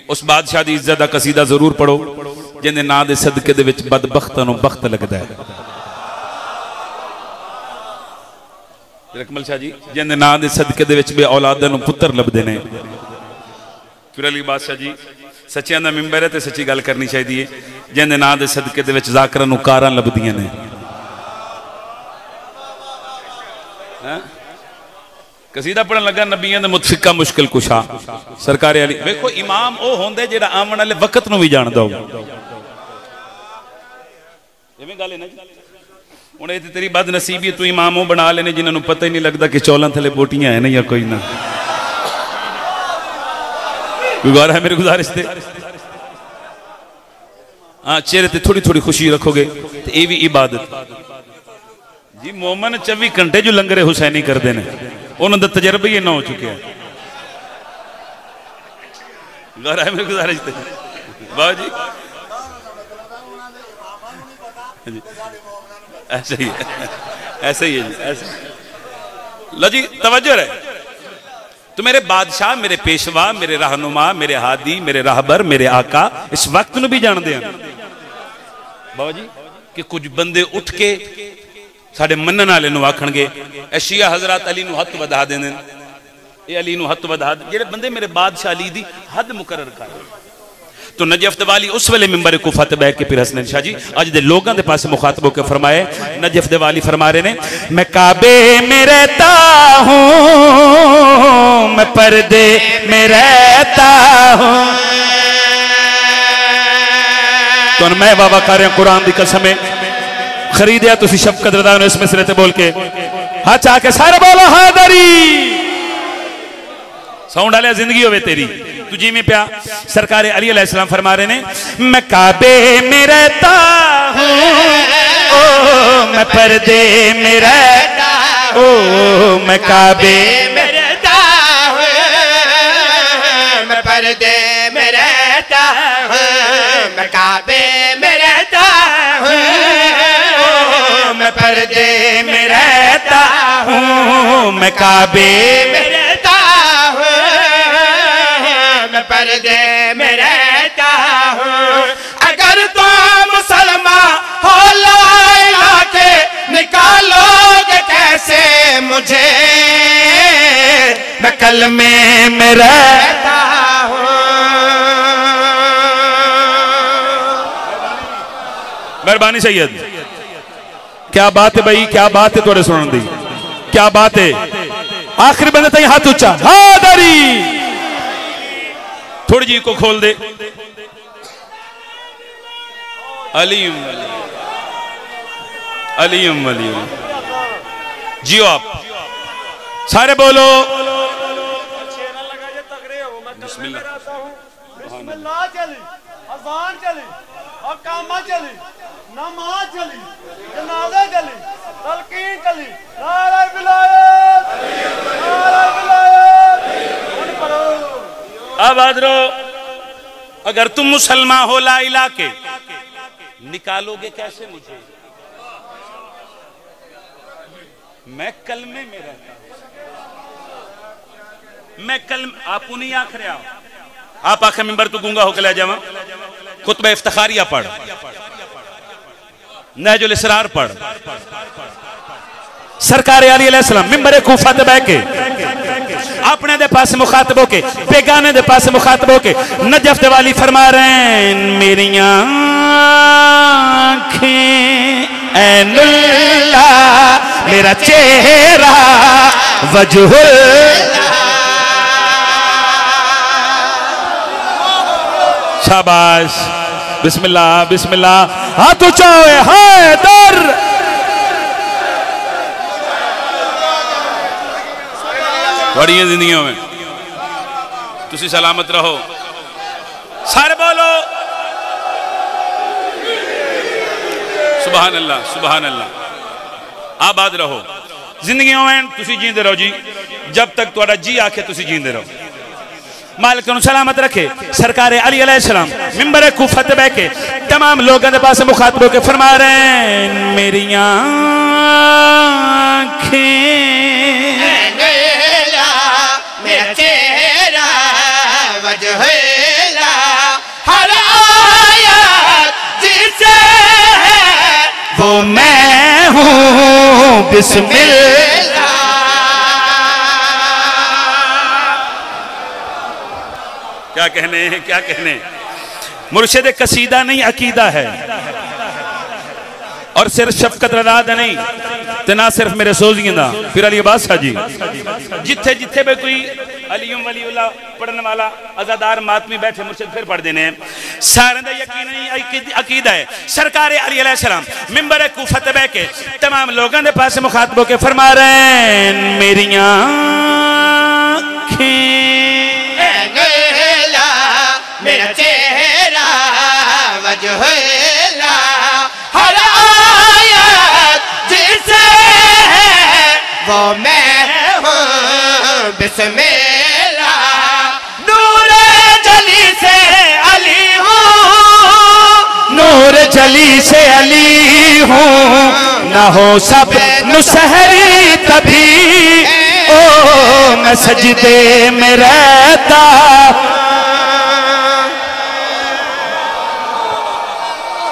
उस बादशाह दी इज्जत दा कसीदा जरूर पढ़ो जिंदे नां दे सदके दे विच बदबख्तां नूं बख्त लगदा है। रकमल शाह जी जिंदे नां दे सदके दे विच बे औलादां नूं पुत्तर लभदे ने। फिर अली बादशाह जी सच्चियां दा मिंबर है ते सच्ची गल करनी चाहिए जिंदे नां दे सदके दे विच ज़ाकरां नूं कारां लभदियां ने। कसीदा पढ़न लगा नबियां दे मुतफिका मुश्किल कुशा सरकार अली देखो इमाम वो होंदे जेड़ा आवन वाले वक्त नूं भी जानदा हो इवें गल है ना हुण इह तेरी बदनसीबी तू इमाम वो बना लेने जिन्हां नूं पता ही नहीं लगता कि चौलां थले बोटियां है ना या कोई ना गुजारा है मेरी गुजारिश से हाँ चेहरे ते थोड़ी थोड़ी खुशी रखोगे तो ये भी इबादत जी मोमन 24 घंटे जो लंगरे हुसैनी करते हैं उन्होंने तजर्बे ही ना हो चुके हैं। गुजारा है मेरी गुजारिश से बाबा जी ऐसे ही है ऐसे ही है जी ऐसे लो जी तवज्जो रहे तो मेरे बादशाह मेरे पेशवा मेरे रहनुमा मेरे हादी मेरे राहबर मेरे आका इस वक्त नूं भी जानते हैं बाबा जी कि कुछ बंदे उठ के साडे मनन वाले नूं आखणगे शिया हजरत अली नूं हथ वधा देंदे ये अली नूं हथ वधा जेड़े बंदे मेरे बादशाह अली दी हद मुकर्रर कर तो नजफ दवाली उस वेले मिंबर कुफा ते बैठ के फिर हसन शाह जी अज दे लोगों के पास मुखातबों के फरमाए नजफ दवाली फरमा रहे ने मैं काबे में रहता हूँ मैं पर्दे में रहता हूँ तो मैं बाबा कर रहा कुरान की कसम खरीदया तुसी शफकत रदा ने इस मिसरे ते बोल के हाथ आके सारे बोलो हादरी साउंड आलिया जिंदगी होवे तेरी तुझी में प्या सरकार अली अलैहिस्सलाम फरमा रहे ने मैं काबे में रहता हूँ ओ मैं पर्दे में रहता ओ मैं काबे में रहता हूँ मैं पर्दे में रहता हूँ मैं काबे में रहता हूँ मैं पर्दे में रहता हूँ मैं काबे में रहता हूँ मैं पर्दे में रहता मुझे, मैं कलमे में रहता हूँ। मेहरबानी सैयद, क्या बात है भाई, क्या बात है तोड़े सुनने दी, क्या बात है। आखिरी बंदे तक हाथ ऊंचा, हादरी थोड़ी जी को खोल दे। अलीम अलीम अलीम जियो आप सारे बोलो बिस्मिल्लाह। बिस्मिल्लाह चली, अज़ान चली, अकामा चली, नमाज चली, जनाजा चली, तलकीन चली, नारे विलायत, नारे विलायत। अब आदरो, अगर तुम मुसलमान हो ला इला के निकालोगे कैसे मुझे? मैं कलमे में रहता हूं, मैं कलम आप नहीं आख रहे हो, आप आखे मिंबर तो गूंगा होकर ले जावा, खुतबा इफ्तिखारिया पढ़, नहजुल इसरार पढ़, सरकार आली अलैहिस्सलाम मिंबर कूफा ते बैठ के अपने दे पास मुखातबों के, बेगाने दे पास मुखातबों के नजफ दे वाली फरमा रहे हैं, मेरी आँखें ऐनुल्लाह, मेरा चेहरा वजहुल्लाह। शाबाश, बिस्मिल्लाह बिस्मिल्लाह, हाथ ऊंचा हुए, हैदर। बड़िया जिंदगियों में तुसी सलामत रहो, सारे बोलो सुभान अल्लाह सुभान अल्लाह। आबाद रहो जिंदगियों में, तुसी जींदे रहो जी, जब तक तुहाडा जी आखे तुसी जींदे रहो। मालिक तुहानू सलामत रखे। सरकार अली अलैहिस्सलाम मिंबर कूफा ते बैठ के तमाम लोगों के पास मुखातबों के फरमा रहे हैं, मेरी आँखें मेरा चेहरा वजहुल्लाह, हर आयत जिसे है वो मैं हूँ, बिस्मिल्लाह। क्या कहने हैं, क्या कहने। मुर्शिद कसीदा नहीं अकीदा है, और सिर्फ शफकत रजा नहीं ते ना सिर्फ मेरे सोजियां दा। फिर अली अब्बास जी जिथे जिथे भी कोई अलीम वलीउल्लाह पढ़ने वाला अजादार मातमी बैठे मुर्शिद फिर पढ़ देने हैं, सारे दा यकीन नहीं अकीदा है। सरकार अली अलैहिस्सलाम मिंबर कूफा ते बैठ के तमाम लोगों के पास मुखातबों के फरमा रहे हैं, मेरी आँखें मेरा चेहरा वजहुल्लाह, हर आयत जिसे है वो मैं हूँ, बिस्मिल्लाह। नूर जली से अली हूँ, नूर जली से अली हूँ, ना हो सब मुसहरी तभी ओ मैं सजदे में रहता।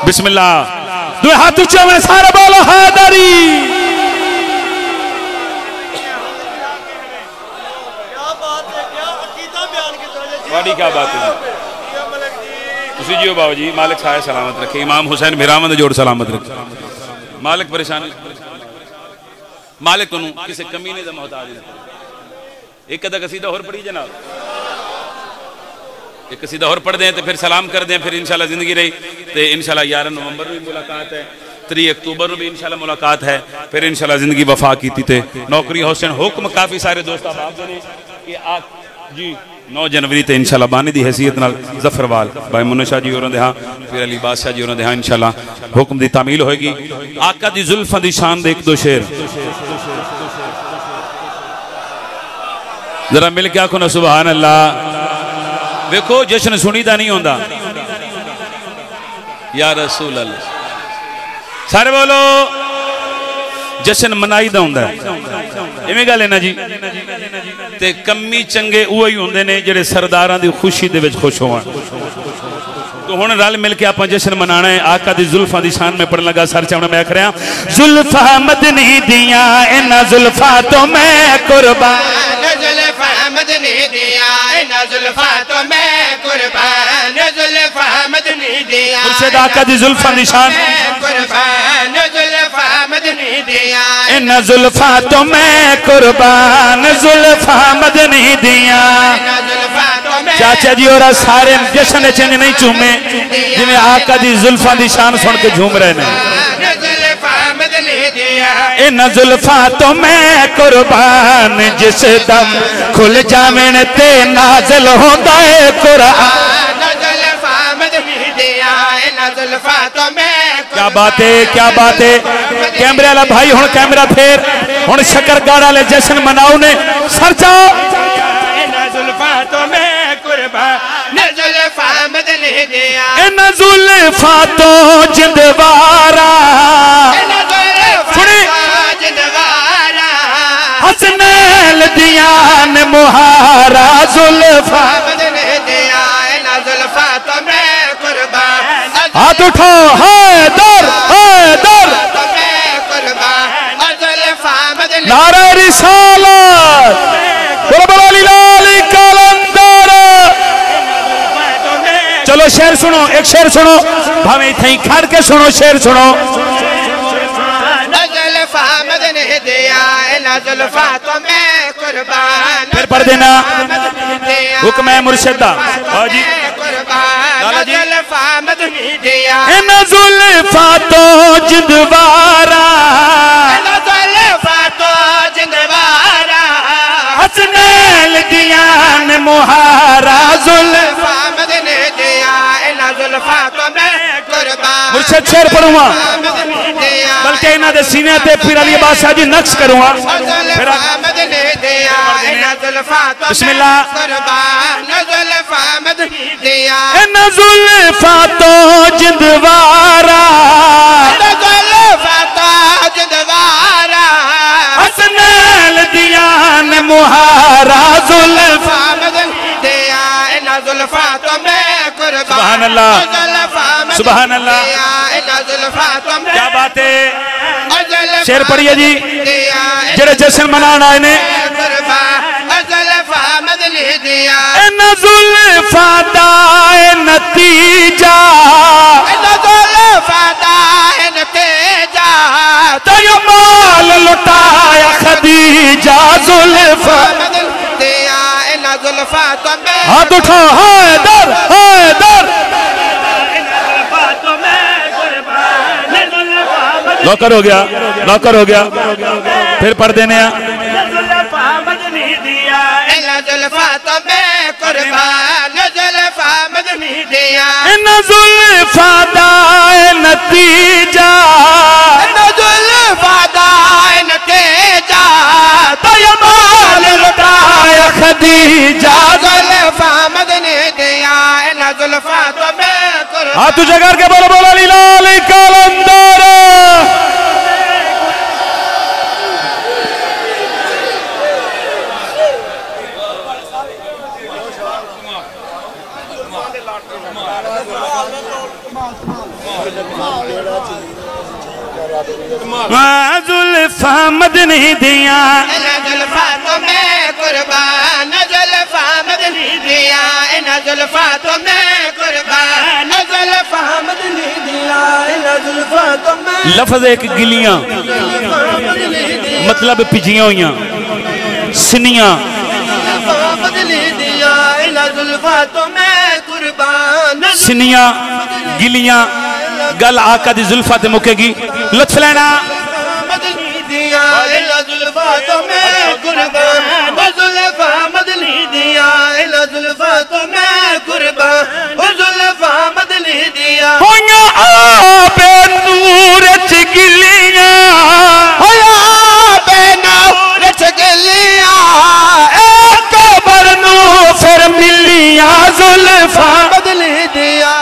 बिस्मिल्लाह, दो हाथ ऊंचे में सारे बोलो हैदरी। बड़ी क्या बात है तुसी जियो बाबा जी, मालिक साया सलामत रखे। इमाम हुसैन भिरावन जोड़ सलामत रखे। मालिक परेशानी, मालिक तुम किसी कमीने का मोहताज नहीं। एक अदा कसीदा और पढ़ी जनाब, एक कसीदा और पढ़ दें तो फिर सलाम कर दें, फिर इंशाल्लाह जिंदगी रही तो इंशाल्लाह 11 नवंबर में भी मुलाकात है, 3 अक्टूबर में भी इंशाल्लाह मुलाकात है, फिर इंशाल्लाह जिंदगी वफा की थी नौकरी हुसैन हुक्म। काफ़ी सारे दोस्त आप ने कि आज जी 9 जनवरी तो इंशाल्लाह बानी की हैसियत नाल जफरवाल भाई मुन्ना शाह जी होरें दे हाँ, फिर अली बादशाह जी होरें दे हाँ इंशाल्लाह हुक्म की तामील होएगी। आका दी जुल्फां दी शान दे एक दो शेर जरा मिल के आखो ना सुभान अल्लाह। देखो जश्न सुनीदा नहीं होता, या रसूल अल्लाह सारे बोलो जश्न मनाईदा होंदा है। इवें गल है ना जी, ते कमी चंगे उही होंदे ने जेड़े सरदारां दी खुशी दे विच खुश होवन। तो हुण रल मिल के आप जश्न मनाना है। आका दी जुल्फां दी शान में पढ़न लगा सर चावना मैं आख रहा जुल्फा मदनी दिया इन्हां जुल्फा तो मैं कुर्बान जुल्फा मदनी दिया इन्हां जुल्फा तो मैं कुर्बान जुल्फा मदनी दिया मुर्शिद आका दी जुल्फां दी शान कुर्बान जुल्फा मदनी दिया इन्हां जुल्फा तो मैं कुर्बान जुल्फा मदनी दिया। चाचा जी और सारे जश्न च नहीं झूमे जिन्हें आका दी जुल्फां दी शान सुन के झूम रहे हैं। इन जुल्फा तो मैं कुर्बान जिस दम खुल जावेन ते नाज़िल होंदा है कुरान। क्या बात है क्या बात है। कैमरे वाला भाई हुण कैमरा फेर हुण शकरगढ़ वाले जश्न मनाओ ने सर चाओ जुल्फा तो मैं कुर्बान जुल्फा मदनी दिया इन जुल्फा तो जिंदवारा हसनैल दिया ने मुहारा जुल्फा मदनी दिया इन जुल्फा तो मैं कुर्बान। हाथ उठो हैदर हैदर नारे रिसालत चलो शेर सुनो एक शेर सुनो भावे थई खड़ के सुनो शेर सुनो। फिर पढ़ देना हुक्म है मुर्शिद दा जी लाला जी इन जुल्फा तो जिंदवारा हसनैल दिया ने मुहारा जुल्फा मदनी दिया इन जुल्फा तो मैं कुर्बान। मुर्शिद शेर पढ़ूंगा बल्कि इन्हां दे सीने ते पीर अली बादशाह जी नक्श करूंगा। बिस्मिल्लाह इन जुल्फा तो जिंदवारा हसनैल दिया ने मुहारा जुल्फा मदनी दिया इन जुल्फा तो मैं कुर्बान। सुभान अल्लाह सुभान अल्लाह क्या बात है। शेर पढ़िए जी जेड़े जश्न मनाने आए ने इन जुल्फा दा नतीजा तो माल लुटाया खदीजा जुल्फा हाथ उठो हैदर हैदर नौकर हो गया नौकर हो गया। फिर पढ़ देने इन जुल्फा दा नतीजा तो माल लुटाया खदीजा जुल्फा मदनी दिया इन जुल्फा तो मैं कुर्बान। हाथ ऊंचा करके बोलो बोलो लाल कलंदर। जुल्फा मदनी दिया जुल्फा तो मैं कुर्बान जुल्फा मदनी दिया इन जुल्फा तो मैं कुर्बान जुल्फा मदनी दिया इन जुल्फा तो मैं। लफ्ज एक गिलियां मतलब पिजियां हुई सिनियां सिनियां गिलियां गल आका दी जुल्फा ते मुकेगी लुत्फ लेना फिर मिलिया जुल्फा बदली दिया।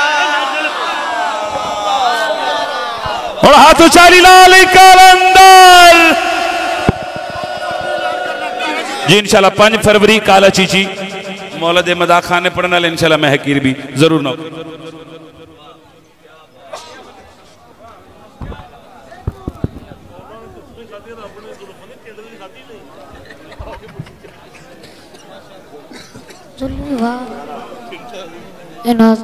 और हाथ उचारी लाल कलंदर जी इंशाल्लाह 5 फरवरी काला चीची मौलद मदा खान ने पढ़ने वाले इंशाल्लाह महकीर भी जरूर ना इनाज